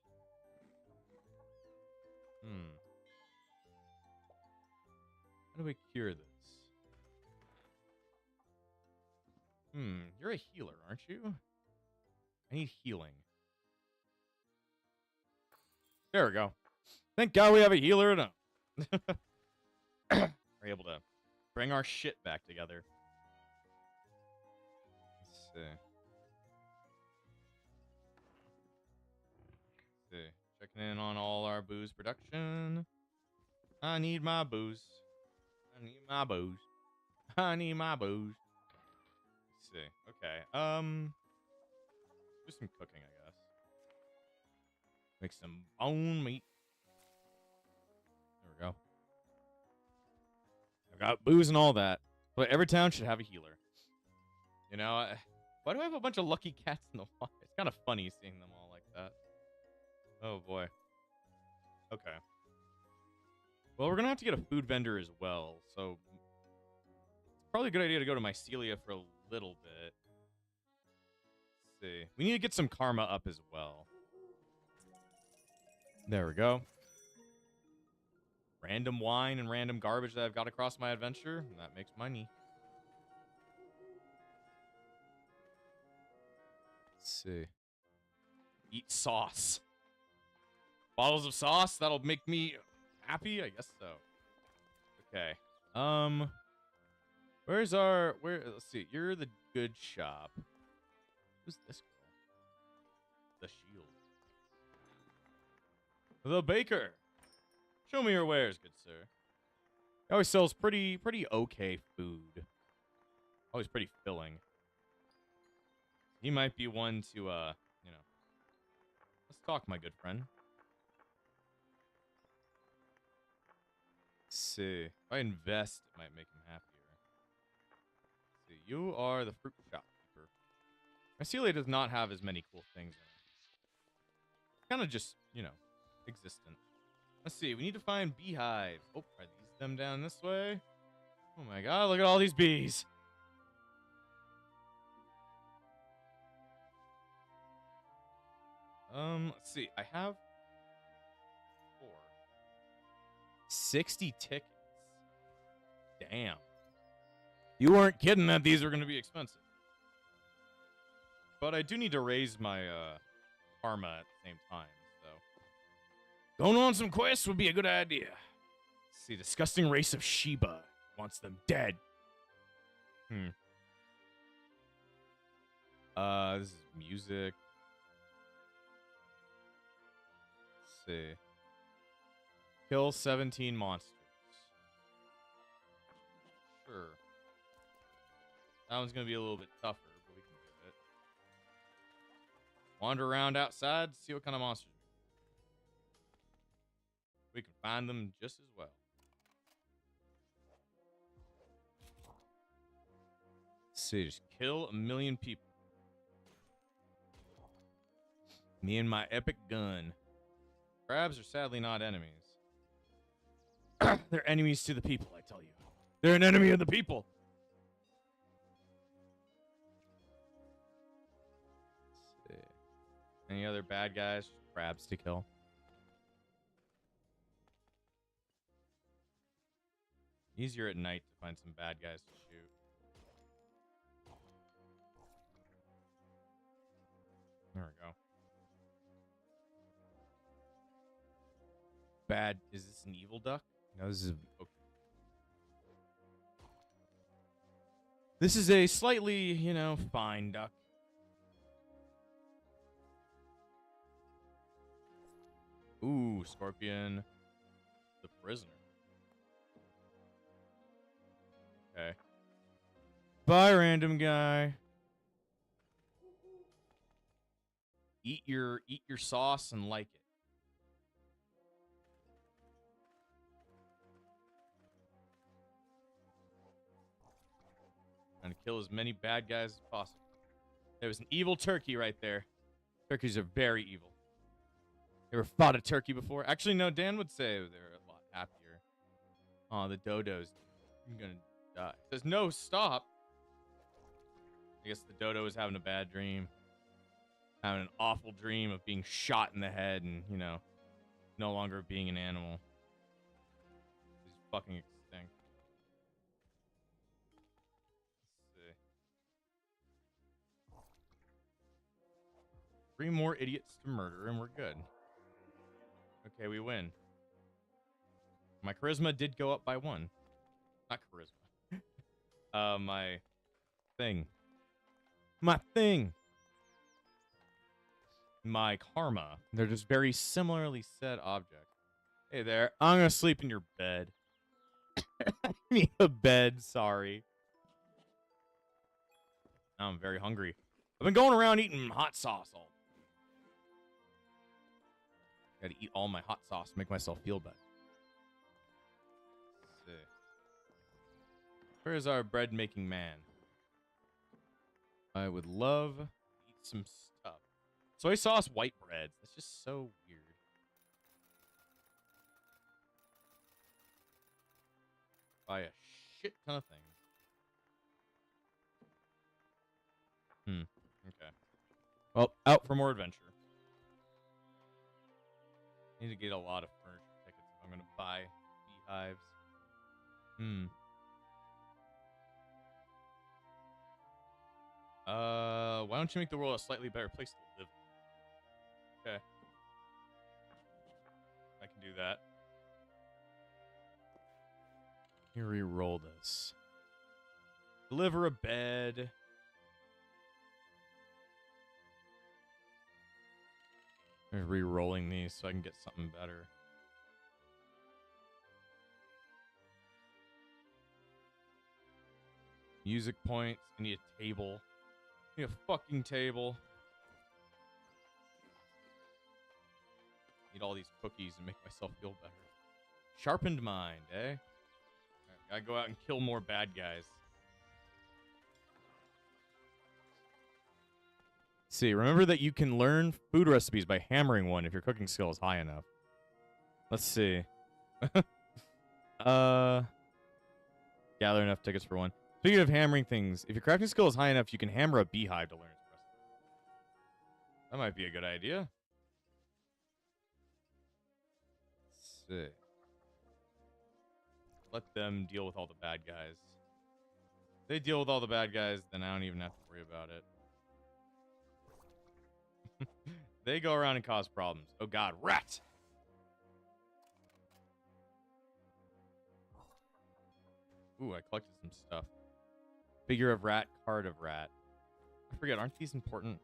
How do we cure this? You're a healer, aren't you? I need healing. There we go. Thank God we have a healer enough. We're able to bring our shit back together. Let's see. Checking in on all our booze production. I need my booze. I need my booze. I need my booze. Let's see. Okay. Do some cooking, I guess. Make some bone meat. There we go. I've got booze and all that. But every town should have a healer. You know, why do I have a bunch of lucky cats in the water? It's kind of funny seeing them all like that. Oh, boy. Okay. Well, we're going to have to get a food vendor as well, so it's probably a good idea to go to Mycelia for a little bit. Let's see. We need to get some karma up as well. There we go. Random wine and random garbage that I've got across my adventure, and that makes money. Let's see. Eat sauce. Bottles of sauce, that'll make me happy? I guess so. Okay. Where's our let's see. You're the good shop. Who's this girl? The shield. The baker. Show me your wares, good sir. He always sells pretty okay food. Always pretty filling. He might be one to you know. Let's talk, my good friend. Let's see. If I invest, it might make him happier. Let's see. You are the fruit shopkeeper. Mycelia does not have as many cool things in it. Kind of just, you know, existent. Let's see. We need to find beehives. Oh, are these them down this way? Oh my god, look at all these bees. Let's see. I have 60 tickets. Damn. You weren't kidding that these were going to be expensive. But I do need to raise my karma at the same time, so going on some quests would be a good idea. Let's see, disgusting race of Sheba wants them dead. This is music. Let's see. Kill 17 monsters. Sure. That one's gonna be a little bit tougher, but we can do it. Wander around outside, see what kind of monsters we can find them just as well. Let's see, just kill 1,000,000 people. Me and my epic gun. Crabs are sadly not enemies. They're enemies to the people, I tell you. They're an enemy of the people. Let's see. Any other bad guys? Crabs to kill. Easier at night to find some bad guys to shoot. There we go. Bad. Is this an evil duck? No, this is okay. This is a slightly, you know, fine duck. Ooh, scorpion. The prisoner. Okay. Bye, random guy. Eat your sauce and like it. Trying to kill as many bad guys as possible. There was an evil turkey right there. Turkeys are very evil. Ever fought a turkey before? Actually, no, Dan would say they're a lot happier. Oh, the dodo's gonna die. It says no, stop. I guess the dodo is having a bad dream. Having an awful dream of being shot in the head and, you know, no longer being an animal. He's fucking extinct. Let's see. 3 more idiots to murder and we're good. Okay, we win. My charisma did go up by 1. Not charisma. My thing. My thing. My karma. They're just very similarly said objects. Hey there, I'm gonna sleep in your bed. I mean a bed, sorry. Now I'm very hungry. I've been going around eating hot sauce all day. Gotta eat all my hot sauce to make myself feel better. Let's see. Where is our bread making man? I would love to eat some stuff. Soy sauce white bread. That's just so weird. Buy a shit ton of things. Okay. Well, out for more adventure. Need to get a lot of furniture tickets if I'm gonna buy beehives. Why don't you make the world a slightly better place to live? Okay. I can do that. Here, re-roll this. Deliver a bed. I'm re-rolling these so I can get something better. Music points. I need a table. I need a fucking table. Need all these cookies and make myself feel better. Sharpened mind, eh? Right, gotta go out and kill more bad guys. See, remember that you can learn food recipes by hammering one if your cooking skill is high enough. Let's see. Gather enough tickets for one. Speaking of hammering things, if your crafting skill is high enough, you can hammer a beehive to learn its recipe. That might be a good idea. Let's see. Let them deal with all the bad guys. If they deal with all the bad guys, then I don't even have to worry about it. They go around and cause problems. Oh god, rat! Ooh, I collected some stuff. Figure of rat, card of rat. I forget, aren't these important?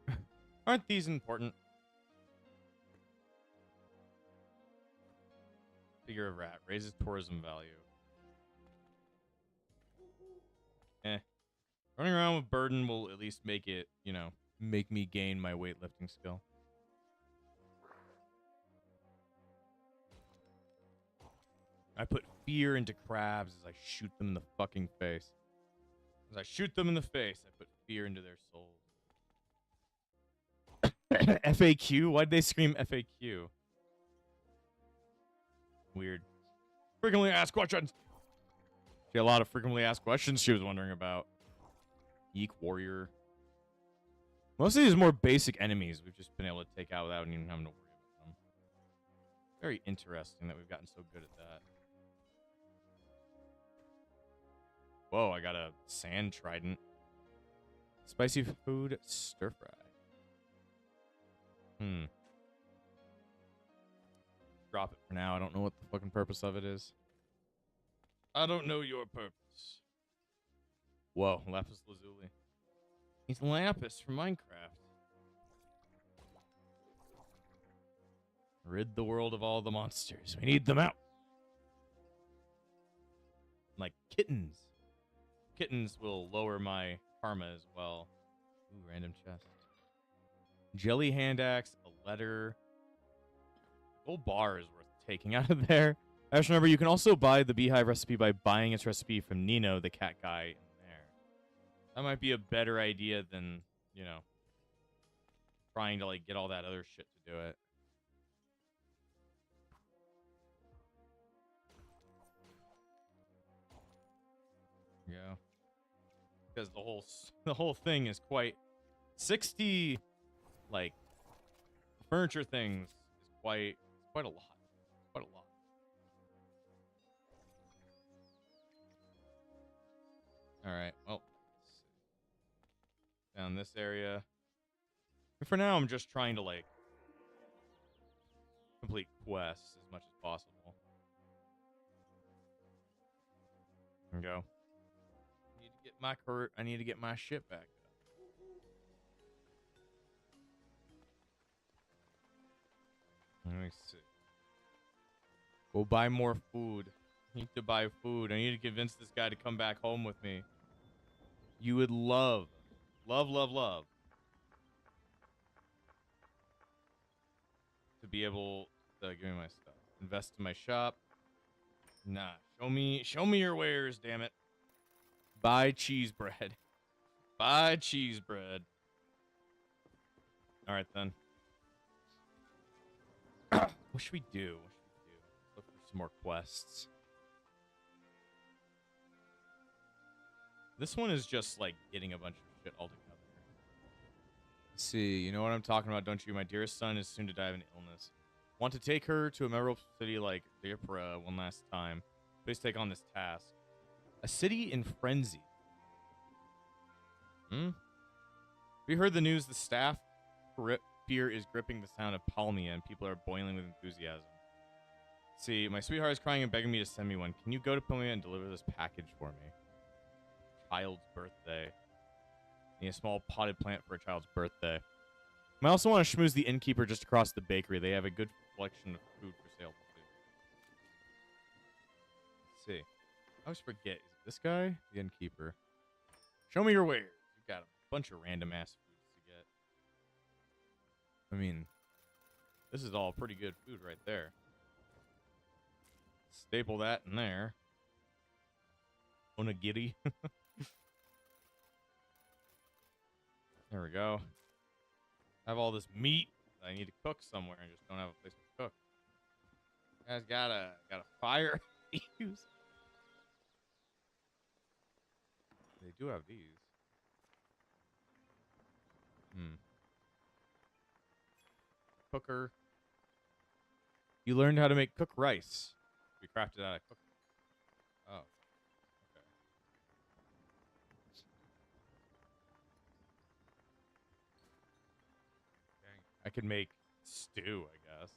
Aren't these important? Figure of rat. Raises tourism value. Running around with burden will at least make it, you know, make me gain my weightlifting skill. I put fear into crabs as I shoot them in the fucking face. As I shoot them in the face, I put fear into their souls. FAQ? Why'd they scream FAQ? Weird. Frequently asked questions. She had a lot of frequently asked questions she was wondering about. Yeek warrior. Most of these more basic enemies we've just been able to take out without even having to worry about them. Very interesting that we've gotten so good at that. Whoa, I got a sand trident. Spicy food stir fry. Drop it for now. I don't know what the fucking purpose of it is. I don't know your purpose. Whoa, lapis lazuli. He's lapis from Minecraft. Rid the world of all the monsters. We need them out. Like kittens. Kittens will lower my karma as well. Ooh, random chest. Jelly hand axe, a letter. Gold bar is worth taking out of there. I just remember you can also buy the beehive recipe by buying its recipe from Nino, the cat guy in there. That might be a better idea than, you know, trying to like get all that other shit to do it. Yeah. Because the whole thing is quite 60 like furniture things is quite a lot. Quite a lot. Alright, well, let's see. Down this area. For now, I'm just trying to, like, complete quests as much as possible. There we go. I need to get my shit back up. Let me see. Go buy more food. I need to buy food. I need to convince this guy to come back home with me. You would love to be able to give me my stuff. Invest in my shop. Nah, show me your wares, damn it. Buy cheese bread. Buy cheese bread. All right then. What should we do? Look for some more quests. This one is just like getting a bunch of shit all together. Let's see, you know what I'm talking about, don't you? My dearest son is soon to die of an illness. Want to take her to a memorable city like Dipra one last time. Please take on this task. A city in frenzy. Have you heard the news? The staff fear is gripping the town of Palmia and people are boiling with enthusiasm. See, my sweetheart is crying and begging me to send me one. Can you go to Pomea and deliver this package for me? Child's birthday. Need a small potted plant for a child's birthday. I also want to schmooze the innkeeper just across the bakery. They have a good collection of food for sale too. Let's see. I always forget. Is it this guy? The innkeeper. Show me your wares. You've got a bunch of random ass foods to get. I mean, this is all pretty good food right there. Staple that in there. Onigiri. There we go. I have all this meat that I need to cook somewhere and just don't have a place to cook. You guys got a fire to use? They do have these. Cooker. You learned how to make cook rice. We crafted out of cooker. Oh. Okay. Dang. I could make stew, I guess.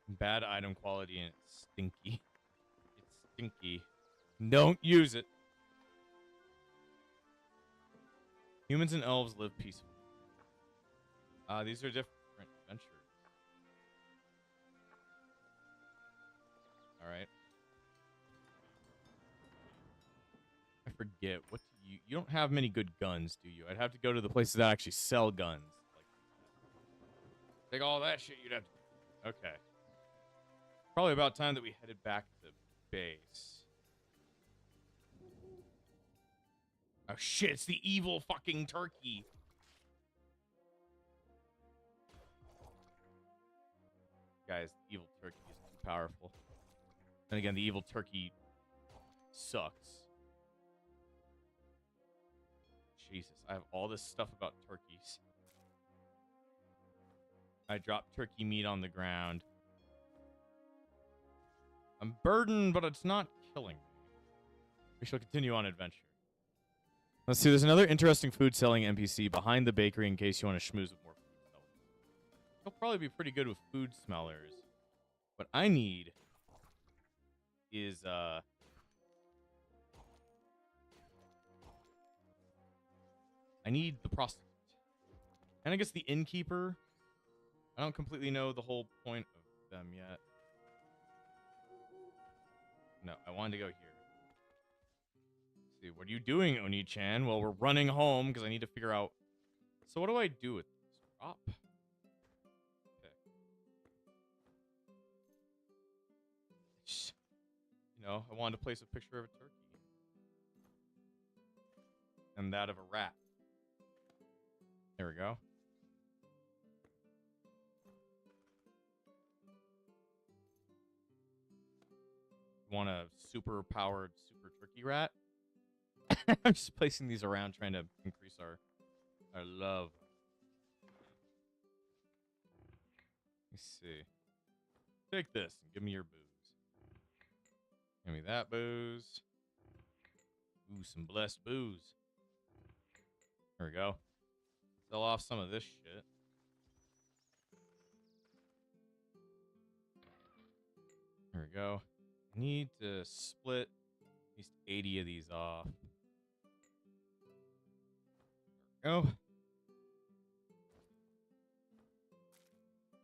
Bad item quality and it's stinky. It's stinky. Don't use it. Humans and elves live peacefully. These are different adventures. Alright. I forget. What do you don't have many good guns, do you? I'd have to go to the places that actually sell guns. Like, take all that shit you'd have to... Okay. Probably about time that we headed back to the base. Oh shit, it's the evil fucking turkey. Guys, the evil turkey is too powerful. And again, the evil turkey sucks. Jesus, I have all this stuff about turkeys. I dropped turkey meat on the ground. I'm burdened, but it's not killing me. We shall continue on adventure. Let's see, there's another interesting food selling NPC behind the bakery in case you want to schmooze with more food smellers. He'll probably be pretty good with food smellers. What I need is, I need the prostitute. And I guess the innkeeper. I don't completely know the whole point of them yet. No, I wanted to go here. Let's see, what are you doing, Oni-chan? Well, we're running home because I need to figure out... So what do I do with this? Drop? Okay. You know, I wanted to place a picture of a turkey. And that of a rat. There we go. Want a super powered super turkey rat? I'm just placing these around trying to increase our love. Let me see. Take this and give me your booze. Give me that booze. Ooh, some blessed booze. There we go. Sell off some of this shit. There we go. Need to split at least 80 of these off. There we go.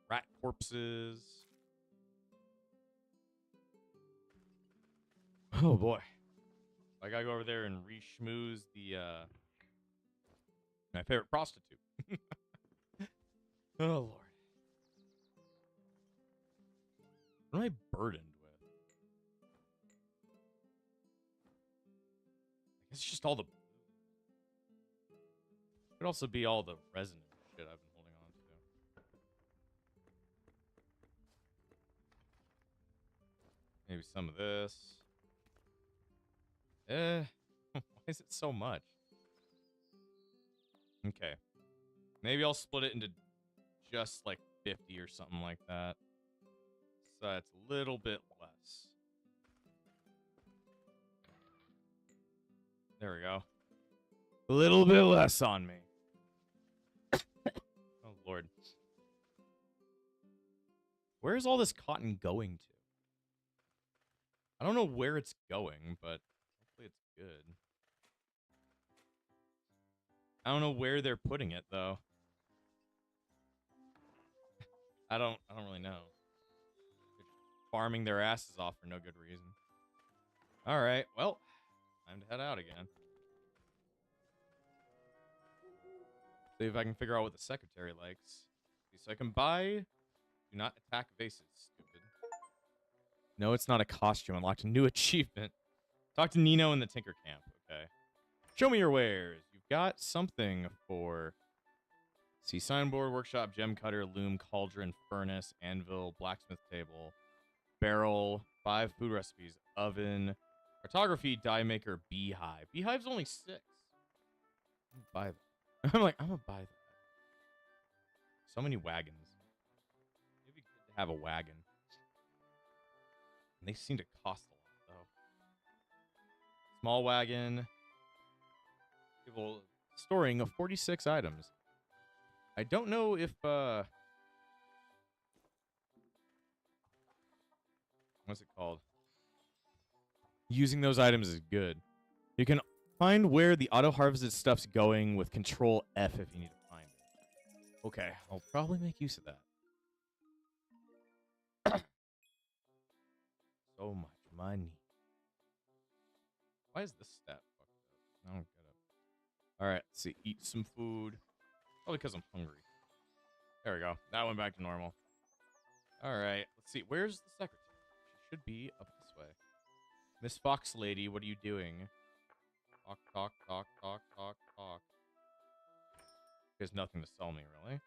Rat corpses. Oh boy. I gotta go over there and re-schmooze the my favorite prostitute. Oh lord. What am I burdened with? I guess it's just all the... Could also be all the resin and shit I've been holding on to. Maybe some of this. Why is it so much? Okay. Maybe I'll split it into just like 50 or something like that. So it's a little bit less. There we go. A little bit less on me. Oh, Lord. Where's all this cotton going to? I don't know where it's going, but hopefully it's good. I don't know where they're putting it though. I don't really know. They're just farming their asses off for no good reason. All right, well, time to head out again. See if I can figure out what the secretary likes. So I can buy. Do not attack vases, stupid. No, it's not a costume. Unlocked a new achievement. Talk to Nino in the Tinker Camp. Okay. Show me your wares. You've got something for... See, signboard, workshop, gem cutter, loom, cauldron, furnace, anvil, blacksmith table, barrel, 5 food recipes, oven, cartography, die maker, beehive. Beehive's only 6. I'm gonna buy that. I'm gonna buy that. So many wagons. It'd be good to have a wagon. And they seem to cost a lot, though. Small wagon. People storing 46 items. I don't know if, what's it called? Using those items is good. You can find where the auto-harvested stuff's going with Control F if you need to find it. Okay, I'll probably make use of that. So much money. Why is this stat fucked up? I don't get it. Alright, let's see. Eat some food. Probably because I'm hungry. There we go. That went back to normal. Alright, let's see. Where's the secretary? She should be up this way. Miss Fox Lady, what are you doing? Talk, talk, talk, talk, talk, talk. There's nothing to sell me, really.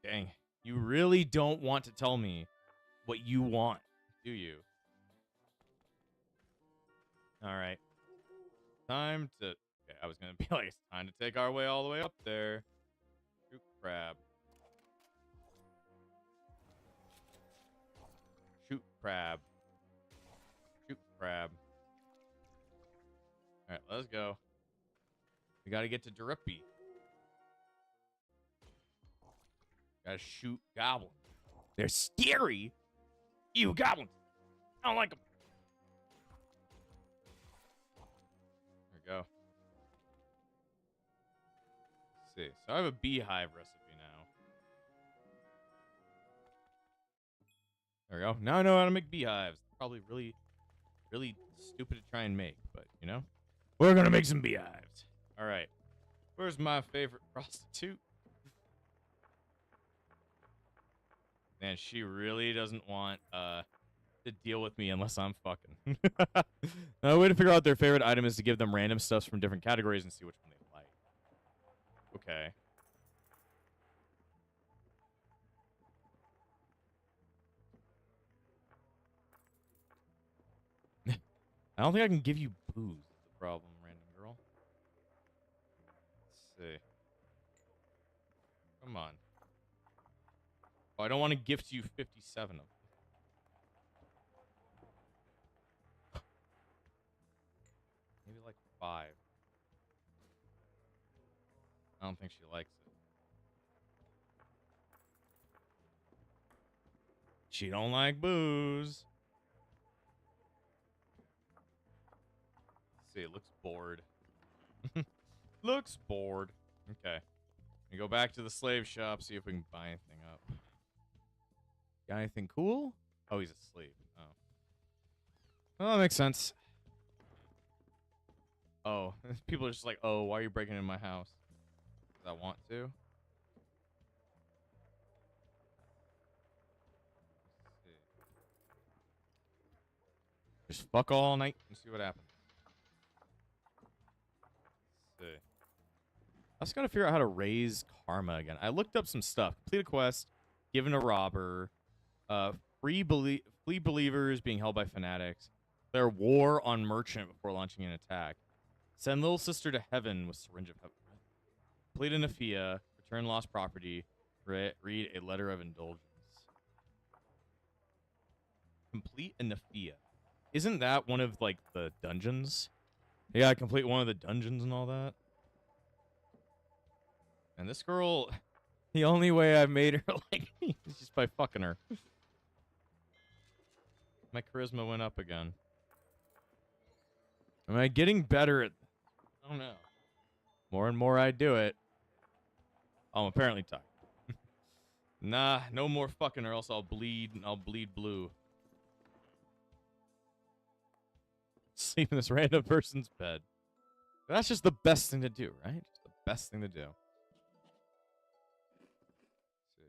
Dang. You really don't want to tell me what you want, do you? Alright. Time to... Okay, I was going to be like, it's time to take our way all the way up there. Shoot crab. Shoot crab. Shoot crab. Alright, let's go. We gotta get to Drippy. Gotta shoot goblins. They're scary! Ew, goblins! I don't like them. There we go. Let's see. So I have a beehive recipe now. There we go. Now I know how to make beehives. Probably really stupid to try and make, but you know, we're gonna make some beehives. All right. Where's my favorite prostitute? Man, she really doesn't want to deal with me unless I'm fucking. A way to figure out their favorite item is to give them random stuffs from different categories and see which one they like. Okay. I don't think I can give you booze. Is the problem, random girl. Let's see. Come on. Oh, I don't want to gift you 57 of them. Maybe like 5. I don't think she likes it. She don't like booze. See, it looks bored. Looks bored. Okay. We go back to the slave shop, see if we can buy anything up. Got anything cool? Oh, he's asleep. Oh. Well, that makes sense. Oh, people are just like, oh, why are you breaking into my house? Because I want to. Let's see. Just fuck all night and see what happens. Let's see. I just gotta figure out how to raise karma again. I looked up some stuff. Complete a quest, given a robber, flee believers being held by fanatics, declare war on merchant before launching an attack, send little sister to heaven with syringe of heaven, complete a Nafia, return lost property, read a letter of indulgence. Complete a Nafia. Isn't that one of like the dungeons? Yeah, complete one of the dungeons and all that. And this girl, The only way I've made her like me is just by fucking her. My charisma went up again. Am I getting better at... I don't know. More and more I do it. Oh, I'm apparently tired. Nah, no more fucking or else I'll bleed and I'll bleed blue. Sleep in this random person's bed. That's just the best thing to do, right? Just the best thing to do. Let's see.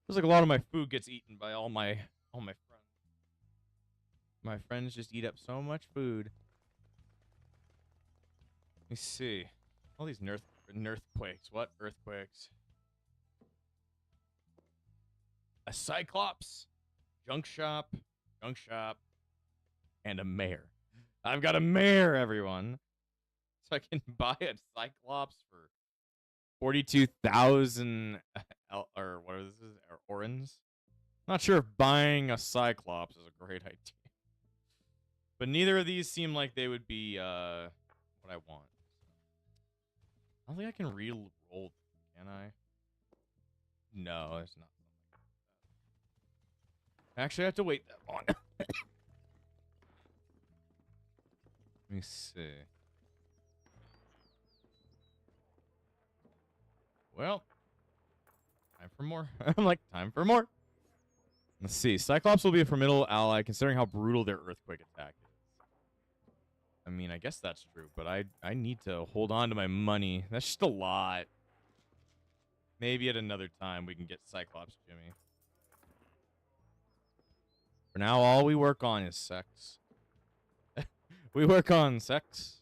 Feels like a lot of my food gets eaten by all my friends. My friends just eat up so much food. Let me see. All these earthquakes. What? Earthquakes. A cyclops. Junk shop. And a mare. I've got a mare, everyone. So I can buy a cyclops for 42,000 or what is this? Orans. Not sure if buying a cyclops is a great idea. But neither of these seem like they would be what I want. I don't think I can re-roll, can I? No, it's not. Actually, I have to wait that long. Let me see. Well, time for more. I'm like, time for more. Let's see. Cyclops will be a formidable ally considering how brutal their earthquake attack is. I mean, I guess that's true, but I need to hold on to my money. That's just a lot. Maybe at another time we can get Cyclops Jimmy. For now, all we work on is sex. We work on sex.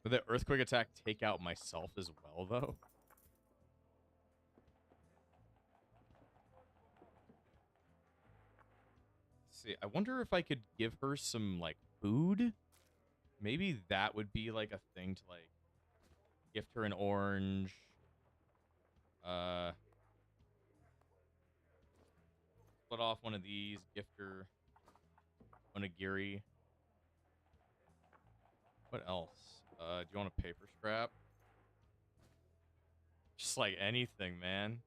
Would the earthquake attack take out myself as well, though? See, I wonder if I could give her some, like, food? Maybe that would be, like, a thing to, like, gift her an orange. Split off one of these, gift her onigiri. What else? Do you want a paper scrap? Just, like, anything, man.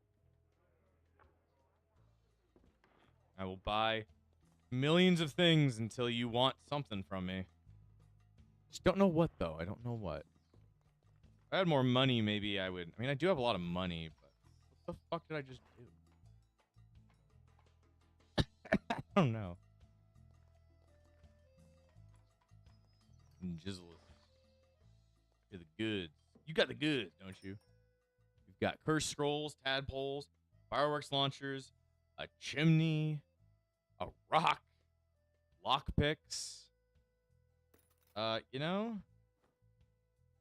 I will buy millions of things until you want something from me. Just don't know what, though. I don't know what. If I had more money, maybe I would... I mean, I do have a lot of money, but what the fuck did I just do? I don't know. Jizzle. You're the goods. You got the goods, don't you? You've got curse scrolls, tadpoles, fireworks launchers, a chimney, a rock, lockpicks. You know,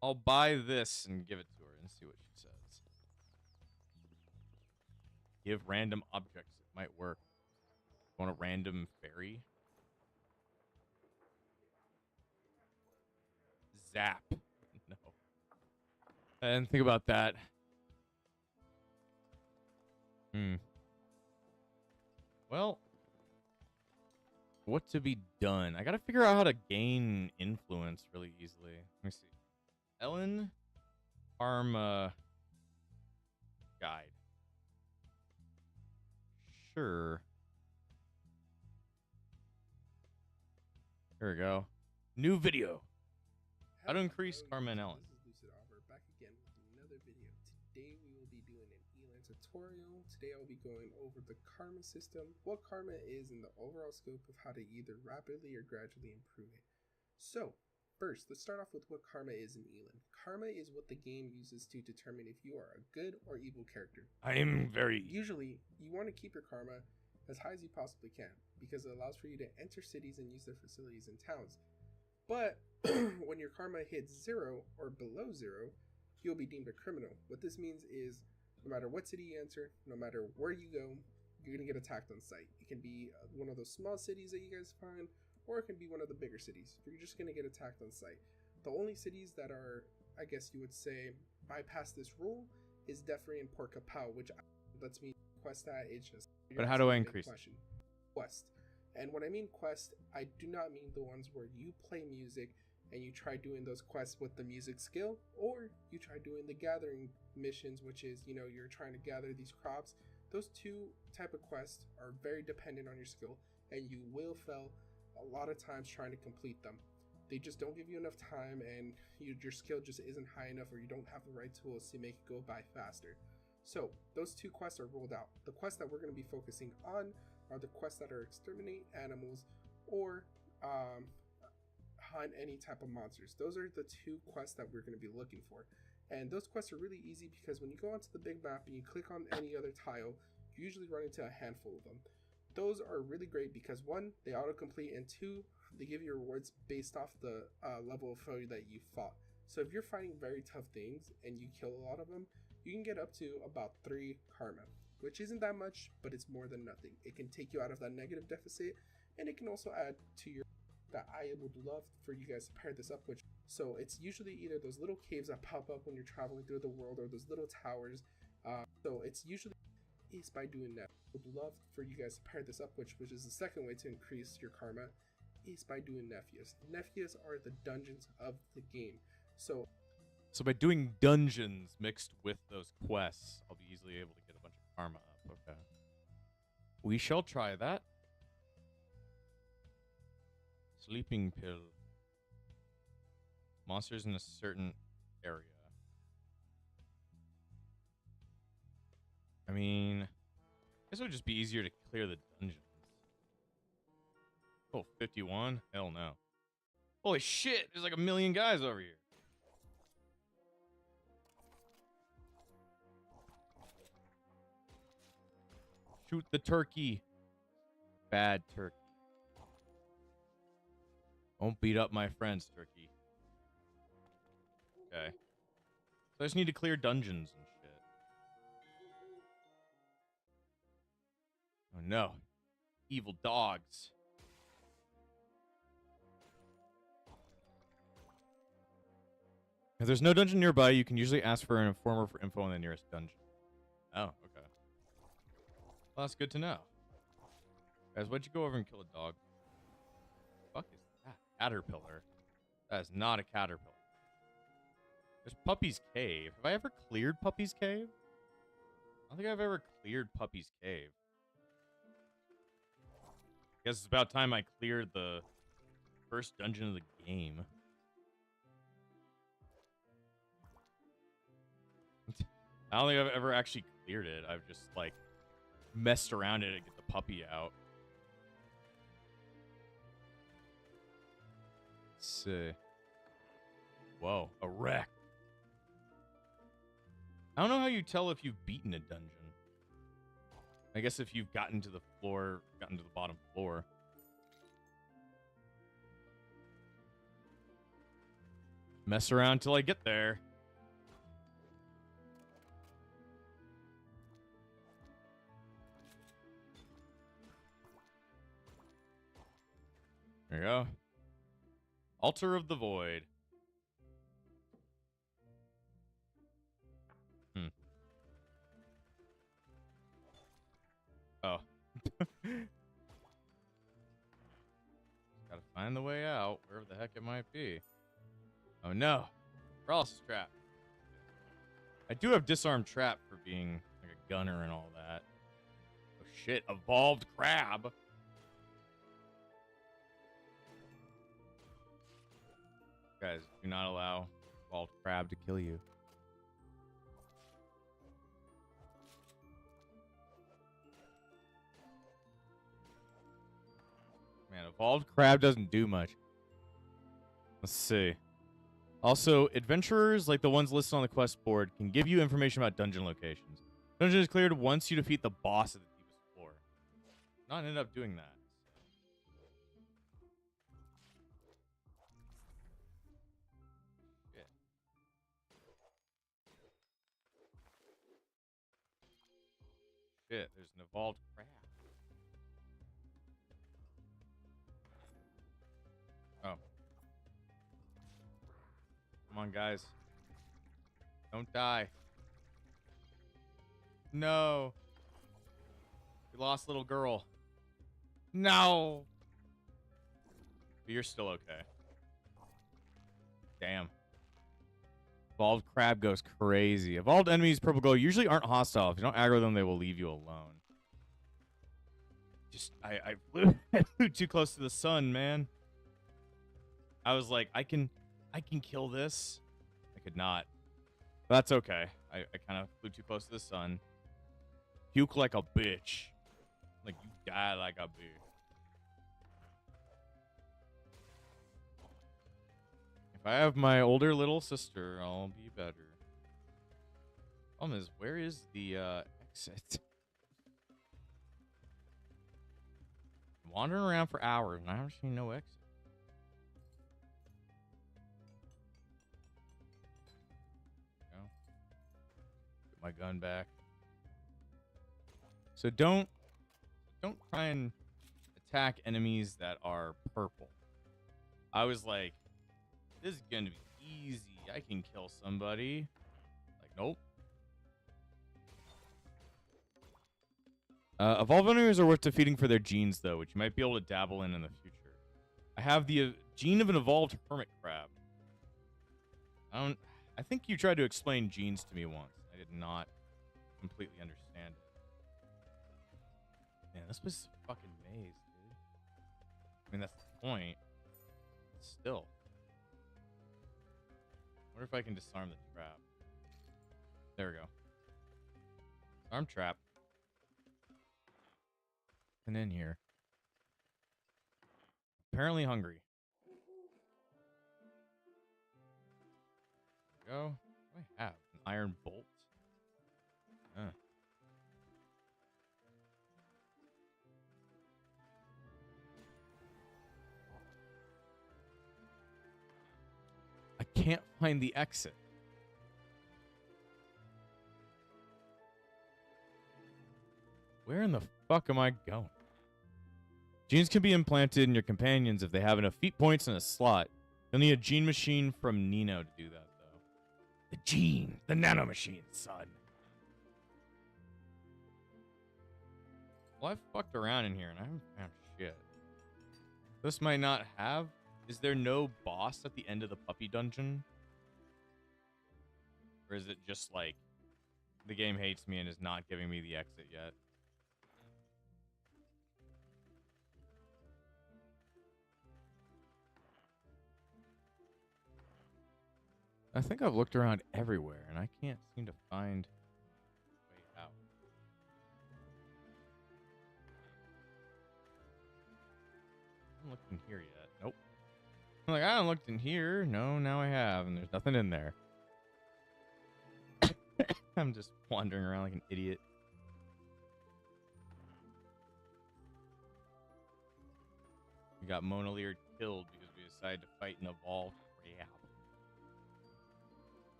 I'll buy this and give it to her and see what she says. Give random objects. It might work. Want a random fairy? Zap. No. I didn't think about that. Well, what to be done? I gotta figure out how to gain influence really easily. Let me see. Elin, Arma guide. Sure. Here we go. New video. How to increase Karma and Elin. This is Lucid back again with another video. Today we will be doing an Elin tutorial. Today I will be going over the Karma system, what Karma is, and the overall scope of how to either rapidly or gradually improve it. So, first, let's start off with what Karma is in Elin. Karma is what the game uses to determine if you are a good or evil character. I am very... Usually, you want to keep your Karma as high as you possibly can, because it allows for you to enter cities and use their facilities and towns. But when your karma hits 0 or below 0, you'll be deemed a criminal. What this means is no matter what city you enter, no matter where you go, you're going to get attacked on sight. It can be one of those small cities that you guys find, or it can be one of the bigger cities. You're just going to get attacked on sight. The only cities that are, I guess you would say, bypass this rule is Defree and Port Capel, which lets me quest that. It's just... But how do I increase it? Quest. And when I mean quest, I do not mean the ones where you play music and you try doing those quests with the music skill, or you try doing the gathering missions, which is, you know, you're trying to gather these crops. Those two type of quests are very dependent on your skill, and you will fail a lot of times trying to complete them. They just don't give you enough time, and your skill just isn't high enough, or you don't have the right tools to make it go by faster. So those two quests are ruled out. The quests that we're going to be focusing on are the quests that are exterminate animals or hunt any type of monsters. Those are the two quests that we're going to be looking for. And those quests are really easy because when you go onto the big map and you click on any other tile, you usually run into a handful of them. Those are really great because one, they autocomplete, and two, they give you rewards based off the level of foe that you fought. So if you're fighting very tough things and you kill a lot of them, you can get up to about 3 karma, which isn't that much, but it's more than nothing. It can take you out of that negative deficit, and it can also add to your that I would love for you guys to pair this up with. So it's usually either those little caves that pop up when you're traveling through the world, or those little towers. So it's usually is by doing that. I would love for you guys to pair this up, which is the second way to increase your karma, is by doing nephews. Nephews are the dungeons of the game. So by doing dungeons mixed with those quests, I'll be easily able to get a bunch of karma up. Okay. We shall try that. Sleeping pill. Monsters in a certain area. I mean, I guess it would just be easier to clear the dungeons. Oh, 51? Hell no. Holy shit, there's like 1 million guys over here. Shoot the turkey. Bad turkey. Don't beat up my friends, turkey. Okay. So I just need to clear dungeons and shit. Oh no. Evil dogs. If there's no dungeon nearby, you can usually ask for an informer for info in the nearest dungeon. Oh, okay. Well, that's good to know. Guys, why'd you go over and kill a dog? Fuck is that? Caterpillar. That is not a caterpillar. There's Puppy's Cave. Have I ever cleared Puppy's Cave? I don't think I've ever cleared Puppy's Cave. I guess it's about time I cleared the first dungeon of the game. I don't think I've ever actually cleared it. I've just, like, messed around it to get the puppy out. Let's see. Whoa, a wreck. I don't know how you tell if you've beaten a dungeon. I guess if you've gotten to the bottom floor. Mess around till I get there. There you go. Altar of the Void. Oh. Gotta find the way out, wherever the heck it might be. Oh no. Paralysis trap. I do have disarm trap for being like a gunner and all that. Oh shit, evolved crab. Guys, do not allow evolved crab to kill you. Man, evolved crab doesn't do much. Let's see. Also, adventurers, like the ones listed on the quest board, can give you information about dungeon locations. Dungeon is cleared once you defeat the boss at the deepest floor. Not ended up doing that. Shit. Shit, there's an evolved crab. Oh. Come on, guys. Don't die. No. We lost little girl. No. But you're still okay. Damn. Evolved crab goes crazy. Evolved enemies, purple glow, usually aren't hostile. If you don't aggro them, they will leave you alone. Just, I flew too close to the sun, man. I was like, I can kill this. I could not. But that's okay. I kind of flew too close to the sun. Puke like a bitch. Like, you die like a bitch. If I have my older little sister, I'll be better. Problem is, where is the exit? I'm wandering around for hours and I haven't seen no exit. Go. Get my gun back. So don't try and attack enemies that are purple. I was like, this is gonna be easy. I can kill somebody. Like, nope. Evolved enemies are worth defeating for their genes, though, which you might be able to dabble in the future. I have the gene of an evolved hermit crab. I think you tried to explain genes to me once. I did not completely understand it. Man, this place is a fucking maze, dude. I mean, that's the point. But still. I wonder if I can disarm the trap. There we go. Disarm trap. And in here. Apparently hungry. There we go. What do I have? An iron bolt? I can't find the exit. Where in the fuck am I going? Genes can be implanted in your companions if they have enough feat points in a slot. You'll need a gene machine from Nino to do that, though. The gene. The nanomachine, son. Well, I've fucked around in here and I haven't found shit. This might not have... Is there no boss at the end of the puppy dungeon? Or is it just like the game hates me and is not giving me the exit yet? I think I've looked around everywhere and I can't seem to find a way out. I haven't looked in here yet. Nope. I'm like, I haven't looked in here. No, now I have, and there's nothing in there. I'm just wandering around like an idiot. We got Mona Lear killed because we decided to fight an evolved crab.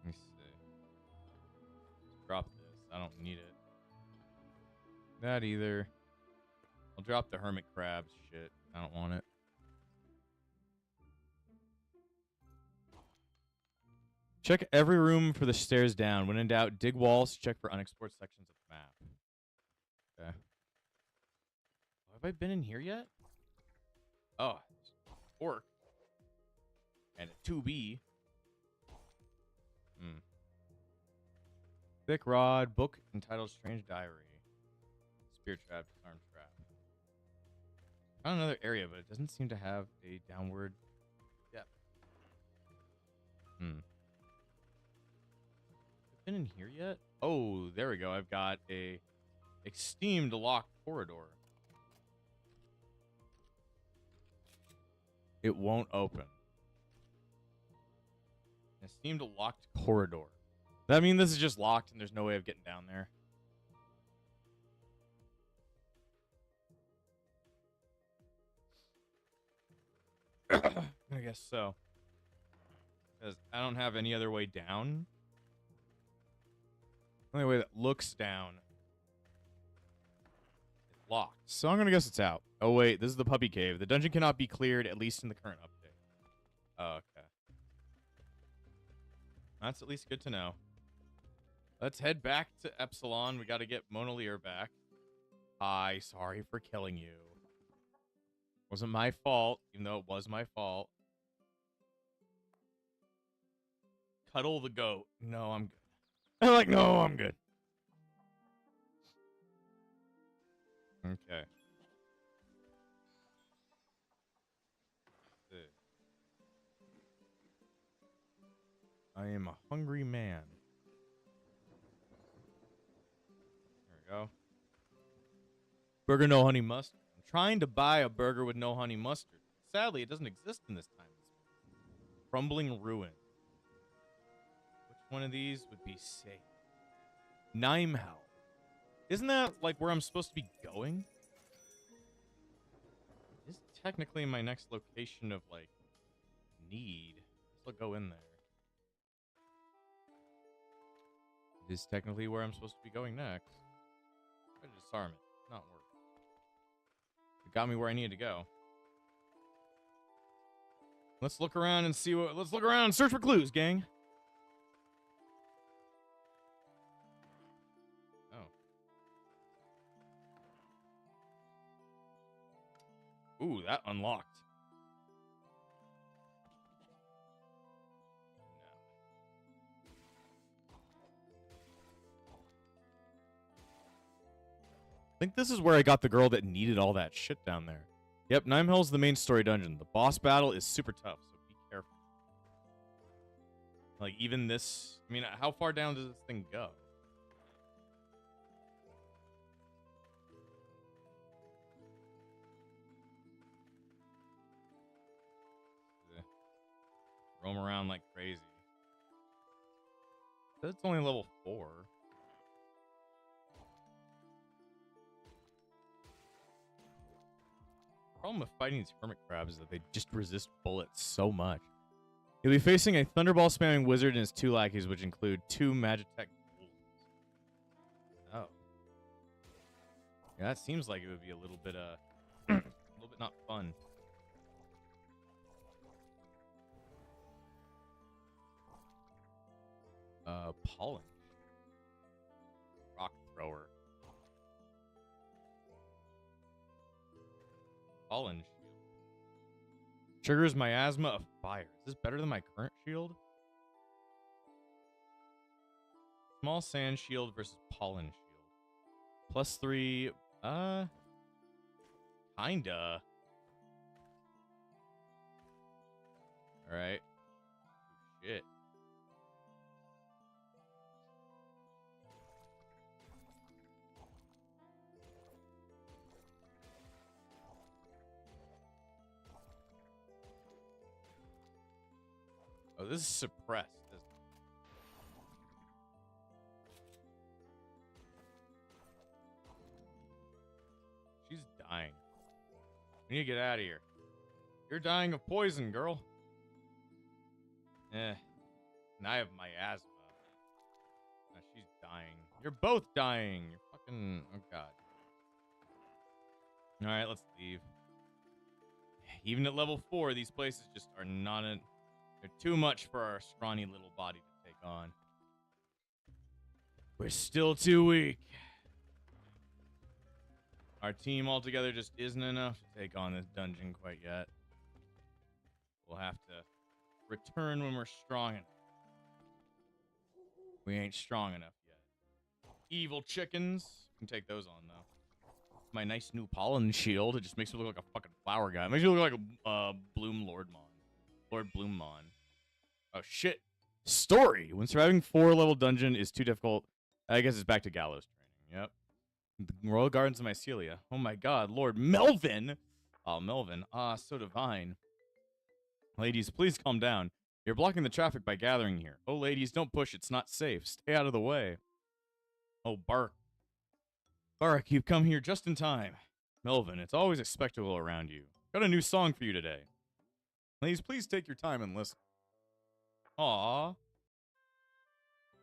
Let me see. Let's drop this. I don't need it. That either. I'll drop the hermit crabs shit. I don't want it. Check every room for the stairs down. When in doubt, dig walls. Check for unexplored sections of the map. Okay. Have I been in here yet? Oh, pork. And a 2B. Thick rod. Book entitled Strange Diary. Spear trap. Disarm trap. Found another area, but it doesn't seem to have a downward depth. Been in here yet? Oh, there we go. I've got a esteemed locked corridor. It won't open. Esteemed locked corridor. Does that mean this is just locked and there's no way of getting down there? I guess so. Because I don't have any other way down. The only way that looks down is locked. So I'm going to guess it's out. Oh, wait. This is the puppy cave. The dungeon cannot be cleared, at least in the current update. Oh, okay. That's at least good to know. Let's head back to Epsilon. We got to get Mona Lear back. Hi, sorry for killing you. Wasn't my fault, even though it was my fault. Cuddle the goat. No, I'm good. I'm like, no, I'm good. Okay. I am a hungry man. There we go. Burger no honey mustard. I'm trying to buy a burger with no honey mustard. Sadly, it doesn't exist in this time. Crumbling ruin. Which one of these would be safe? Nimehow. Isn't that like where I'm supposed to be going? This is technically my next location of like need. Let's go in there. It is technically where I'm supposed to be going next. Try to disarm it. Not work. It got me where I needed to go. Let's look around and see what. Let's look around and search for clues, gang. Oh. Ooh, that unlocked. I think this is where I got the girl that needed all that shit down there. Yep, Nimehell's the main story dungeon. The boss battle is super tough, so be careful. Like, even this... I mean, how far down does this thing go? Roam around like crazy. It's only level 4. The problem with fighting these hermit crabs is that they just resist bullets so much. You'll be facing a thunderball spamming wizard and his 2 lackeys, which include 2 Magitech ghouls. Oh. Yeah, that seems like it would be a little bit a little bit not fun. Pollen. Rock thrower. Pollen shield. Triggers miasma of fire. Is this better than my current shield? Small sand shield versus pollen shield. +3. Kinda. Alright. Shit. Oh, this is suppressed, isn't it? She's dying. We need to get out of here. You're dying of poison, girl. And I have miasma. Now she's dying. You're both dying. You're fucking... Oh, God. Alright, let's leave. Even at level 4, these places just are not... They're too much for our scrawny little body to take on. We're still too weak. Our team altogether just isn't enough to take on this dungeon quite yet. We'll have to return when we're strong enough. We ain't strong enough yet. Evil chickens. Can take those on, though. My nice new pollen shield. It just makes me look like a fucking flower guy. It makes me look like a Bloom Lordmon. Lord Bloommon. Oh, shit. Story. When surviving 4-level dungeon is too difficult, I guess it's back to gallows training. Yep. The Royal Gardens of Mycelia. Oh my god, Lord Melvin. Oh, Melvin. Ah, so divine. Ladies, please calm down. You're blocking the traffic by gathering here. Oh, ladies, don't push. It's not safe. Stay out of the way. Oh, Bark. Bark, you've come here just in time. Melvin, it's always a spectacle around you. Got a new song for you today. Ladies, please take your time and listen. Aww.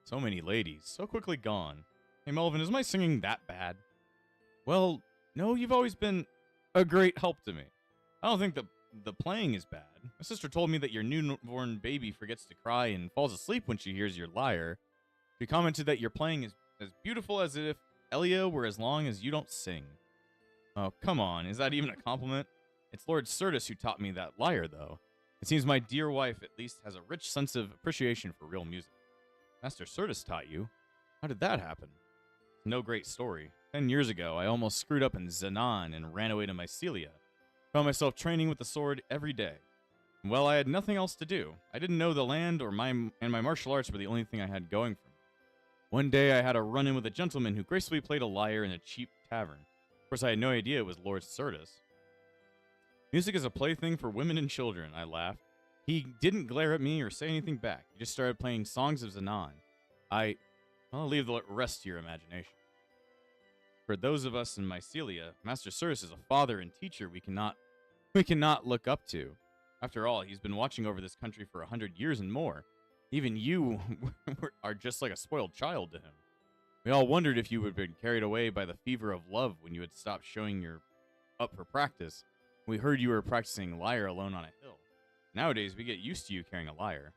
So many ladies, so quickly gone. Hey, Melvin, is my singing that bad? Well, no, you've always been a great help to me. I don't think the playing is bad. My sister told me that your newborn baby forgets to cry and falls asleep when she hears your lyre. She commented that your playing is as beautiful as if Elia were as long as you don't sing. Oh, come on. Is that even a compliment? It's Lord Certus who taught me that lyre, though. It seems my dear wife at least has a rich sense of appreciation for real music. Master Certus taught you? How did that happen? No great story. 10 years ago, I almost screwed up in Zanan and ran away to Mycelia. Found myself training with the sword every day. Well, I had nothing else to do. I didn't know the land and my martial arts were the only thing I had going for me. One day I had a run-in with a gentleman who gracefully played a lyre in a cheap tavern. Of course, I had no idea it was Lord Certus. Music is a plaything for women and children, I laughed. He didn't glare at me or say anything back. He just started playing songs of Zanan. I'll leave the rest to your imagination. For those of us in Mycelia, Master Certus is a father and teacher we cannot look up to. After all, he's been watching over this country for 100 years and more. Even you are just like a spoiled child to him. We all wondered if you had been carried away by the fever of love when you had stopped showing you're up for practice. We heard you were practicing lyre alone on a hill. Nowadays, we get used to you carrying a lyre.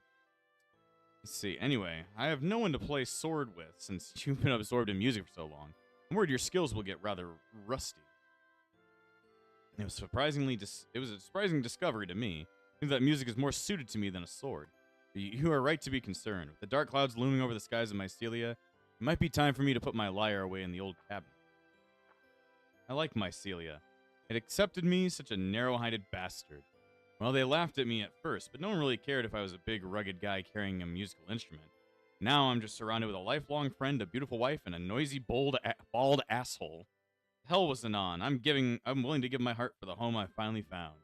Let's see. Anyway, I have no one to play sword with since you've been absorbed in music for so long. I'm worried your skills will get rather rusty. It was a surprising discovery to me. I think that music is more suited to me than a sword. But you are right to be concerned. With the dark clouds looming over the skies of Mycelia, it might be time for me to put my lyre away in the old cabinet. I like Mycelia. It accepted me, such a narrow-minded bastard. Well, they laughed at me at first, but no one really cared if I was a big, rugged guy carrying a musical instrument. Now I'm just surrounded with a lifelong friend, a beautiful wife, and a noisy, bald asshole. Hell was Zanan. I'm willing to give my heart for the home I finally found.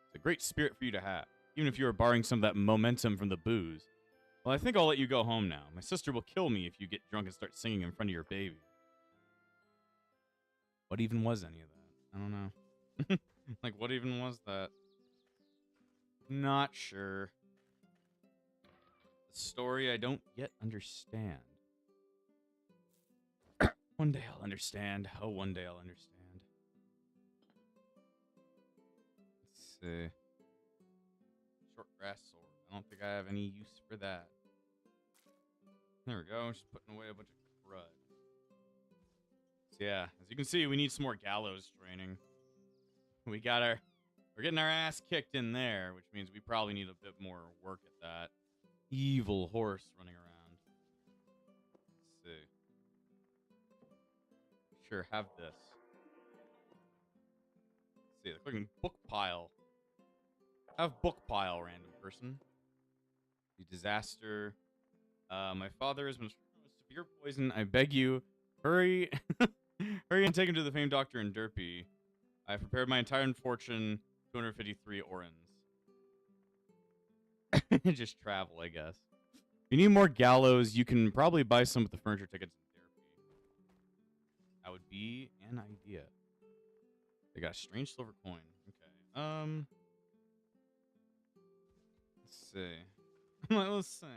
It's a great spirit for you to have, even if you are borrowing some of that momentum from the booze. Well, I think I'll let you go home now. My sister will kill me if you get drunk and start singing in front of your baby. What even was any of that? I don't know. Like, what even was that? Not sure. The story I don't yet understand. One day I'll understand. Oh, one day I'll understand. Let's see. Short grass sword. I don't think I have any use for that. There we go. Just putting away a bunch of crud. So yeah, as you can see, we need some more gallows training. We're getting our ass kicked in there, which means we probably need a bit more work at that. Evil horse running around. Let's see. Sure, have this. Let's see, the clicking book pile. Have book pile, random person. The disaster. My father has been struck with severe poison. I beg you, hurry, hurry and take him to the famed doctor in Derpy. I have prepared my entire fortune, 253 orens. Just travel, I guess. If you need more gallows, you can probably buy some with the furniture tickets in Derpy. That would be an idea. They got a strange silver coin. Okay. Let's see. Let's see.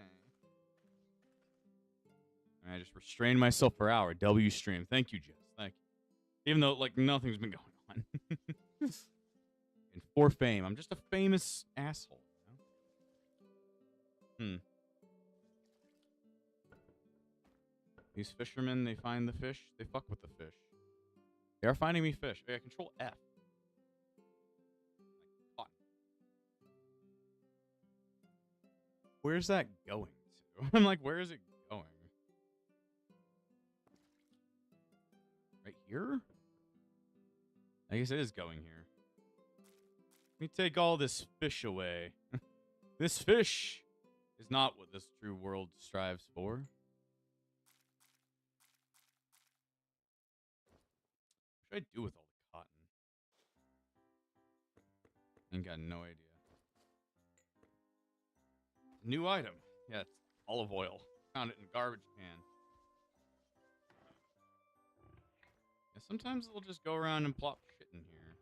I just restrained myself for an hour. W stream. Thank you, Jess. Thank you. Even though, like, nothing's been going on. And for fame. I'm just a famous asshole. You know? These fishermen, they find the fish. They fuck with the fish. They are finding me fish. Okay, control F. Like cotton. Where's that going to? I'm like, where is it going? Right here? I guess it is going here. Let me take all this fish away. This fish is not what this true world strives for. What should I do with all the cotton? Ain't got no idea. New item. Yeah, it's olive oil. Found it in a garbage can. Yeah, sometimes it'll just go around and plop shit in here.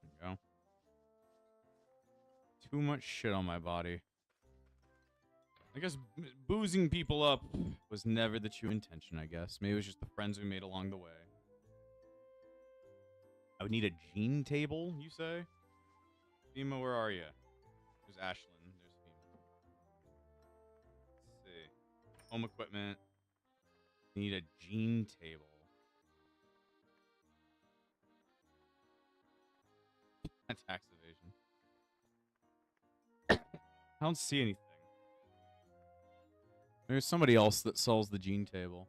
There we go. Too much shit on my body. I guess boozing people up was never the true intention, I guess. Maybe it was just the friends we made along the way. I would need a gene table, you say? Fema, where are you? There's Ashlyn. There's Fema. Let's see. Home equipment. Need a gene table. I don't see anything. There's somebody else that sells the gene table.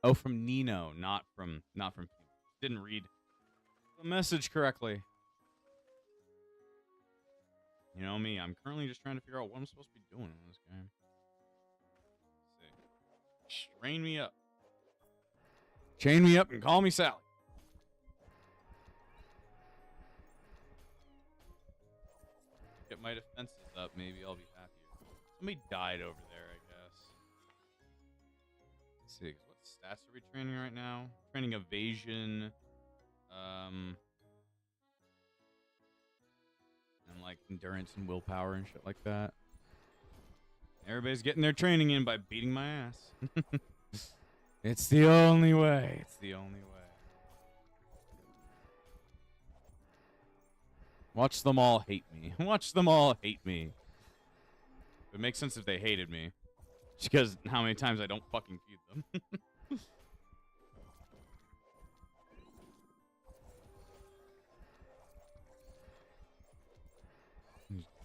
Oh, from Nino, not from. Didn't read the message correctly. You know me, I'm currently just trying to figure out what I'm supposed to be doing in this game. Let's see. Strain me up. Chain me up and call me Sally. Get my defenses up, maybe I'll be happier. Somebody died over there, I guess. Let's see, what stats are we training right now? Training evasion, and like endurance and willpower and shit like that. Everybody's getting their training in by beating my ass. It's the only way. It's the only way. Watch them all hate me. Watch them all hate me. It makes sense if they hated me. Just because how many times I don't fucking feed them.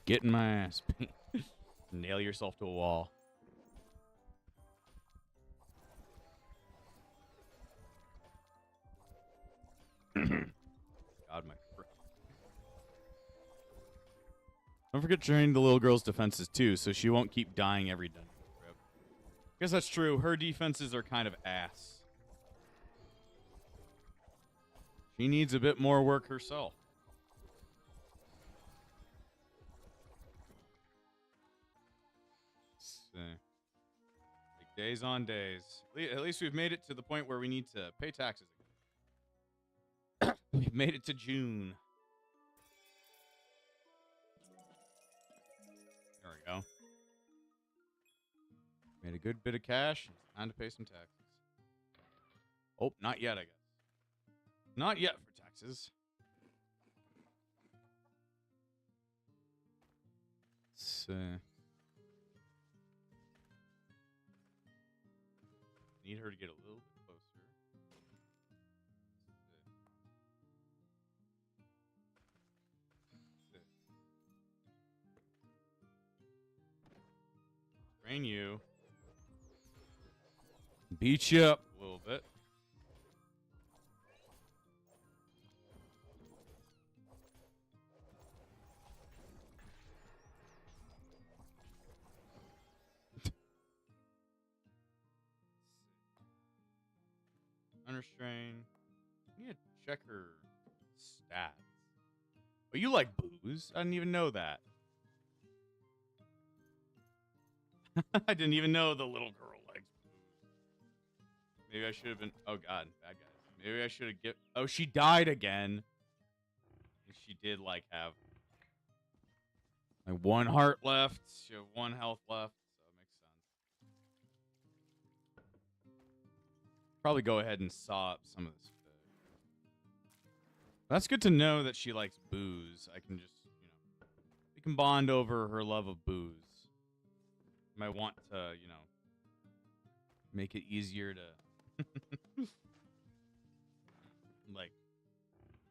Get in my ass. Nail yourself to a wall. God, my frick. Don't forget to train the little girl's defenses too, so she won't keep dying every dungeon trip. Guess that's true. Her defenses are kind of ass. She needs a bit more work herself. Like days on days. At least we've made it to the point where we need to pay taxes again. We've made it to June. There we go. Made a good bit of cash. Time to pay some taxes. Oh, not yet, I guess. Not yet for taxes. Let's need her to get a little bit closer. Train you. Beat you up a little bit. Understrain. You need to check her stats. Oh, you like booze? I didn't even know that. I didn't even know the little girl likes booze. Maybe I should have been. Oh god, bad guys. Maybe I should have get. Oh, she died again. She did like have like one heart left. She had one health left, so it makes sense. Probably go ahead and saw up some of this food. That's good to know that she likes booze. I can just, we can bond over her love of booze. Might want to, make it easier to, like,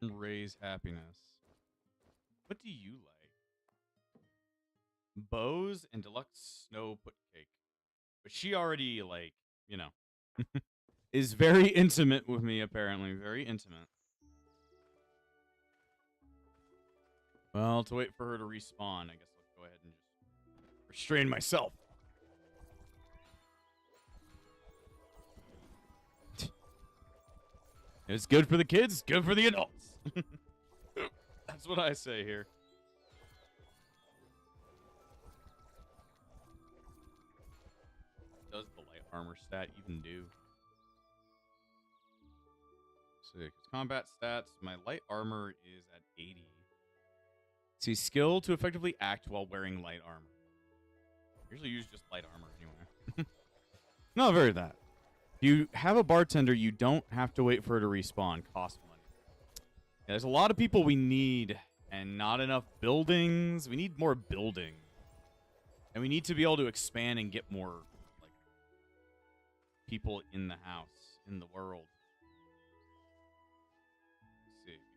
raise happiness. What do you like? Bows and deluxe snow put cake. But she already, like, is very intimate with me, apparently. Very intimate. Well, to wait for her to respawn, I guess I'll go ahead and just restrain myself. It's good for the kids, good for the adults. That's what I say here. What does the light armor stat even do? So, combat stats, my light armor is at 80. See, skill to effectively act while wearing light armor. I usually use just light armor anyway. Not very that. If you have a bartender, you don't have to wait for her to respawn. Cost money. Yeah, there's a lot of people we need, and not enough buildings. We need more building. And we need to be able to expand and get more, like, people in the house, in the world.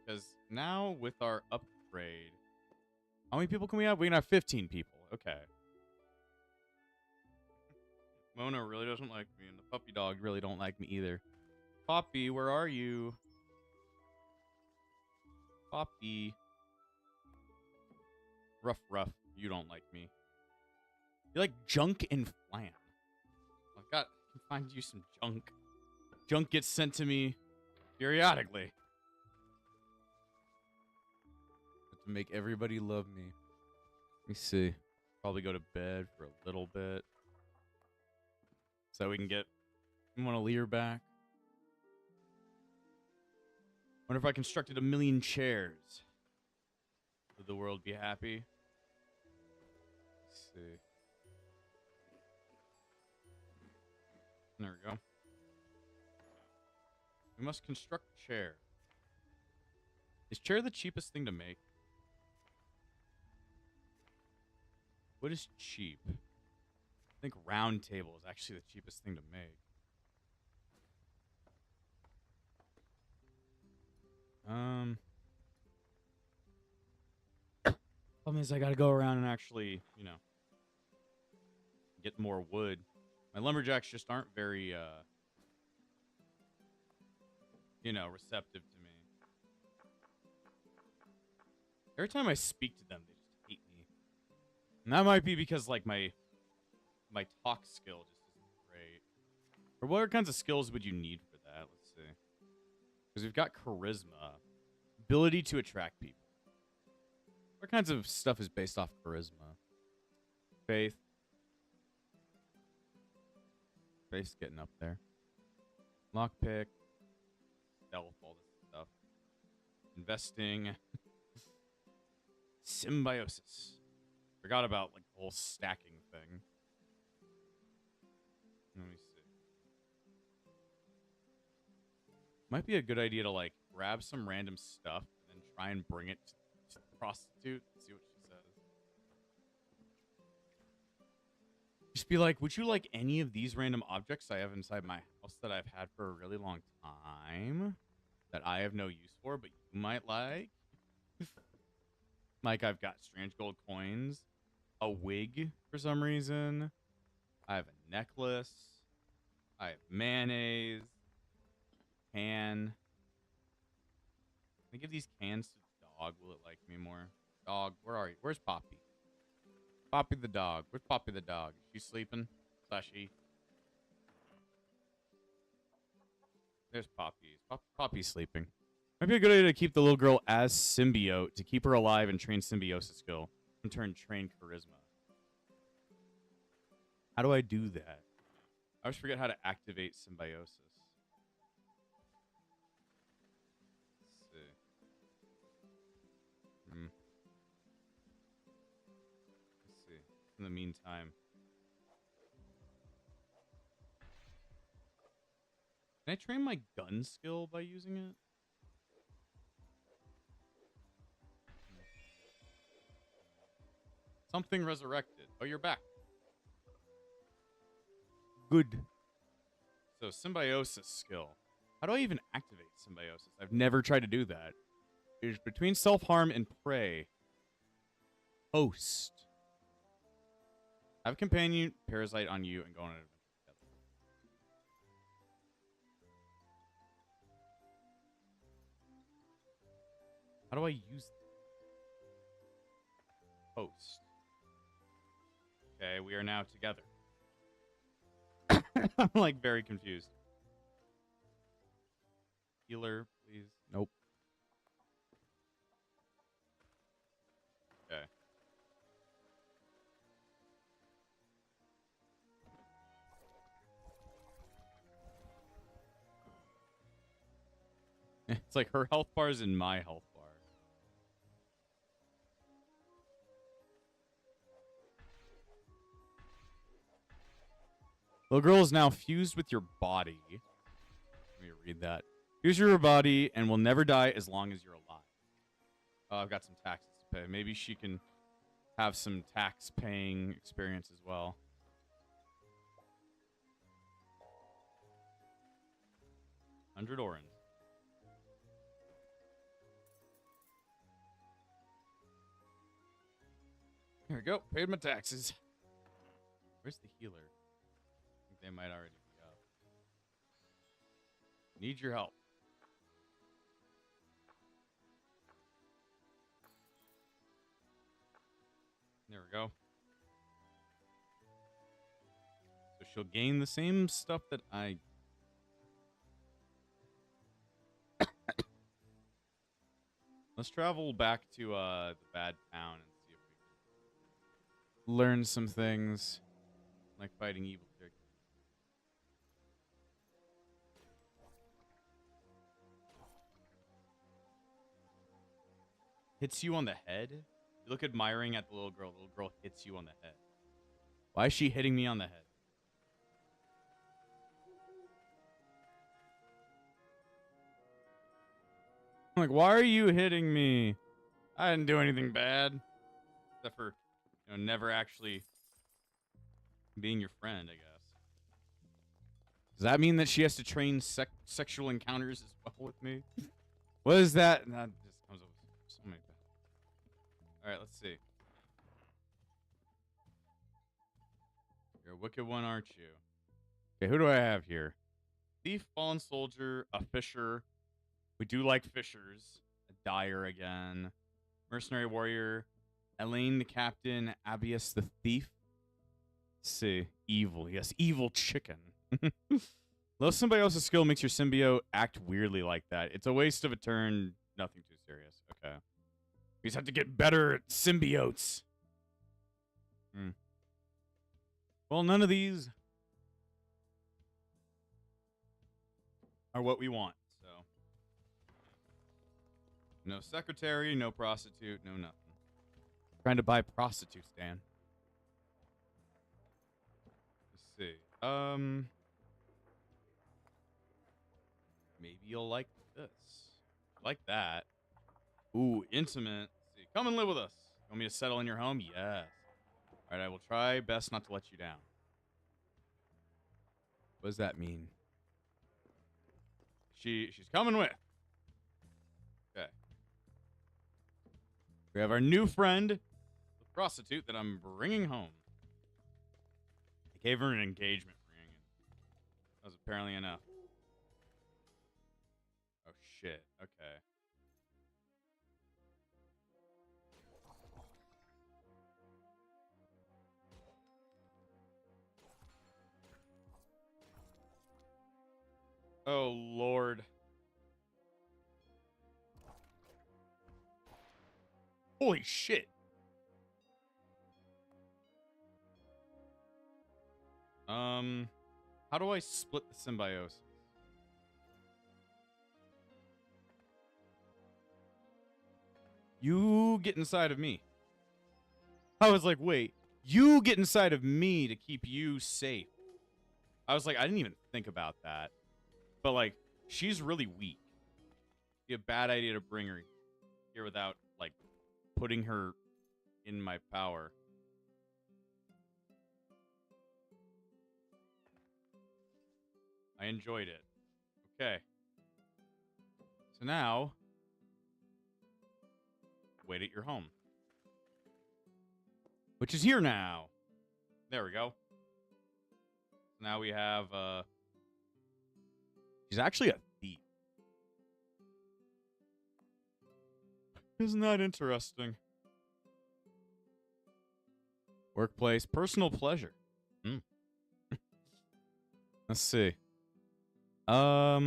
Because now with our upgrade, how many people can we have? We can have 15 people. Okay. Mona really doesn't like me, and the puppy dog really don't like me either. Poppy, where are you? Poppy. Ruff, rough. You don't like me. You like junk and flan. I can find you some junk. Junk gets sent to me periodically. To make everybody love me. Let me see. Probably go to bed for a little bit. So we can get Mona Lear back. Wonder if I constructed 1,000,000 chairs. Would the world be happy? Let's see. There we go. We must construct chair. Is chair the cheapest thing to make? What is cheap? I think round table is actually the cheapest thing to make. Problem is I gotta go around and actually, get more wood. My lumberjacks just aren't very, receptive to me. Every time I speak to them, they just hate me. And that might be because, like, my talk skill just isn't great. Or what kinds of skills would you need for that? Let's see. Because we've got charisma. Ability to attract people. What kinds of stuff is based off charisma? Faith. Faith's getting up there. Lockpick. Stealth, all this stuff. Investing. Symbiosis. Forgot about, like, the whole stacking thing. Let me see. Might be a good idea to, like, grab some random stuff and then try and bring it to the prostitute and see what she says. Just be like, would you like any of these random objects I have inside my house that I've had for a really long time that I have no use for, but you might like? Like, I've got strange gold coins, a wig for some reason, I have a necklace, I have mayonnaise, can. Can I give these cans to the dog? Will it like me more? Dog, where are you? Where's Poppy? Poppy the dog. Where's Poppy the dog? Is she sleeping? Slushy. There's Poppy. Poppy's sleeping. Might be a good idea to keep the little girl as symbiote to keep her alive and train symbiosis skill. In turn, train charisma. How do I do that? I always forget how to activate symbiosis. Let's see. Let's see. In the meantime. Can I train my gun skill by using it? Something resurrected. Oh, you're back. Good. So, symbiosis skill. How do I even activate symbiosis? I've never tried to do that. It is between self-harm and prey. Host. Have a companion parasite on you and go on an adventure together. How do I use this? Host. Okay, we are now together. I'm like very confused. Healer, please. Nope. Okay. It's like her health bar is in my health bar. Little girl is now fused with your body. Let me read that. Fuse your body and will never die as long as you're alive. Oh, I've got some taxes to pay. Maybe she can have some tax-paying experience as well. $100 orange. There we go. Paid my taxes. Where's the healer? I think they might already be up. Need your help. There we go. So she'll gain the same stuff that I... Let's travel back to the bad town and see if we can learn some things, like fighting evil characters. Hits you on the head? You look admiring at the little girl hits you on the head. Why is she hitting me on the head? I'm like, why are you hitting me? I didn't do anything bad. Except for, never actually being your friend, I guess. Does that mean that she has to train sexual encounters as well with me? What is that? That just comes up with so many things. Alright, let's see. You're a wicked one, aren't you? Okay, who do I have here? Thief, fallen soldier, a fisher. We do like fishers. A dyer again. Mercenary warrior. Elin the captain. Abius the thief. Let's see. Evil. Yes, evil chicken. Though somebody else's skill makes your symbiote act weirdly like that. It's a waste of a turn. Nothing too serious. Okay. We just have to get better at symbiotes. Well, none of these are what we want. No secretary, no prostitute, no nothing. Trying to buy prostitutes, Dan. Let's see. Maybe you'll like this. Like that. Ooh, intimate. Let's see. Come and live with us. You want me to settle in your home? Yes. All right, I will try best not to let you down. What does that mean? She's coming with. Okay. We have our new friend, the prostitute that I'm bringing home. I gave her an engagement ring, and that was apparently enough. Oh, shit. Okay. Oh, Lord. Holy shit. How do I split the symbiosis? You get inside of me. I was like, wait, you get inside of me to keep you safe. I was like, I didn't even think about that. But, like, she's really weak. It'd be a bad idea to bring her here without, like, putting her in my power. I enjoyed it. Okay. So now, wait at your home. Which is here now. There we go. Now we have, she's actually a thief. Isn't that interesting? Workplace, personal pleasure. Let's see. I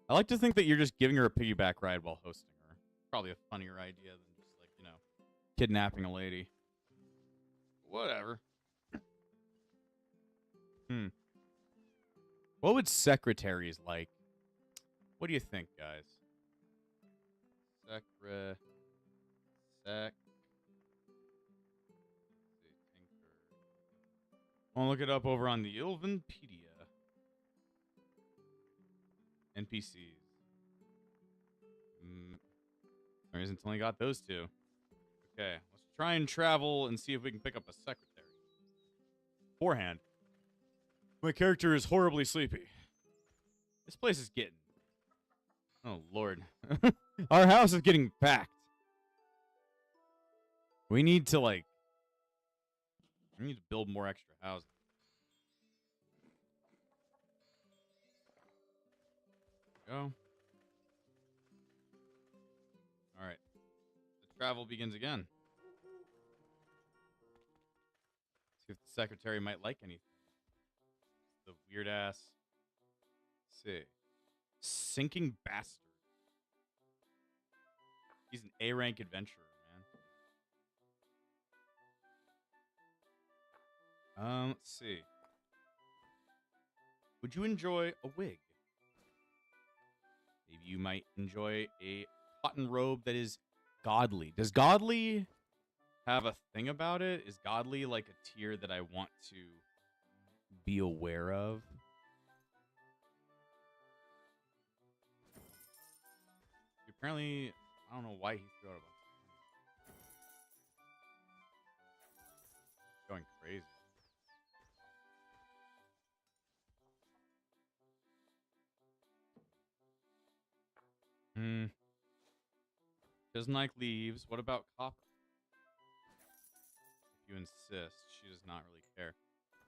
like to think that you're just giving her a piggyback ride while hosting her. Probably a funnier idea than just, like, kidnapping a lady. Whatever. What would secretaries like? What do you think, guys? I'll look it up over on the Ilvanpedia. NPCs. For some reason, it's only got those two. Okay, let's try and travel and see if we can pick up a secretary. Beforehand, my character is horribly sleepy. This place is getting... Oh, Lord. Our house is getting packed. We need to, like, I need to build more extra houses. Go. All right. The travel begins again. See if the secretary might like anything. The weird ass. Let's see. Sinking bastard. He's an A-rank adventurer, man. Let's see. Would you enjoy a wig? Maybe you might enjoy a cotton robe that is godly. Does godly have a thing about it? Is godly like a tier that I want to be aware of? Apparently, I don't know why he threw out a bunch of money. Going crazy. Doesn't like leaves. What about copper? If you insist, she does not really care.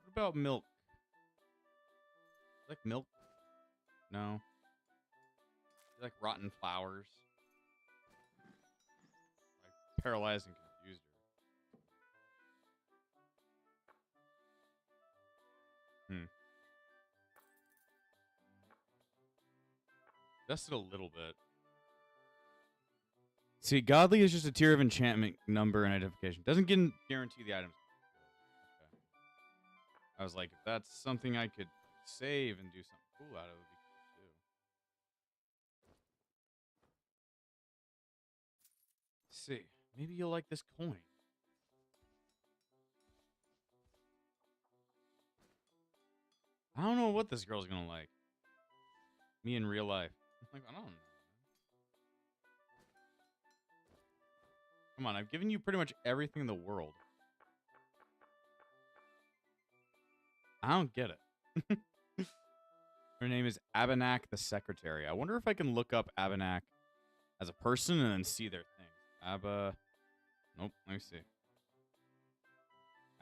What about milk? Like milk? No. You like rotten flowers? I paralyzed and confused her. Just a little bit. See, godly is just a tier of enchantment number and identification. Doesn't guarantee the items. Okay. I was like, if that's something I could save and do something cool out of, it would be cool too. See, maybe you'll like this coin. I don't know what this girl's gonna like. Me in real life. Like, I don't know. Come on, I've given you pretty much everything in the world. I don't get it. Her name is Abanak the Secretary. I wonder if I can look up Abanak as a person and then see their thing. Nope, let me see.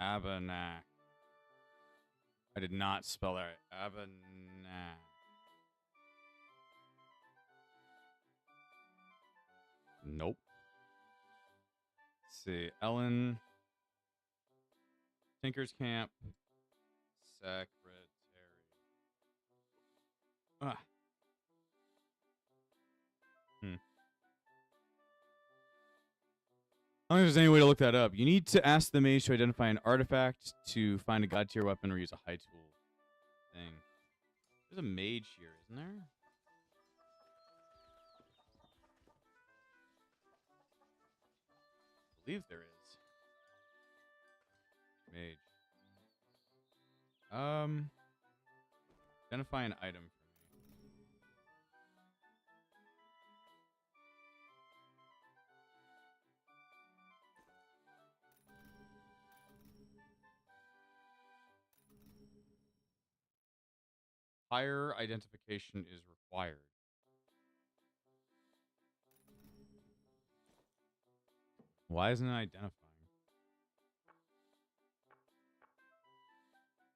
Abanak. I did not spell that right. Abanak. Nope. Let's see. Elin. Tinker's Camp. Secretary. Ah. I don't think there's any way to look that up. You need to ask the mage to identify an artifact to find a god tier weapon or use a high tool thing. There's a mage here, isn't there? I believe there is. Mage. Identify an item for me. Higher identification is required. Why isn't it identifying?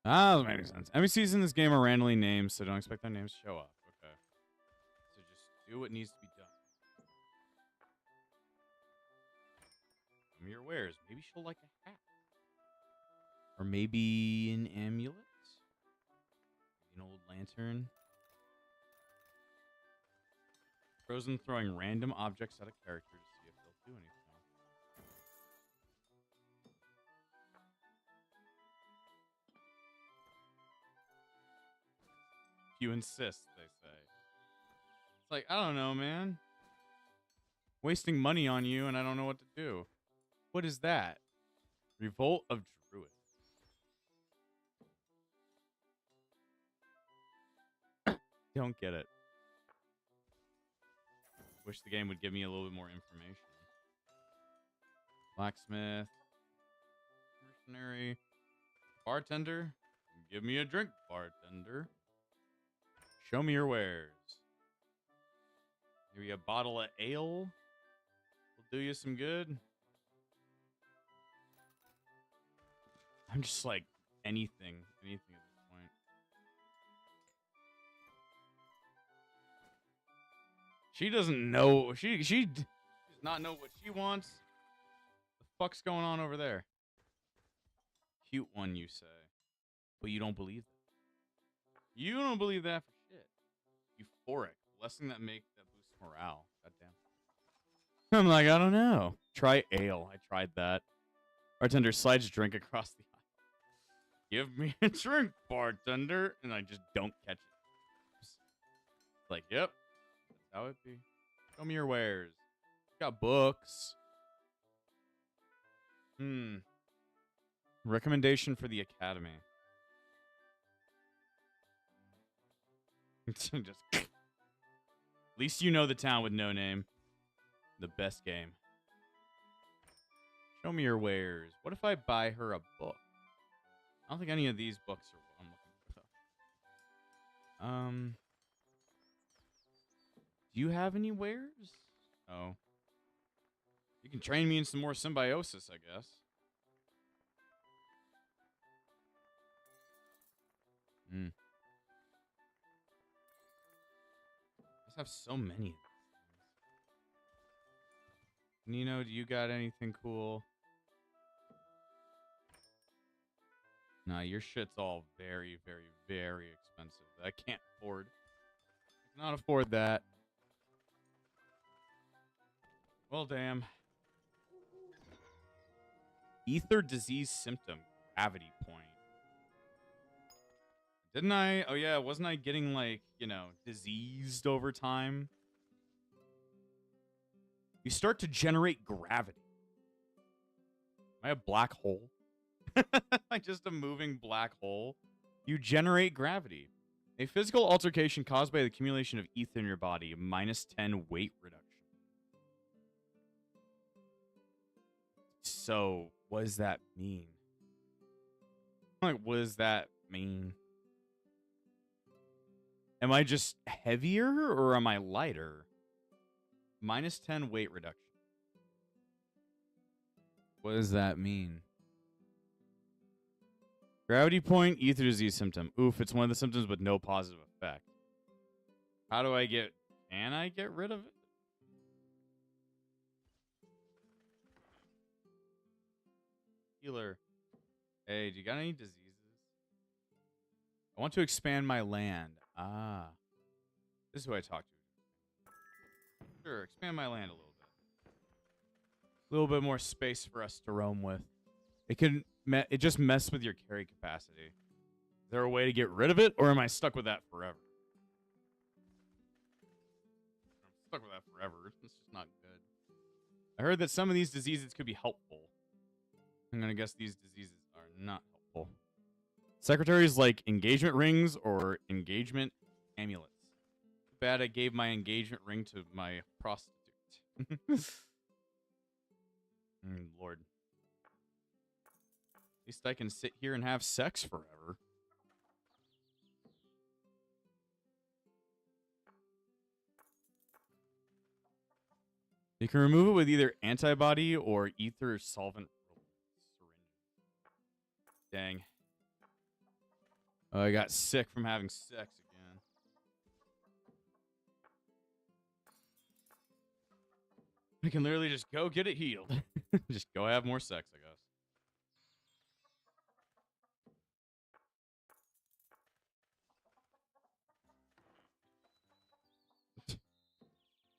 Ah, that makes sense. NPCs in this game are randomly named, so don't expect their names to show up. Okay. So just do what needs to be done. Show me your wares. Maybe she'll like a hat. Or maybe an amulet? An old lantern. Frozen throwing random objects at a character to see if they'll do anything. You insist, they say. It's like, I don't know, man. Wasting money on you and I don't know what to do. What is that? Revolt of Druid. Don't get it. Wish the game would give me a little bit more information. Blacksmith. Mercenary. Bartender. Give me a drink, bartender. Show me your wares. Maybe a bottle of ale will do you some good. I'm just like anything at this point. She doesn't know. She does not know what she wants. The fuck's going on over there? Cute one, you say, but you don't believe that. You don't believe that for shit. Euphoric, blessing that boosts morale. Goddamn. I'm like, I don't know. Try ale. I tried that. Bartender slides a drink across the aisle. Give me a drink, bartender, and I just don't catch it. Like, yep, that's how it be. Show me your wares. Got books. Recommendation for the academy. Just at least you know the town with no name. The best game. Show me your wares. What if I buy her a book? I don't think any of these books are what I'm looking for. Do you have any wares? Oh. You can train me in some more symbiosis, I guess. I just have so many of these things. Nino, do you got anything cool? Nah, your shit's all very, very, very expensive. I can't afford. I cannot afford that. Well, damn. Ether disease symptom. Gravity point. Didn't I? Oh, yeah. Wasn't I getting, like, you know, diseased over time? You start to generate gravity. Am I a black hole? Like just a moving black hole. You generate gravity. A physical altercation caused by the accumulation of ether in your body. -10 weight reduction. So, what does that mean? Like, what does that mean? Am I just heavier or am I lighter? -10 weight reduction. What does that mean? Gravity point, ether disease symptom. Oof, it's one of the symptoms with no positive effect. How do I get... Can I get rid of it? Healer. Hey, do you got any diseases? I want to expand my land. Ah. This is who I talk to. Sure, expand my land a little bit. A little bit more space for us to roam with. It just messed with your carry capacity. Is there a way to get rid of it, or am I stuck with that forever? I'm stuck with that forever. It's just not good. I heard that some of these diseases could be helpful. I'm gonna guess these diseases are not helpful. Secretaries like engagement rings or engagement amulets. Too bad I gave my engagement ring to my prostitute. Lord. At least I can sit here and have sex forever. You can remove it with either antibody or ether solvent syringe. Dang. Oh, I got sick from having sex again. I can literally just go get it healed. Just go have more sex, I guess.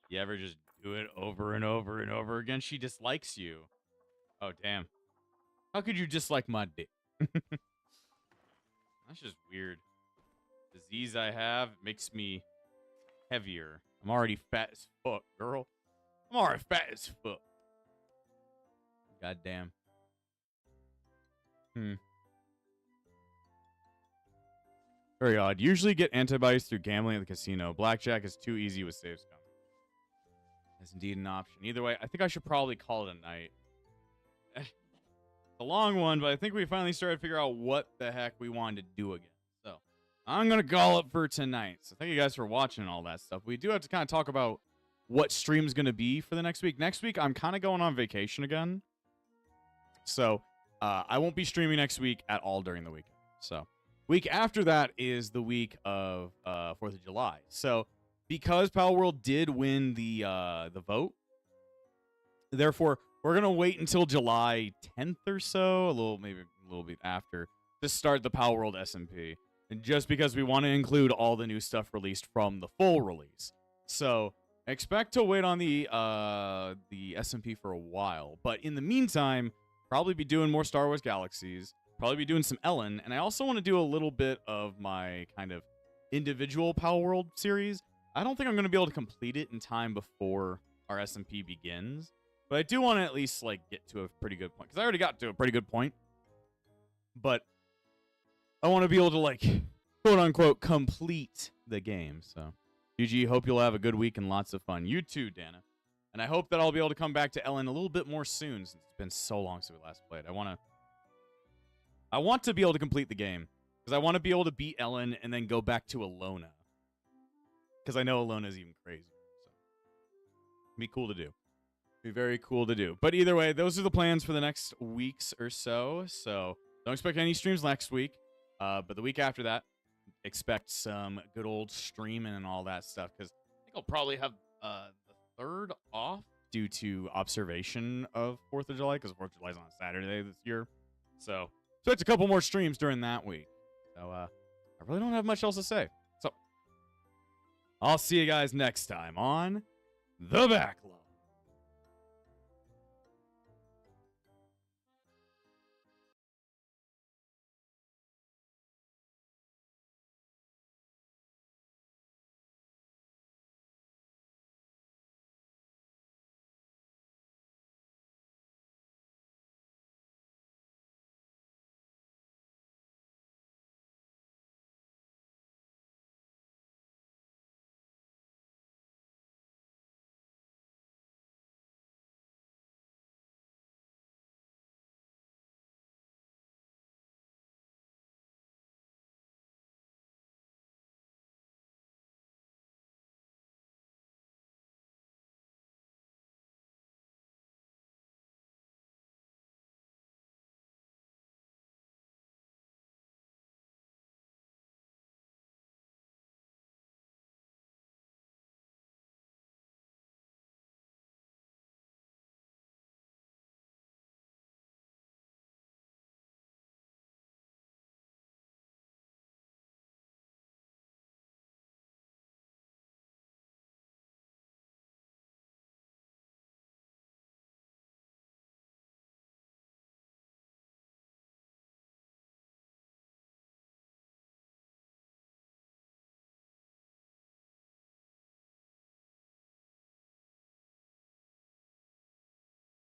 You ever just do it over and over and over again? She dislikes you. Oh, damn. How could you dislike my dick? That's just weird. Disease I have makes me heavier. I'm already fat as fuck, girl. I'm already fat as fuck. God damn. Very odd. Usually get antibodies through gambling at the casino. Blackjack is too easy with saves coming. That's indeed an option. Either way, I think I should probably call it a night. It's a long one, but I think we finally started to figure out what the heck we wanted to do again. So, I'm going to call it for tonight. So, thank you guys for watching and all that stuff. We do have to kind of talk about what stream's going to be for the next week. Next week, I'm kind of going on vacation again. So, I won't be streaming next week at all during the weekend. So week after that is the week of 4th of July. So because Pal World did win the vote, therefore we're gonna wait until July 10th or so, maybe a little bit after, to start the Pal World SMP. And just because we want to include all the new stuff released from the full release. So expect to wait on the SMP for a while. But in the meantime, probably be doing more Star Wars Galaxies, probably be doing some Elin, and I also want to do a little bit of my kind of individual Pal World series. I don't think I'm going to be able to complete it in time before our SMP begins, but I do want to at least like get to a pretty good point, because I already got to a pretty good point. But I want to be able to, like, quote-unquote, complete the game. So, GG, hope you'll have a good week and lots of fun. You too, Dana. And I hope that I'll be able to come back to Elin a little bit more soon, since it's been so long since we last played. I want to be able to complete the game, because I want to be able to beat Elin and then go back to Elona. Because I know Elona is even crazier. So, it'd be cool to do. Be very cool to do. But either way, those are the plans for the next weeks or so. So, don't expect any streams next week. But the week after that, expect some good old streaming and all that stuff, because I think I'll probably have the 3rd off due to observation of 4th of July, because 4th of July is on a Saturday this year. So expect a couple more streams during that week. So I really don't have much else to say. So I'll see you guys next time on The Backlog.